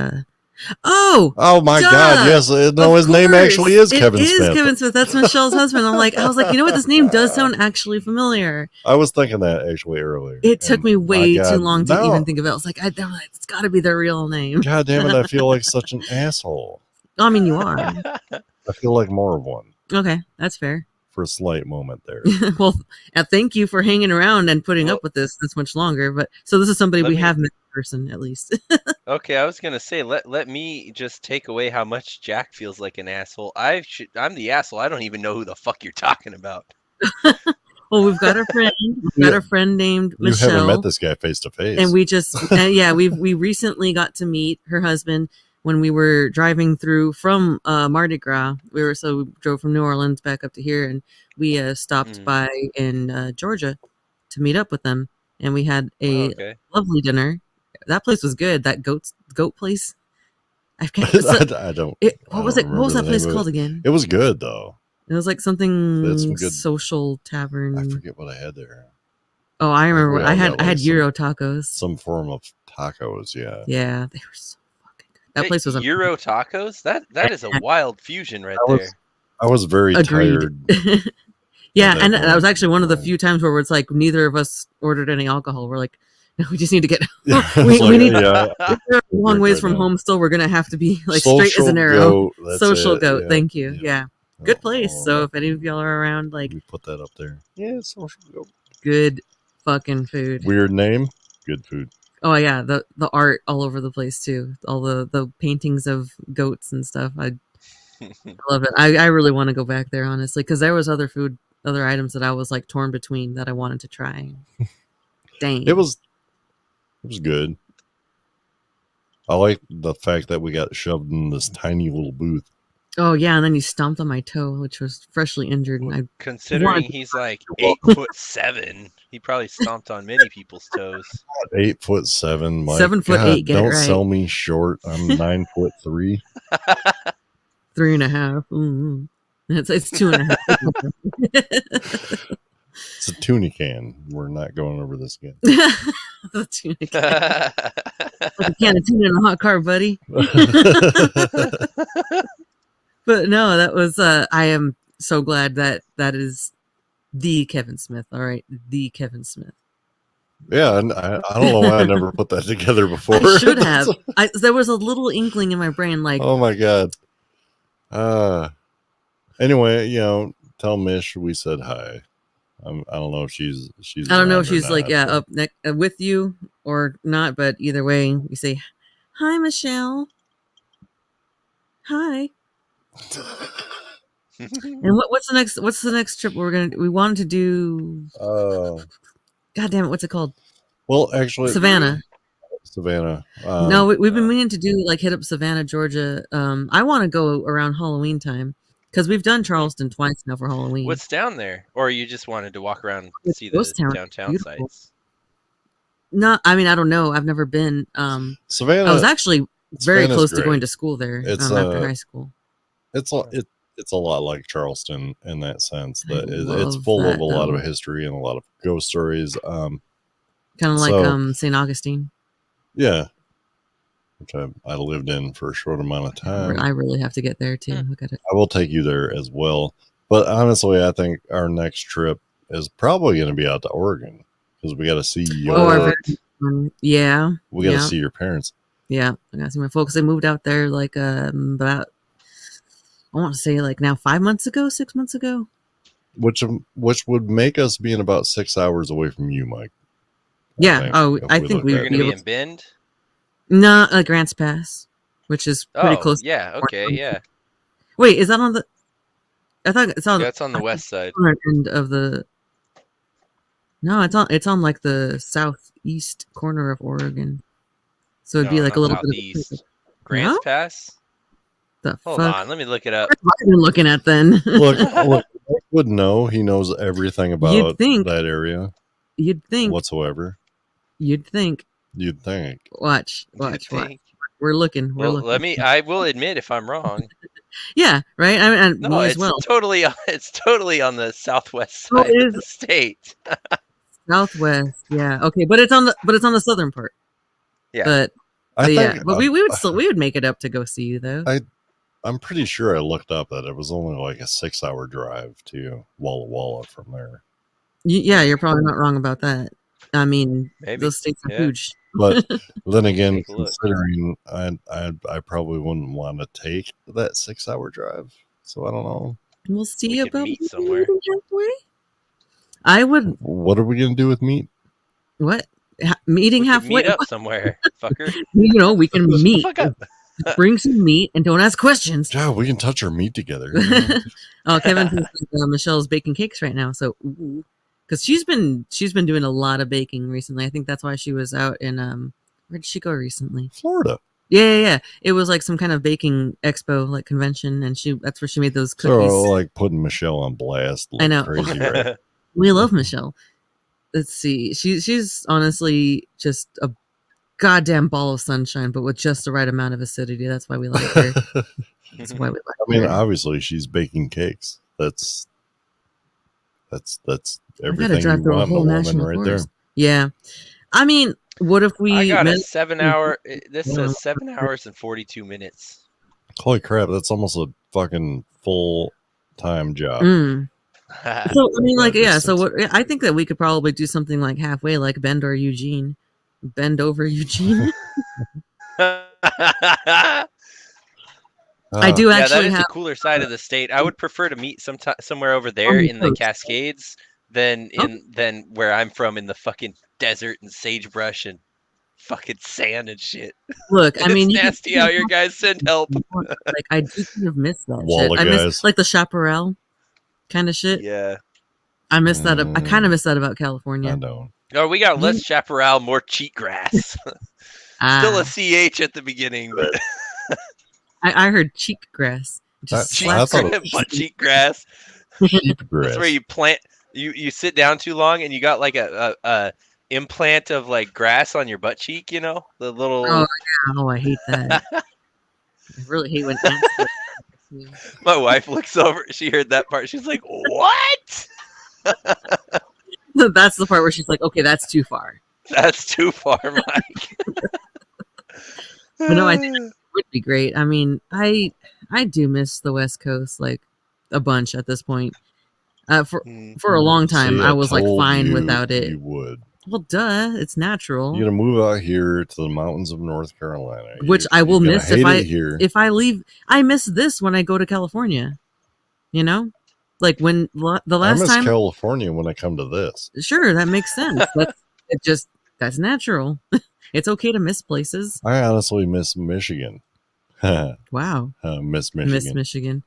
Oh my God! Yes, no, his name actually is Kevin Smith. It is Kevin Smith. That's Michelle's husband. I was like, you know what? This name does sound actually familiar. I was thinking that actually earlier. It took me way too long to even think of it. I was like, it's got to be their real name. God damn it! I feel like such an asshole. I mean, you are. I feel like more of one. Okay, that's fair. for a slight moment there. Well, thank you for hanging around and putting Well, up with this much longer. But so this is somebody let we me. have met in person at least. Okay, I was gonna say let me just take away how much Jack feels like an asshole. I'm the asshole. I don't even know who the fuck you're talking about. Well, we've got a friend. We've got Yeah. a friend named You haven't met Michelle, this guy face to face. and we just yeah, we recently got to meet her husband when we were driving through from Mardi Gras. We drove from New Orleans back up to here, and we stopped Mm. by in Georgia to meet up with them, and we had Oh, a okay. lovely dinner. That place was good. That goat place. I can't. It's a, I don't. what I was don't it? What was remember that the place name of called it. again? It was good though. It was like They had something some good. social tavern. I forget what I had there. Oh, I remember we what I all had. got, I had like, Euro tacos. some form of tacos. Yeah. Yeah, they were so fucking good. That Hey, place was Euro tacos? That is a wild fusion right I was there. I was very agreed. tired. Yeah, that and that was point. actually one of the few times where it's like neither of us ordered any alcohol. We're like, no, we just need to get. Yeah, we, it's we like, need. yeah, We're a long drink ways right from now. home. Still, we're gonna have to be like straight as Social an arrow. goat. That's Social it. goat. Yeah, Thank you. yeah. Yeah, good place. Oh, So if any of y'all are around, like, we put that up there. Yeah, social goat. good fucking food. Weird name. Good food. Oh yeah, the art all over the place too. All the paintings of goats and stuff. I love it. I really want to go back there honestly because there was other items that I was like torn between that I wanted to try. Dang. It was good. I like the fact that we got shoved in this tiny little booth. Oh yeah, and then you stomped on my toe, which was freshly injured, and I Considering wanted- he's like You're 8'7", he probably stomped on many people's toes. 8'7", Mike. 7'8", get it don't right. sell me short. I'm 9'3". 3.5. Mm-hmm. It's 2.5. It's a tuna can. We're not going over this again. The tuna can. Like a can of tuna in a hot car, buddy. But no, that was I am so glad that is the Kevin Smith. All right, the Kevin Smith. Yeah, and I don't know why I never put that together before. I should have. There was a little inkling in my brain, like, oh my god. Anyway, tell Mish we said hi. I don't know if she's. I don't know if around or she's like not, up with you or not, but either way, you say, "Hi, Michelle. Hi." And what's the next trip we wanted to do? God damn it, what's it called? Well, actually, Savannah. No, we've been meaning to do hit up Savannah, Georgia. I want to go around Halloween time because we've done Charleston twice now for Halloween. What's down there? Or you just wanted to walk around and see the Ghost Town. downtown Beautiful. sites? No, I mean I don't know. I've never been. Savannah. I was actually very Savannah's close to great. going to school there after high school. It's a lot like Charleston in that sense. That it's love full that, of a lot though. of history and a lot of ghost stories. Kind of like St. Augustine. Yeah, which I lived in for a short amount of time. I really have to get there too. Look at it. I will take you there as well. But honestly, I think our next trip is probably going to be out to Oregon because we got to see your. Yeah. We got to see your parents. Yeah, I got to see my folks. They moved out there like about, I want to say like now 6 months ago. Which would make us being about 6 hours away from you, Mike. Yeah. I think we You're would going to be be in Bend? No, Grants Pass, which is pretty close. Yeah. Okay. Yeah. Wait, is that on the? I thought it's on. That's on the west side. End of the. No, it's on like the southeast corner of Oregon. So it'd be like a little southeast. bit of Grants Pass? Hold on, let me look it up. What are you looking at then? look, Mike would know. He knows everything about that area. You'd think. Whatsoever. You'd think. Watch. We're looking. I will admit if I'm wrong. Yeah, right. No, it's totally on the southwest side of the state. Southwest, yeah. Okay, but it's on the southern part. Yeah, but we would make it up to go see you though. I'm pretty sure I looked up that it was only like a 6-hour drive to Walla Walla from there. Yeah, you're probably not wrong about that. I mean, maybe. Those states are huge. But then again, considering I probably wouldn't want to take that 6-hour drive, so I don't know. We'll see We could about meet somewhere. meeting halfway. I would. What are we gonna do with meat? What? Meeting We could halfway? meet up somewhere, fucker. You know, we can Shut the meet. fuck up. Bring some meat and don't ask questions. Yeah, we can touch our meat together. You know? Oh, Kevin says Michelle's baking cakes right now, so because she's been doing a lot of baking recently. I think that's why she was out in where did she go recently? Florida. Yeah. It was like some kind of baking expo, like convention, and that's where she made those cookies. So like putting Michelle on blast like I know. crazy, right? We love Michelle. Let's see. She's honestly just a goddamn ball of sunshine, but with just the right amount of acidity. That's why we like her. That's why we like I mean, her. obviously she's baking cakes. That's everything I gotta drive you through a want in a whole woman national right forest. Yeah. I mean, what if we I got a met- 7-hour. This says 7 hours and 42 minutes. there. Holy crap, that's almost a fucking full-time job. Mm. So I mean, like, That yeah. So distance. what? I think that we could probably do something like halfway, like Bend or Eugene, Bend over Eugene. I do Yeah, that actually is the have. cooler side of the state. I would prefer to meet somewhere over there the in the coast. Cascades than where I'm from in the fucking desert and sagebrush and fucking sand and shit. Look, I mean, It's you can nasty out here, guys. Send help. like I do kind of miss that Wall shit. of I miss guys. like the chaparral kind of shit. Yeah. I miss that. I kind of miss that about California. I don't. Oh, we got less chaparral, more cheatgrass. Still a CH at the beginning, but I heard cheek grass. Just I thought it was but cheatgrass. sheepgrass. That's where you plant. You sit down too long and you got like a implant of like grass on your butt cheek. You know the little. Oh, I hate that. I really hate when ants. My wife looks over. She heard that part. She's like, "What? That's the part where she's like, "Okay, that's too far." That's too far, Mike." But no, I think it would be great. I mean, I do miss the West Coast like a bunch at this point. For a long time, See, I was like told fine you without it. You would. Well, duh, it's natural. You're gonna move out here to the mountains of North Carolina, Which I will miss if I leave. I miss this when I go to California. You know, like when the last I miss time California when I come to this. Sure, that makes sense. That's natural. It's okay to miss places. I honestly miss Michigan. Wow, Miss Michigan. miss Michigan.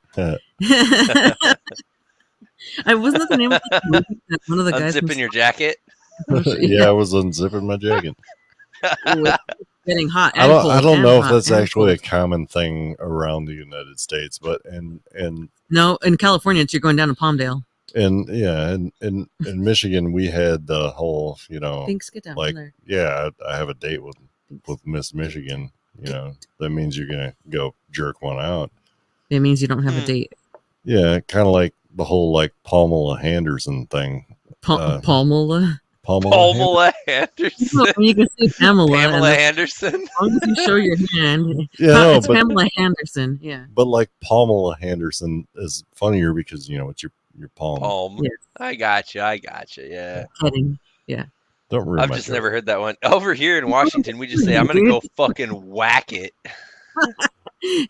I wasn't that the name of the movie that one of the guys Unzipping your jacket. Yeah, I was unzipping my jacket. Ooh, it's getting hot. I don't know if that's and actually a cold. common thing around the United States, but and No, in California, you're going down to Palmdale. and yeah, in Michigan we had the whole, Thanks, get down like there. yeah, I have a date with Miss Michigan. That means you're gonna go jerk one out. It means you don't have a date. Yeah, kind of like the whole like Pamela Henderson thing. Pamela. Pamela Anderson. You can say Pamela. Pamela Anderson. As long as you show your hand. Yeah, It's Pamela Anderson. Yeah. But like Pamela Henderson is funnier because it's your palm. Palm. Yes. I gotcha. Yeah. Kidding. Yeah. Don't ruin I've my just joke. never heard that one. Over here in Washington, we just say, "I'm gonna go fucking whack it."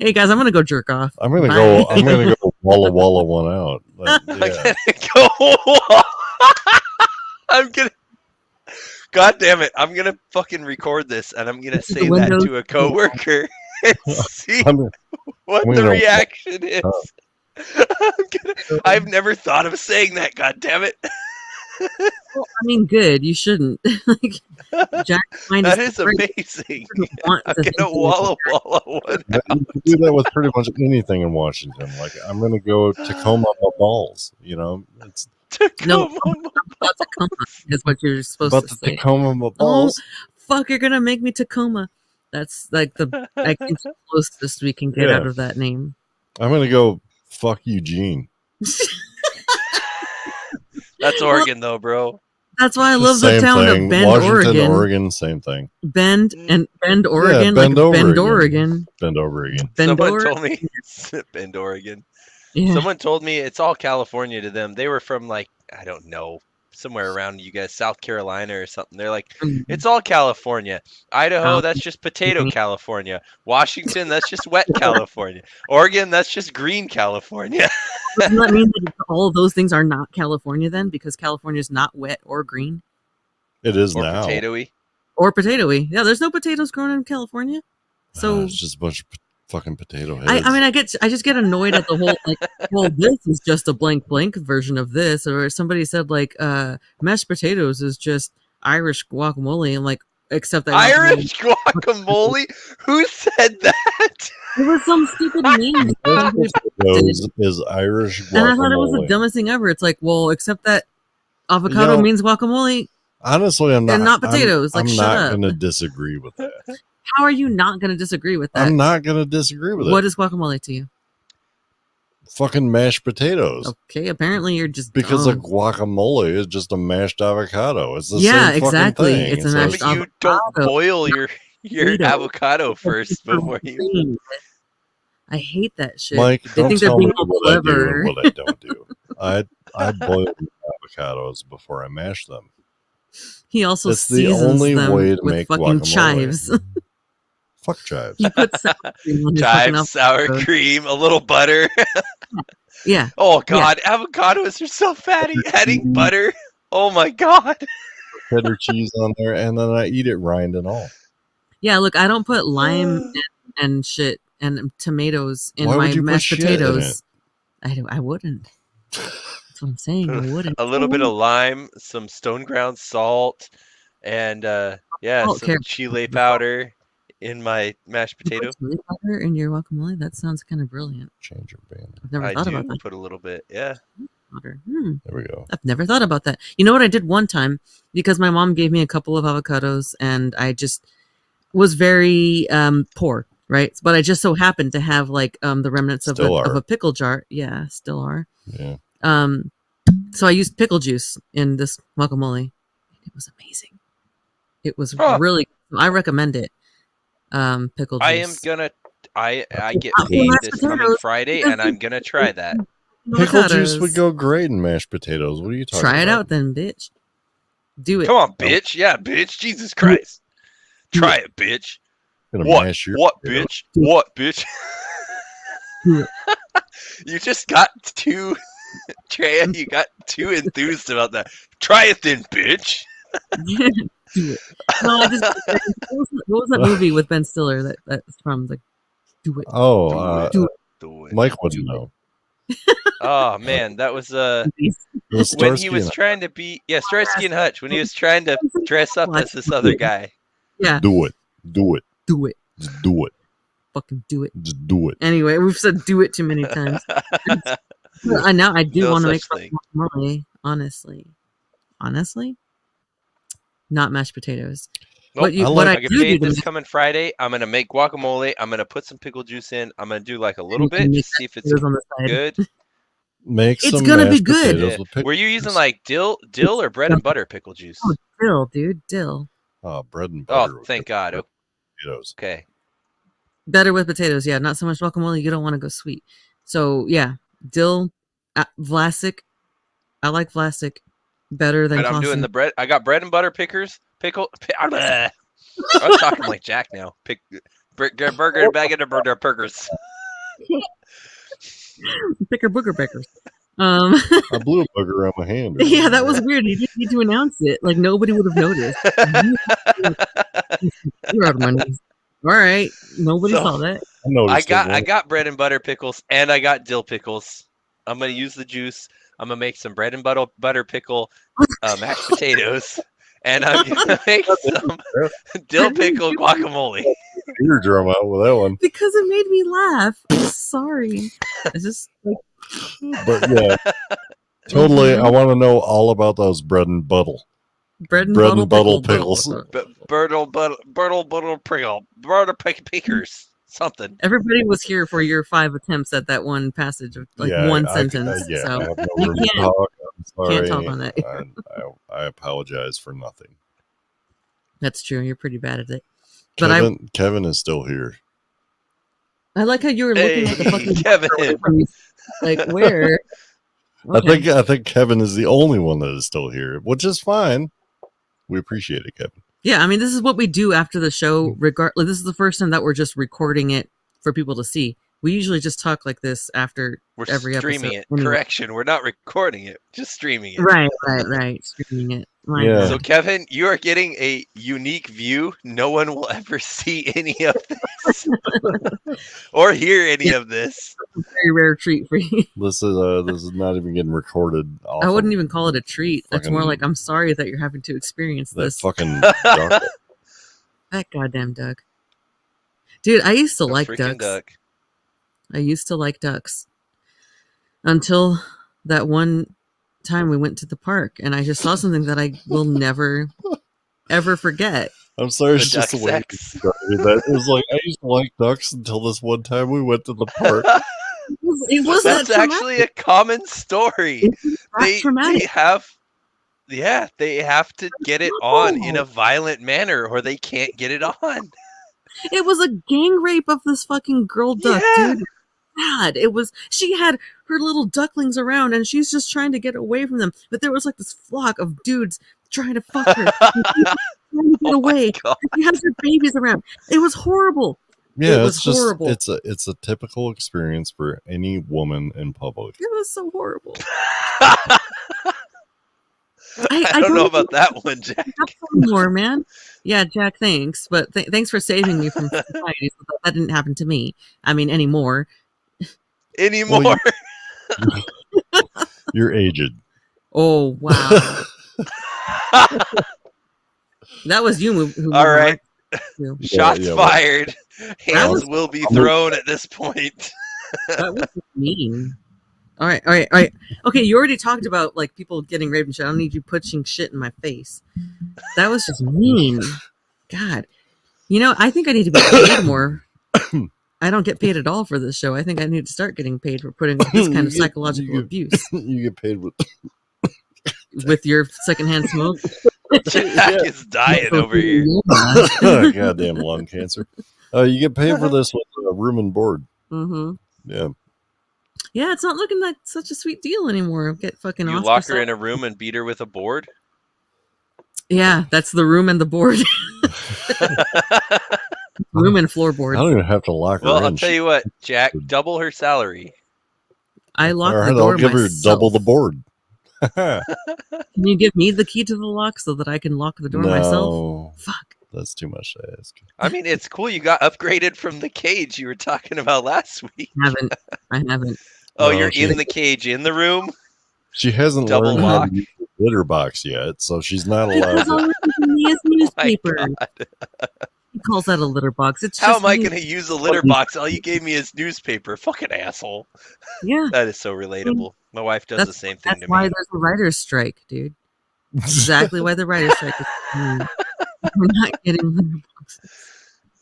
Hey guys, I'm gonna go jerk off. I'm gonna go walla walla one out. But, I'm yeah. gonna go. I'm gonna. God damn it! I'm gonna fucking record this and I'm gonna say that to a coworker and see what the reaction is. I've never thought of saying that. God damn it! Well, I mean, good. You shouldn't. Jack, that is amazing. I'm gonna walla walla one out. You can do that with pretty much anything in Washington. Like I'm gonna go Tacoma my balls. It's Tacoma Tacoma is what you're supposed about to the say. Tacoma my balls. Fuck, you're gonna make me Tacoma. That's like I think the closest we can get out of that name. I'm gonna go fuck Eugene. That's Oregon, though, bro. That's why I love the town of Bend, Washington, Oregon. Same thing. Bend, Oregon. Yeah, Bend, Oregon. Bend, Oregon. Someone told me Bend, Oregon. Yeah. Someone told me it's all California to them. They were from like, I don't know, somewhere around you guys, South Carolina or something. They're like, Mm, it's all California. Idaho, South that's just potato Green. California. Washington, that's just wet California. Oregon, that's just green California. Doesn't that mean that all of those things are not California then? Because California is not wet or green It is Or now. potatoey. or potatoey. Yeah, there's no potatoes grown in California. So It's just a bunch of fucking potato heads. I mean, I just get annoyed at the whole like, well, this is just a blank blank version of this, or somebody said like, mashed potatoes is just Irish guacamole. I'm like, except that Irish guacamole? Who said that? it was some stupid meme. Potatoes is Irish guacamole. And I thought it was the dumbest thing ever. It's like, well, except that avocado means guacamole Honestly, I'm not. and not potatoes. I'm like, shut not up. going to disagree with that. How are you not going to disagree with that? I'm not going to disagree with What it. is guacamole to you? Fucking mashed potatoes. Okay, apparently you're just Because a dumb. guacamole is just a mashed avocado. It's the Yeah, same exactly. fucking thing. It's a Yeah, mashed but you don't avocado. boil your Potato. avocado first before you. I hate that shit. Mike, They don't think they're tell me being all what I do clever. and what I don't do. I boil avocados before I mash them. He also That's the seasons only them way to with make fucking guacamole. chives. Fuck chives. He puts sour cream on his fucking Chives, sour avocado. cream, a little butter. Yeah, Oh God, avocados are so fatty. Adding butter. Oh my God. Cheddar cheese on there, and then I eat it rind and all. yeah. Look, I don't put lime and shit and tomatoes in Why my would you put mashed shit in it? potatoes. I wouldn't. That's what I'm saying. I wouldn't. A little bit of lime, some stone ground salt, and yeah, Salt, some carrot. chile powder in my mashed You potato. put chili powder in your guacamole? That sounds kind of brilliant. Change your band. I've never I thought do about that. put a little bit. Yeah. Powder. There we go. I've never thought about that. You know what I did one time? Because my mom gave me a couple of avocados and I just was very poor, right? But I just so happened to have like the remnants of Still of are. a pickle jar. Yeah, still are. Yeah. So I used pickle juice in this guacamole. It was amazing. It was Huh. really. I recommend it. Pickle juice. I am gonna. I get Not for paid mashed this coming potatoes. Friday, and I'm gonna try that. Pickle juice Avocados. would go great in mashed potatoes. What are you talking about? Try it out then, bitch. Do it. Come on, bitch. Yeah, bitch. Jesus Christ. Try it, bitch. Gonna What? mash your What, potatoes. bitch? What, bitch? Do it. You just got too, Drea, you got too enthused about that. Try it then, bitch. Do it. No, I just. What was that movie with Ben Stiller that's from? Like, do it. Oh, Do it. Do it. Mike wouldn't know. Oh man, that was It was when Starsky he was and trying to be Starsky and Hutch when he was trying to dress up as this other guy. Yeah. Do it. Do it. Do it. Just do it. Fucking do it. Just do it. Anyway, we've said do it too many times. Now I do No want to such make thing. guacamole. Honestly, not mashed potatoes. Nope, What you? I What like- I I get do paid do this to coming Friday. I'm gonna make guacamole. I'm gonna put some pickle juice in. I'm gonna do like a little You can bit make to see if it's potatoes on the side. good. Make It's some gonna be mashed good. potatoes Yeah. with pickle Were you using juice. like dill or bread and butter pickle juice? Oh, dill, dude, dill. bread and butter? Oh, with thank pickle God. potatoes. Okay. Better with potatoes, yeah. Not so much guacamole. You don't want to go sweet. So yeah, dill, Vlasic. I like Vlasic better than But I'm doing tossing. the bread. I got bread and butter I'm talking like Jack now. Burger and bag of burgers. Picker booger pickers. I blew a booger on my hand. Yeah, that was weird. You didn't need to announce it. Like nobody would have noticed. You're out of my knees. All right, nobody So- saw that. I got bread and butter pickles and I got dill pickles. I'm gonna use the juice. I'm gonna make some bread and butter pickle mashed potatoes, and I'm gonna make some dill pickle guacamole. eardrum out with that one. Because it made me laugh. I'm sorry. It's just like But yeah, totally. Mhm. I want to know all about those bread and butter. bread and Bread butter and butter pickle. pickles. Bertle pickers. Something. Everybody was here for your 5 attempts at that one passage of like one sentence. yeah, I So have no you room to can't- talk. I'm sorry. can't talk on that. I apologize for nothing. that's true. You're pretty bad at it. But Kevin is still here. I like how you were looking at the Hey, fucking Kevin. like where Okay. I think Kevin is the only one that is still here, which is fine. We appreciate it, Kevin. Yeah, I mean, this is what we do after the show. Regardless, this is the first time that we're just recording it for people to see. We usually just talk like this after We're every episode. streaming it. Anyway. Correction, we're not recording it, just streaming it. Right. Streaming it. My Yeah. So bad. Kevin, you are getting a unique view. No one will ever see any of this or hear any of this. Very rare treat for you. This is not even getting recorded. Off I wouldn't of even call it a treat. It's more fucking- like I'm sorry that you're having to experience that this. fucking duck. That goddamn duck. Dude, I used to The like freaking ducks. duck. I used to like ducks. Until that one time we went to the park and I just saw something that I will never ever forget. I'm sorry, it's The just duck the way you sex. described it. It was like I used to like ducks until this one time we went to the park. It was that That's actually a common story. traumatic. They have to get it on in a violent manner or they can't get it on. It was a gang rape of this fucking girl duck, Yeah. dude. God, she had her little ducklings around and she's just trying to get away from them. But there was like this flock of dudes trying to fuck her. Trying to get away. God. She has her babies around. It was horrible. Yeah, It was it's just horrible. it's a typical experience for any woman in public. It was so horrible. I don't know about that one, Jack. Have some more, man. Yeah, Jack, thanks. But thanks for saving me from society. So that didn't happen to me. I mean, anymore. Anymore. Well, You're aged. Oh, wow. That was you who All right. you. Shots yeah, fired. Hands was- will be thrown at this point. That was mean. All right. Okay, you already talked about like people getting raped and shit. I don't need you pushing shit in my face. That was just mean. God. You know, I think I need to be paid more. I don't get paid at all for this show. I think I need to start getting paid for putting this kind of psychological abuse You get paid with with your secondhand smoke. Jack is dying over here. goddamn lung cancer. You get paid for this with room and board. Mm-hmm. Yeah. Yeah, it's not looking like such a sweet deal anymore. Get fucking You Oscar lock her sauce. in a room and beat her with a board? Yeah, that's the room and the board. Room and I floorboard. don't even have to lock her Well, in. I'll tell you what, Jack, double her salary. I lock All the right, door I'll give her myself. double the board. Can you give me the key to the lock so that I can lock the door myself? No, Fuck. that's too much to ask. I mean, it's cool you got upgraded from the cage you were talking about last week. I haven't. Oh, No, you're she- in the cage in the room? She hasn't Double learned how lock. to use the litter box yet, so she's not He allowed calls all to. he has My newspaper. God. He calls that a litter box. It's How just am I news- going to use a litter box? All you gave me is newspaper. Fucking asshole. Yeah, That is so relatable. My wife does the same thing that's to why me. there's a writer's strike, dude. Exactly why the writer's strike is. We're not getting litter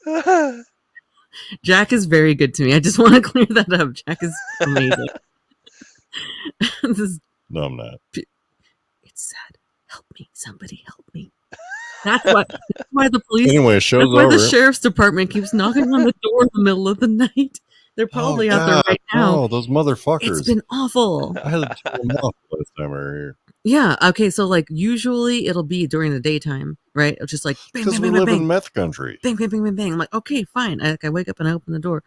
boxes. Jack is very good to me. I just want to clear that up. Jack is amazing. This No, I'm not. It's sad. Help me. Somebody help me. That's why the police. Anyway, show's That's why over. the sheriff's department keeps knocking on the door in the middle of the night. They're probably out there right now. Oh, those motherfuckers. It's been awful. I had to turn them off last time we were here. Yeah. Okay. So like usually it'll be during the daytime, right? It's just like bang, Because bang, we bang, live bang, in bang, meth country. bang, bang, bang, bang, bang. I'm like, okay, fine. I wake up and I open the door.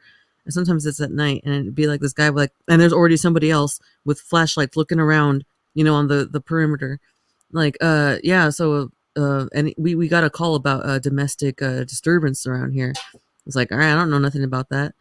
And sometimes it's at night, and it'd be like this guy like, and there's already somebody else with flashlights looking around, you know, on the perimeter. Like, yeah. So, and we got a call about domestic disturbance around here. It's like, all right, I don't know nothing about that.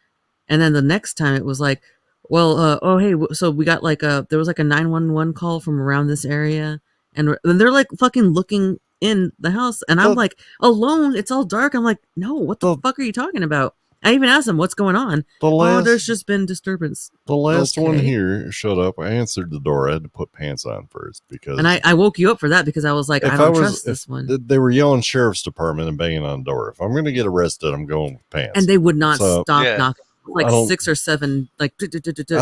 And then the next time it was like, well, oh hey, so we got like there was like a 911 call from around this area, and they're like fucking looking in the house, and I'm like alone. It's all dark. I'm like, no, what the fuck are you talking about? I even asked them what's going on. Oh, there's just been disturbance. The last one Okay. here showed up. I answered the door. I had to put pants on first because And I woke you up for that because I was like, if I don't was- trust if this one. they were yelling sheriff's department and banging on the door. If I'm going to get arrested, I'm going with pants. And they would not So- stop Yeah. knocking. I Like don't- 6 or 7, like, I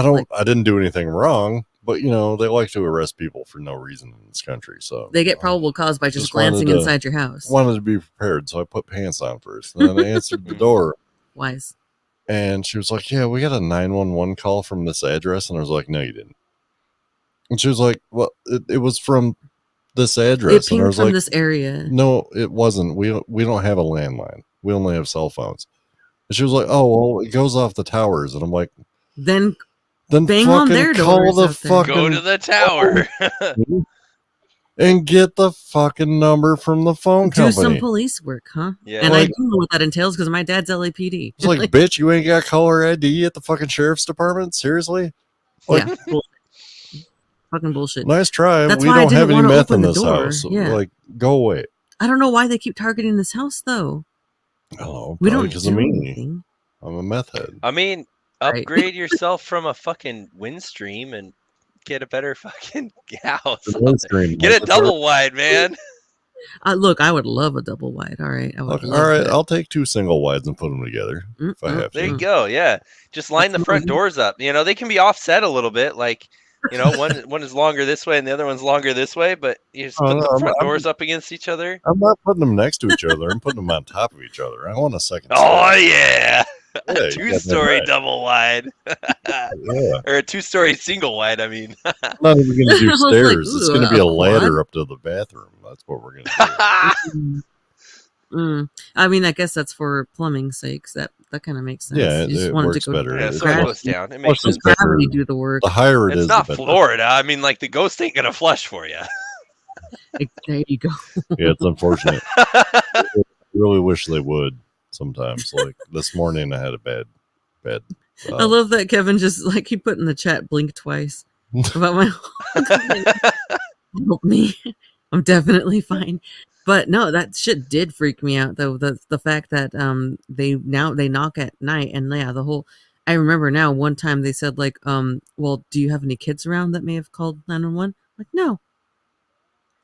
don't. like, I didn't do anything wrong, but you know they like to arrest people for no reason in this country. So they get probable cause by just just wanted glancing to- inside your house. wanted to be prepared, so I put pants on first. And then I answered the door, Wise. and she was like, "Yeah, we got a 911 call from this address," and I was like, "No, you didn't." And she was like, well, it was from this It address. And I pinged was from like, this area. no, it wasn't. We don't have a landline. We only have cell phones. And she was like, oh, well, it goes off the towers. And I'm like, Then then bang on their fucking call doors the out there. Go to fucking the tower. and get the fucking number from the phone do some company. police work, huh? Yeah. And I Like- do know what that entails because my dad's LAPD. It's like, bitch, you ain't got caller ID at the fucking sheriff's department? Seriously? Like, yeah, bullshit. Fucking bullshit. nice try. That's We why I don't have didn't any wanna meth open in the this door. house. Yeah. Like, go away. I don't know why they keep targeting this house though. I don't know. We Probably don't because of do me. anything. I'm a meth head. I mean, Right. upgrade yourself from a fucking Windstream and get a better fucking house. The Windstream, Get a like, double wide, man. Look, I would love a double wide. All right, I would Okay, love all right, that. I'll take 2 single wides and put them together if I have There to. you go. Yeah, just line That's the front amazing. doors up. You know, they can be offset a little bit. Like, you know, one is longer this way and the other one's longer this way. But you just Oh, put no, the front I'm- doors up against each other. I'm not putting them next to each other. I'm putting them on top of each other. I want a second. Oh story. yeah, Yeah, you got two-story that double wide, right. Yeah. or a two-story single wide. I mean, I'm not even going to do I was like, stairs. It's going to be "Ooh, a a ladder quad?" up to the bathroom. That's what we're going to do. I mean, I guess that's for plumbing's sakes. That kind of makes sense. Yeah, You just it wanted works to go better. yeah, It's so it more- goes down. It more makes sense. better. gravity do the work. The higher it It's is, not the better. Florida. I mean, like the ghost ain't gonna flush for you. There you go. Yeah, it's unfortunate. I really wish they would sometimes. Like this morning, I had a bad. I love that Kevin just like he put in the chat blink twice about my help me. I'm definitely fine. But no, that shit did freak me out though. The fact that they knock at night and yeah, the whole I remember now one time they said like well, do you have any kids around that may have called 911? Like, no.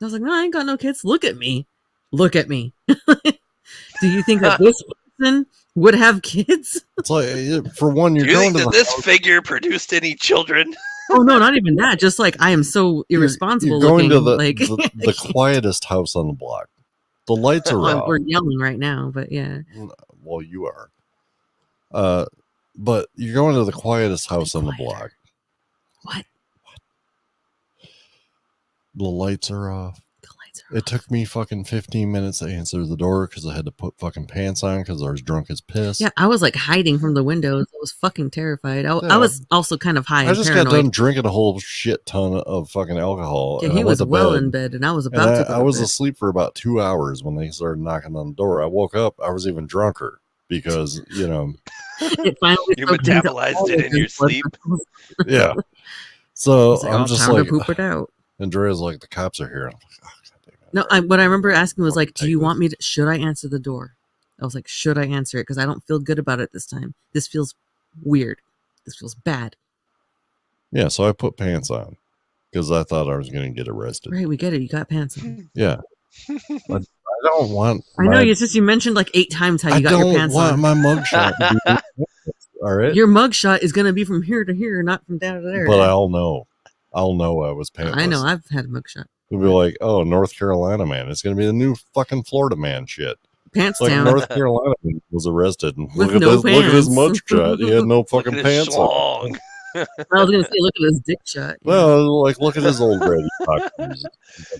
I was like, no, I ain't got no kids. Look at me. Look at me. Do you think that this person would have kids? It's like for one, you're Do you going think to that the this house, figure produced any children? Oh no, not even that. Just like I am so irresponsible You're going looking. to Like the quietest house on the block. The lights are well, off. we're yelling right now, but yeah. Well, you are. But you're going to the quietest house on the block. What? The lights are off. The lights are It took me fucking 15 minutes to answer the door because I had to put fucking pants on because I was drunk as piss. Yeah, I was like hiding from the windows. I was fucking terrified. I Yeah. was also kind of high I and just paranoid. got done drinking a whole shit ton of fucking alcohol. Yeah, and he I went was to well bed. in bed, and I was And about to go I to was bed. asleep for about 2 hours when they started knocking on the door. I woke up, I was even drunker because, you know, It finally You soaked into metabolized all it of in your his blood sleep. vessels. yeah. So It's like, I'm oh, just time like, to poop it out. Andrea's like, the cops are here. I'm like, oh, God damn it. No, what I remember asking was Fucking like, "Do take you this. want me to? Should I answer the door?" I was like, "Should I answer it? Because I don't feel good about it this time. This feels weird. This feels bad." Yeah, so I put pants on because I thought I was going to get arrested. Right, we get it. You got pants on. Yeah. I don't want. I know. It's just you mentioned like 8 times how you I got your don't pants want on. my mugshot to be all right. Your mugshot is going to be from here to here, not from down to there. But I'll know I was pantless. I know. I've had a mugshot. It'll be like, oh, North Carolina man. It's going to be the new fucking Florida man shit. Pants Like down. North Carolina man was arrested and With look at no this, look at his pants. mugshot. He had no Look fucking at his pants on. schlong. I was going to say, look at his dick shot. Yeah. Well, like look at his old ready.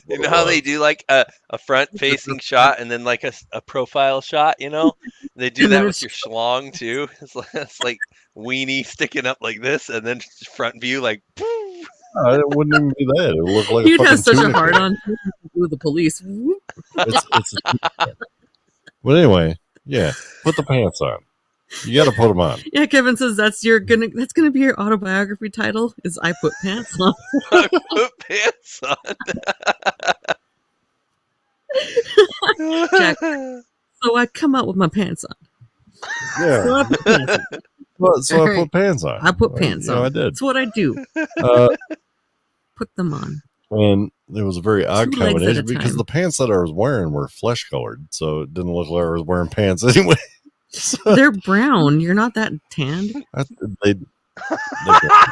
You know how they do like a front-facing shot and then like a profile shot, you know? They do And that then with your schlong too. It's like weenie sticking up like this and then front view like It wouldn't even be that. It would look like You'd a have fucking such a tuna hard can. on with the police. It's but anyway, yeah, put the pants on. You got to put them on. Yeah, Kevin says that's gonna be your autobiography title. Is I put pants on. I put pants on. Jack. So I come out with my pants on. So Yeah, I put pants on. so I put pants on. I put pants You on. know, I did. That's what I do. Uh, Put them on. and it was a very odd 2 legs at a combination because time. the pants that I was wearing were flesh colored, so it didn't look like I was wearing pants anyway. So They're brown. You're not that tanned. they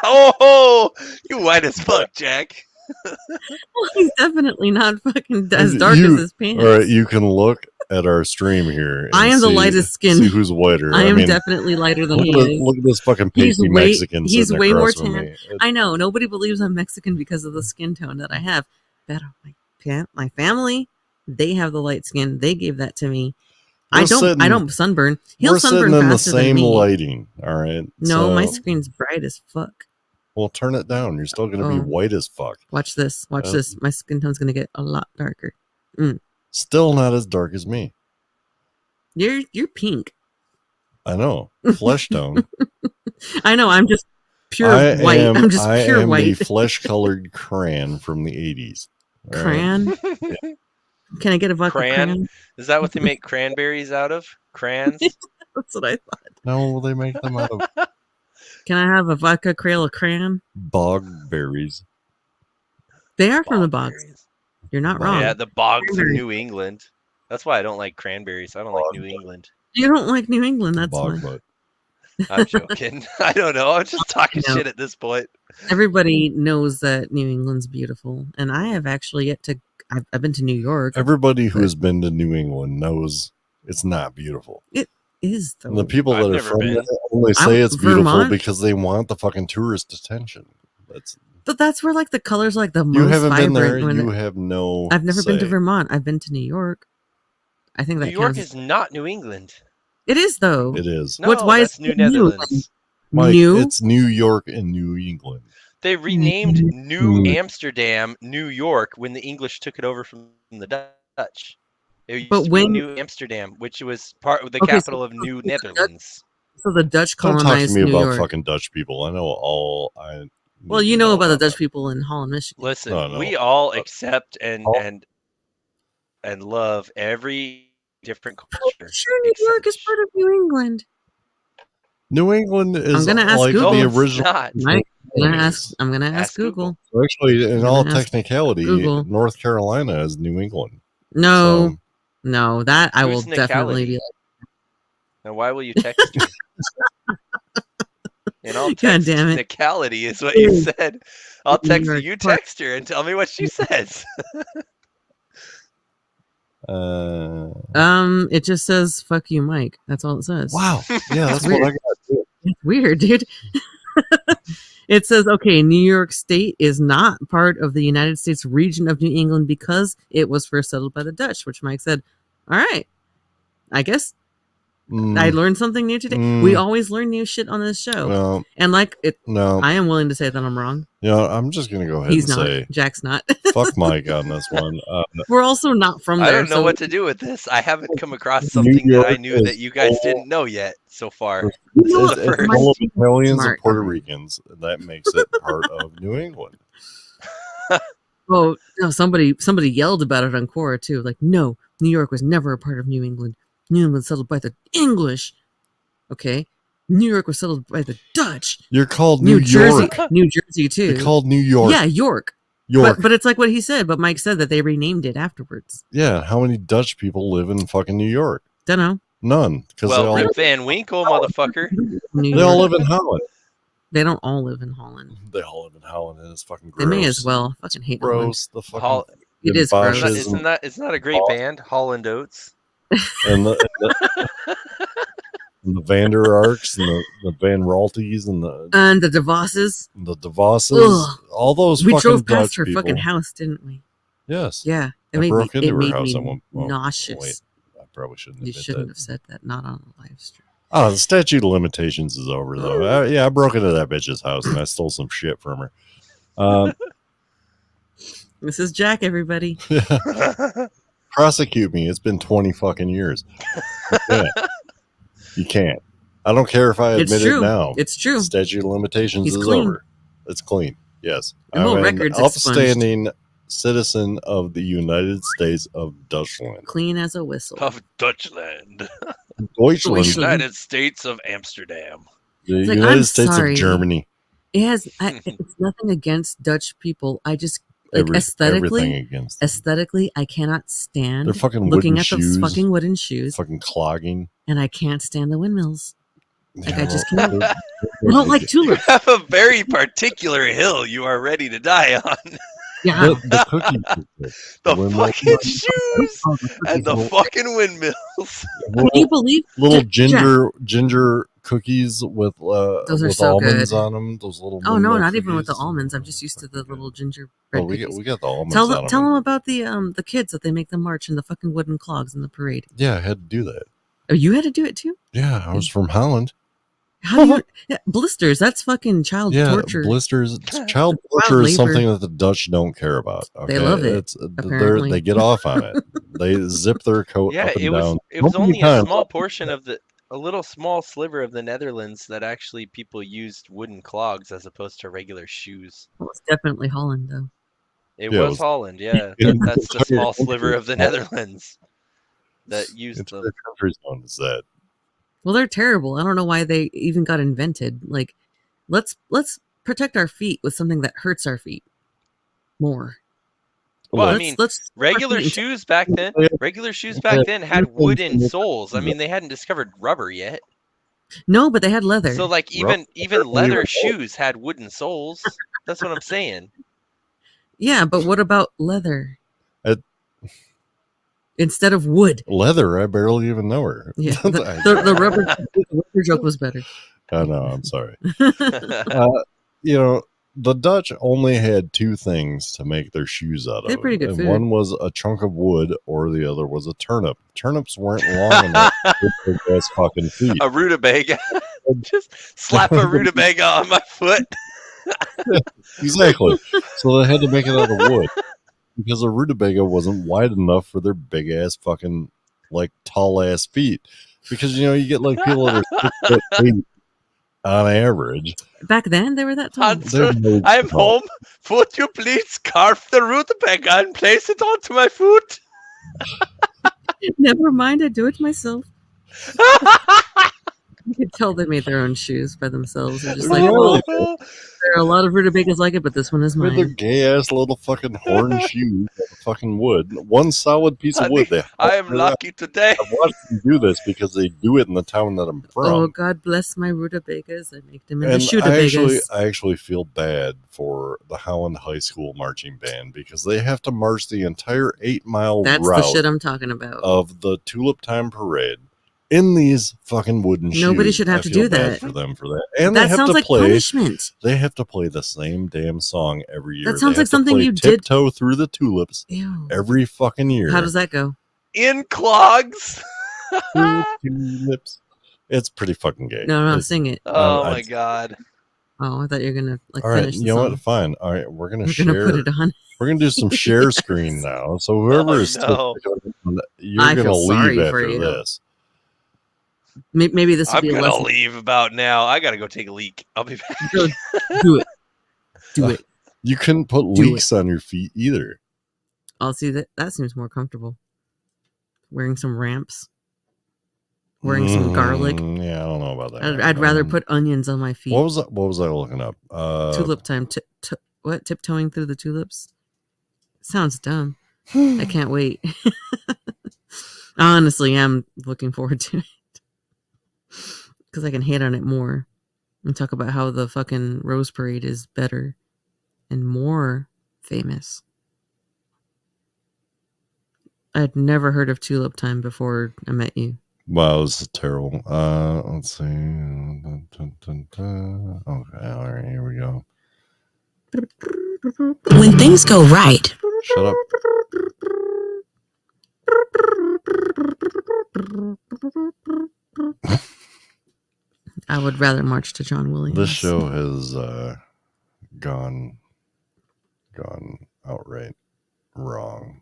Oh, you white as fuck, Jack. Well, he's definitely not fucking as dark as his pants. All right, you can look at our stream here. And I am the lightest skin. See who's whiter. I am definitely lighter than he is. Look at this fucking pasty Mexican He's sitting way more across from tan. me. I know. Nobody believes I'm Mexican because of the skin tone that I have. But my family, they have the light skin. They gave that to me. I don't sunburn. He'll sunburn faster than me. We're sitting in the same lighting. All right. No, my screen's bright as fuck. Well, turn it down. You're still going to be white as fuck. Watch this. Watch this. My skin tone's going to get a lot darker. Still not as dark as me. You're pink. I know. Flesh tone. I know. I'm just pure white. I'm just pure white. I am the flesh-colored crayon from the 80s. Crayon? Right? Can I get a vodka crayon? Is that what they make cranberries out of? Crayons? That's what I thought. No, they make them out of... Can I have a vodka crayon? Bog berries. They are from the bogs. You're not wrong. Yeah, the bogs of New England. That's why I don't like cranberries. I don't like New England. You don't like New England, that's why. I'm joking. I don't know. I'm just talking shit at this point. Everybody knows that New England's beautiful, and I have actually yet to. I've been to New York. Everybody who has been to New England knows it's not beautiful. It is, though. And the people that are from there only say it's beautiful because they want the fucking tourist attention. But that's where like the colors like the most vibrant. You haven't been there. You have no. I've never been to Vermont. I've been to New York. I think that New York is not New England. It is though. It is. No, why is New Netherlands? Mike, it's New York and New England. They renamed New Amsterdam New York when the English took it over from the Dutch. It used to be New Amsterdam, which was part of the capital of New Netherlands. So the Dutch colonized New York. Don't talk to me about fucking Dutch people. I know all. Well, you know about the Dutch people in Holland, Michigan. Listen, we all accept and love every different culture. Sure, New York is part of New England. New England is like Google. The original. I'm gonna ask Google. So actually, in all technicality, North Carolina is New England. No, that I will definitely be. Now, why will you text me? In all technicality is what you said. I'll text you. You text her and tell me what she says. It just says "fuck you, Mike." That's all it says. Wow. Yeah, that's what I got too. It's weird, dude. It says, okay, New York State is not part of the United States region of New England because it was first settled by the Dutch, which Mike said, all right, I guess I learned something new today. We always learn new shit on this show. No, and I am willing to say that I'm wrong. Yeah, I'm just going to go ahead say. Jack's not. Fuck Mike on this one. We're also not from there. I don't know what to do with this. I haven't come across something that I knew that you guys didn't know yet so far. It's full of Italians and Puerto Ricans. That makes it part of New England. Well, no, somebody yelled about it on Quora too. Like, no, New York was never a part of New England. New England settled by the English. Okay. New York was settled by the Dutch. You're called New York. New Jersey too. You're called New York. Yeah, York. But it's like what he said, but Mike said that they renamed it afterwards. Yeah, how many Dutch people live in fucking New York? Don't know. None. Well, Rip Van Winkle, motherfucker. They all live in Holland. They don't all live in Holland. They all live in Holland, and it's fucking gross. They may as well. Fucking hate gross. Holland. The fucking it is gross. Isn't that a great band, Holland Oates? And the Vander Arks and the Van Ralties and the DeVosses. The DeVosses. All those we fucking drove past Dutch her people. Fucking house, didn't we? Yes. Yeah. I broke into her house at one point. Nauseous. Wait, I probably shouldn't. You shouldn't have said that. Not on the live stream. Oh, the statute of limitations is over, though. I broke into that bitch's house and I stole some shit from her. This is Jack, everybody. Prosecute me. It's been 20 fucking years. You can't. I don't care if I admit it now. It's true. The statute of limitations is clean. over. It's clean. Yes. I'm an upstanding citizen of the United States of Dutchland. Clean as a whistle. Of Dutchland. Deutschland. United States of Amsterdam. The United States of Germany. It has. It's nothing against Dutch people. I just aesthetically, I cannot stand. They're fucking looking at shoes, those fucking wooden shoes, fucking clogging, and I can't stand the windmills. Like I just can't. I don't like tulips. You have a very particular hill you are ready to die on. Yeah. The cookies. The Windmill- fucking shoes Oh, the and cookies the were- fucking windmills. Can you believe little Jack, ginger cookies with those are with so almonds good. on them. Those little. Oh no, Windmill not even with the cookies. almonds. I'm just used to the Fucking little good. gingerbread Oh, cookies. we got the almonds Tell on them them. about the kids that they make them march in the fucking wooden clogs in the parade. Yeah, I had to do that. Oh, you had to do it too? Yeah, I was from Holland. How do you blisters? That's fucking child torture. Blisters. Child torture labor. is something that the Dutch don't care about. Okay? They love it, It's apparently. they get off on it. They zip their coat Yeah, up and it was down. it was So many only a times. small portion of a little small sliver of the Netherlands that actually people used wooden clogs as opposed to regular shoes. Well, it's definitely Holland, though. It Yeah, it was was- Holland, yeah. in That's the entire small country sliver of the is Netherlands that used Entire them. country's known as that. Well, they're terrible. I don't know why they even got invented. Like, let's protect our feet with something that hurts our feet more. Well, I Look, mean, let's regular fucking- shoes back then had wooden soles. I mean, they hadn't discovered rubber yet. No, but they had leather. So like even leather shoes had wooden soles. That's what I'm saying. Yeah, but what about leather? It- Instead of wood. Leather, I barely even know her. Yeah, the rubber joke was better. I know, I'm sorry. You know, the Dutch only had two things to make their shoes out of. They're pretty good and food. one was a chunk of wood, or the other was a turnip. Turnips weren't long enough to fit their ass fucking feet. A rutabaga. Just slap a rutabaga on my foot. Exactly. So they had to make it out of wood because a rutabaga wasn't wide enough for their big ass fucking like tall ass feet. Because you know you get like people that are 6'8" on average. Back then, they were that tall. Answer, no- I'm home. Would you please carve the rutabaga and place it onto my foot? Never mind, I do it myself. You could tell they made their own shoes by themselves. They're just like, Really? well, there are a lot of rutabagas like it, but this one is With their mine. gay ass little fucking horn shoes out of fucking wood. One solid piece of wood. They I am lucky today. I've watched them do this because they do it in the town that I'm from. Oh, God bless my rutabagas. I make them into And shootabagas. I actually feel bad for the Holland High School marching band because they have to march the entire 8-mile That's route the shit I'm talking about. of the Tulip Time Parade in these fucking wooden shoes. Nobody should have I to feel do bad that. for them for that. And That they have sounds to like play. punishment. They have to play the same damn song every year. That sounds They like have to something play you did- Tiptoe Through the Tulips Ew. every fucking year. How does that go? In clogs. Through the tulips. It's pretty fucking gay. No, It's- sing it. Oh I- my god. Oh, I thought you were gonna like All right, finish the you know song. what? Fine. All right, we're gonna We're share. gonna put it on. We're gonna do some share screen now. So whoever Oh, is no. you're I gonna feel leave sorry for after you. this. Maybe this would I'm be a gonna lesson. leave about now. I gotta go take a leak. I'll be back. Do it. Do it. You couldn't put Do leeks on your feet either. I'll see that. That seems more comfortable. Wearing some ramps. Wearing some garlic. Yeah, I don't know about that. I'd rather put onions on my feet. What was I looking up? Tulip time. What? Tiptoeing through the tulips? Sounds dumb. I can't wait. Honestly, I'm looking forward to it. Because I can hate on it more. And talk about how the fucking Rose Parade is better and more famous. I'd never heard of Tulip Time before I met you. Wow, this is terrible. Let's see. Okay, all right, here we go. When things go right, Shut up. I would rather march to John Williams. This show has gone outright wrong.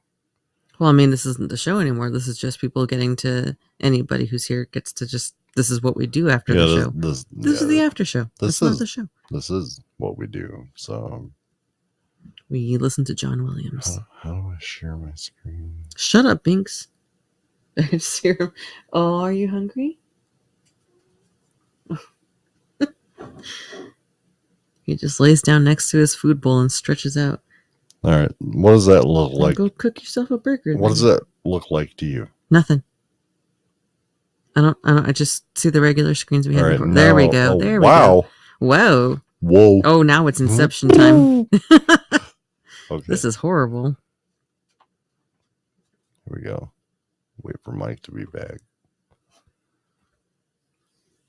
Well, I mean, this isn't the show anymore. This is just people getting to, anybody who's here gets to just, this is what we do after the show. This is the after show. This is not the show. This is what we do. So We listen to John Williams. how do I share my screen? Shut up, Binks. I just hear him. Oh, are you hungry? He just lays down next to his food bowl and stretches out. All right, what does that look Well, like? go cook yourself a burger. What then. does that look like to you? Nothing. I just see the regular screens we All had right, before. There we now- go. oh, There we wow. go. Whoa. Whoa. Oh, now it's Inception time. Okay. This is horrible. Here we go. Wait for Mike to be back.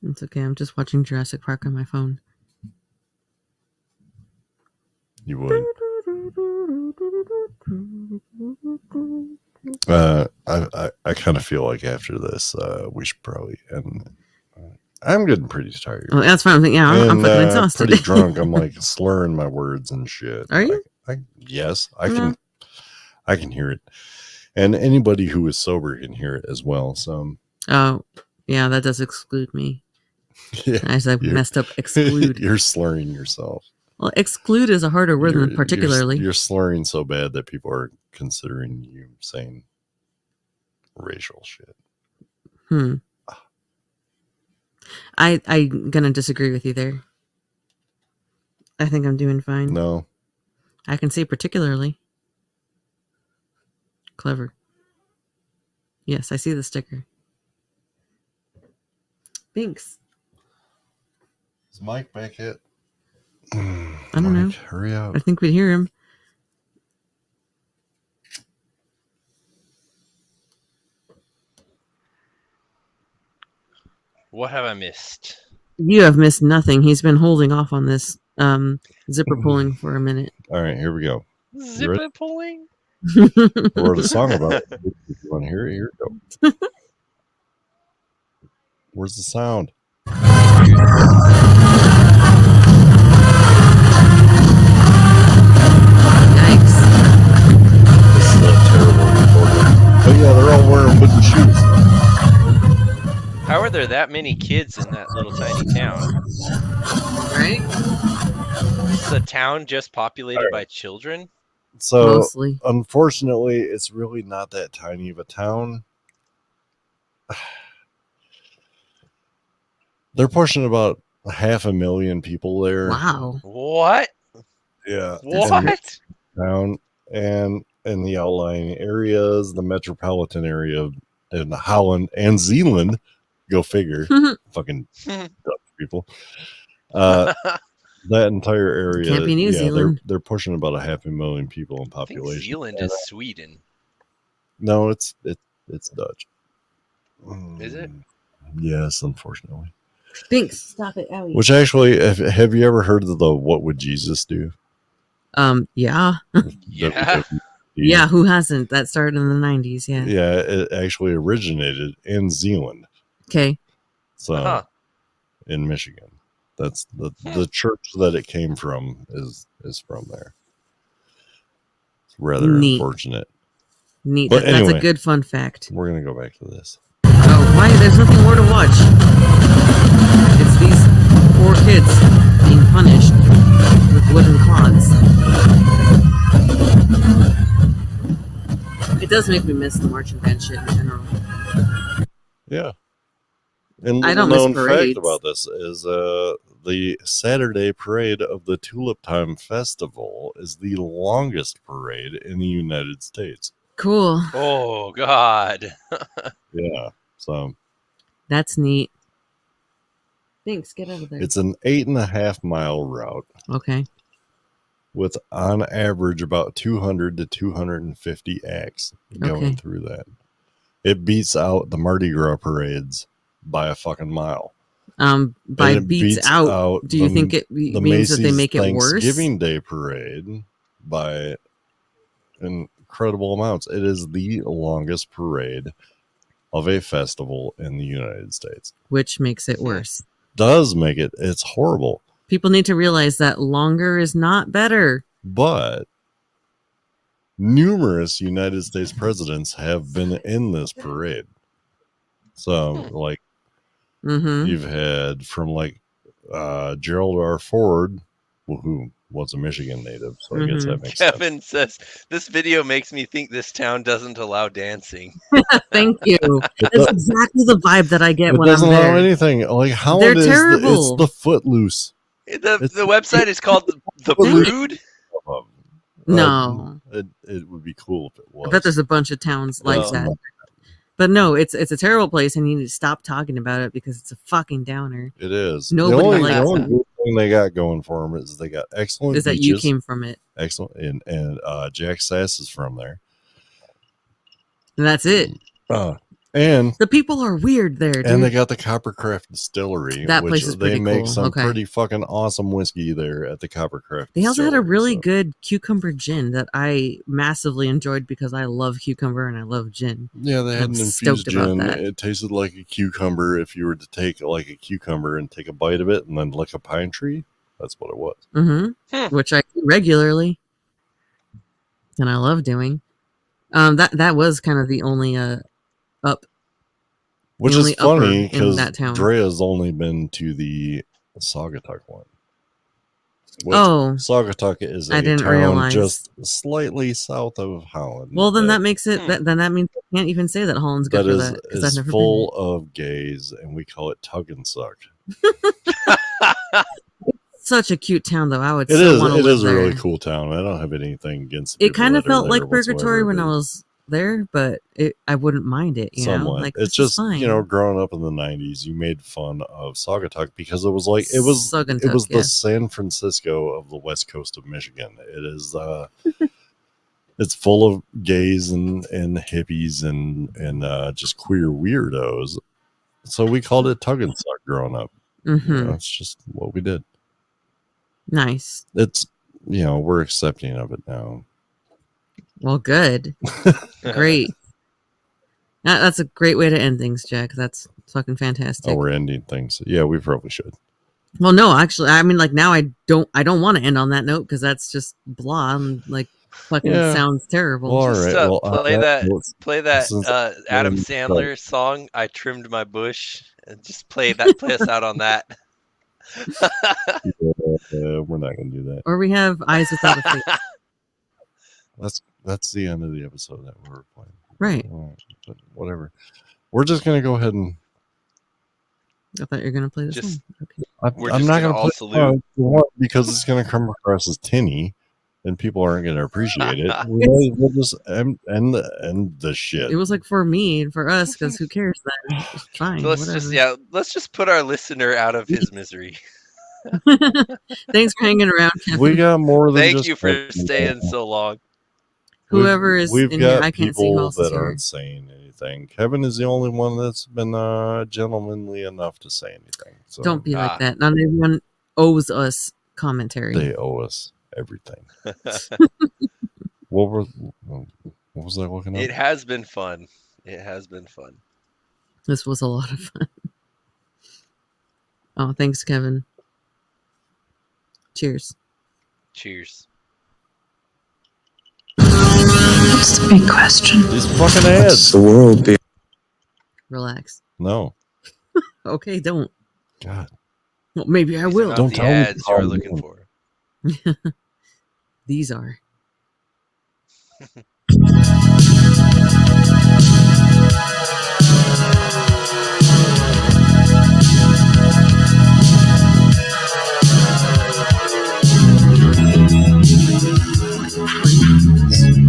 It's okay. I'm just watching Jurassic Park on my phone. You would. I kind of feel like after this, we should probably end. I'm getting pretty tired. Oh, that's fine. I'm fucking exhausted. Pretty drunk. I'm like slurring my words and shit. Are you? Yes, I can. I can hear it, and anybody who is sober can hear it as well. So. Oh, yeah, that does exclude me. Yeah, I said messed up. Exclude. You're slurring yourself. Well, exclude is a harder word than particularly. You're slurring so bad that people are considering you saying racial shit. I'm gonna disagree with you there. I think I'm doing fine. No. I can say particularly. Clever. Yes, I see the sticker. Thanks. Is Mike back yet? I don't know. Hurry up. I think we'd hear him. What have I missed? You have missed nothing. He's been holding off on this zipper pulling for a minute. All right, here we go. Zipper pulling? I wrote a song about it. If you want to hear it, here we go. Where's the sound? Yikes. This is a terrible recording. But yeah, they're all wearing wooden shoes. How are there that many kids in that little tiny town? Right? Is the town just populated by children? So, Mostly. unfortunately, it's really not that tiny of a town. They're pushing about 500,000 people there. Wow. What? Yeah. What? Town and in the outlying areas, the metropolitan area in Holland and Zealand. Go figure. Fucking Dutch people. That entire area. Can't be New Zealand. They're pushing about 500,000 people in I think population. Zealand is Sweden. No, it's Dutch. Is it? Yes, unfortunately. Thanks. Stop it, Owie. Which actually, have you ever heard of the "What Would Jesus Do"? Yeah. Yeah. Yeah, who hasn't? That started in the 90s, yeah. Yeah, it actually originated in Zealand. Okay. So, in Michigan. That's the church that it came from is from there. It's rather unfortunate. Neat. But That's anyway, a good fun fact. We're gonna go back to this. Oh, why? There's nothing more to watch. It's these poor kids being punished with wooden clods. It does make me miss the marching band shit in general. Yeah. And I little don't miss known parades. fact about this is the Saturday parade of the Tulip Time Festival is the longest parade in the United States. Cool. Oh, God. Yeah. So that's neat. Thanks. Get out of there. it's an 8.5 mile route. Okay. With on average about 200 to 250 acts going through that. It beats out the Mardi Gras parades by a fucking mile. By beats out, do you think it means that they make it worse? Thanksgiving Day parade by incredible amounts. It is the longest parade of a festival in the United States. Which makes it worse. Does make it. It's horrible. People need to realize that longer is not better. But numerous United States presidents have been in this parade. So, like, you've had from like Gerald R. Ford, who was a Michigan native, so I guess that makes sense. Kevin says, this video makes me think this town doesn't allow dancing. Thank you. That's exactly the vibe that I get when I'm there. It doesn't allow anything. Like, how They're it is, terrible. it's the Footloose. The website is called The Brood? No. It would be cool if it was. I bet there's a bunch of towns like that. But no, it's a terrible place, and you need to stop talking about it because it's a fucking downer. It is. Nobody the likes only it. good thing they got going for them is they got excellent Is that beaches. you came from it? Excellent, and Jack Sass is from there. And that's it. And the people are weird there, dude. And they got the Coppercraft Distillery, that which place is pretty they make cool. some pretty fucking awesome whiskey there at the Coppercraft. They also had a Distillery, really good cucumber gin that I massively enjoyed because I love cucumber and I love gin. Yeah, they had I'm an infused stoked about gin. that. It tasted like a cucumber. If you were to take like a cucumber and take a bite of it and then lick a pine tree, that's what it was. Mm-hmm. Which I do regularly, and I love doing. That was kind of the only up. Which the is only funny upper in that because town. Drea's only been to the Saugatuck one. Which Oh, Saugatuck is I a didn't town realize. just slightly south of Holland. Well, then that makes it. Then that means I can't even say that Holland's good for that because I've never full been of gays, and we call it Tug and Suck. Such a cute town, though. I would. It so is. want to It live is a there. really cool town. I don't have anything against. The It kind of felt like whatsoever. purgatory when I was there, but I wouldn't mind it. You know, like It's just growing up in the '90s, you made fun of Saugatuck because it was like it was the San Francisco of the west coast of Michigan. It is. It's full of gays and hippies and just queer weirdos. So we called it Tug and Suck growing up. Mm-hmm. That's just what we did. Nice. It's we're accepting of it now. Well, good. Great. That's a great way to end things, Jack. That's fucking fantastic. Oh, we're ending things. Yeah, we probably should. Well, no, actually, I mean, like now I don't want to end on that note because that's just blah and like fucking sounds terrible. Well, just play that Adam Sandler song, "I Trimmed My Bush," and just play us out on that. We're not gonna do that. Or we have Eyes Without a Face. That's the end of the episode that we're playing. Right. But whatever. We're just gonna go ahead and. I thought you were gonna play this song. Okay. I'm not gonna play salute because it's gonna come across as tinny, and people aren't gonna appreciate it. We'll just end the shit. It was like for me and for us because who cares then? It's fine. So let's just put our listener out of his misery. Thanks for hanging around, Kevin. We got more than. Thank you for staying so long. Whoever is in here, I can't see who else that aren't saying anything. Kevin is the only one that's been gentlemanly enough to say anything. So don't be like that. Not everyone owes us commentary. They owe us everything. What was I looking at? It has been fun. This was a lot of fun. Oh, thanks, Kevin. Cheers. That's the big question. These fucking ads. The world be. Relax. No. Okay, don't. God. Well, maybe I will. Don't tell me ads you're looking for. These are.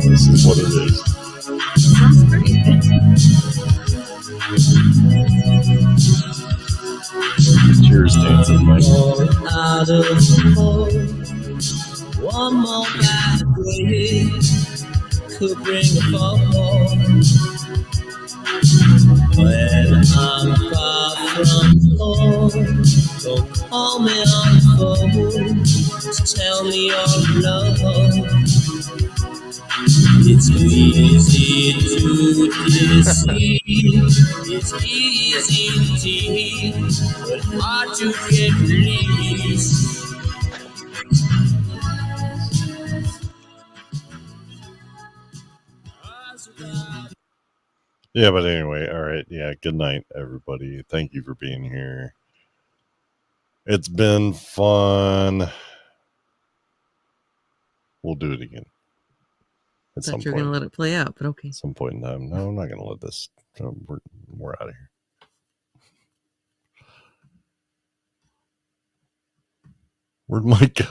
This is what it is. Sounds great. Cheers, dancing, Mike. Out of home, one more bad day could bring a fall. When I'm far from home, don't call me on the phone to tell me your love. It's easy to deceive, it's easy indeed, but hard to get released. Yeah, but anyway, all right. Yeah, good night, everybody. Thank you for being here. It's been fun. We'll do it again. I thought you were going to let it play out, but okay. At some point in time. No, I'm not going to let this. We're out of here. Where'd Mike go?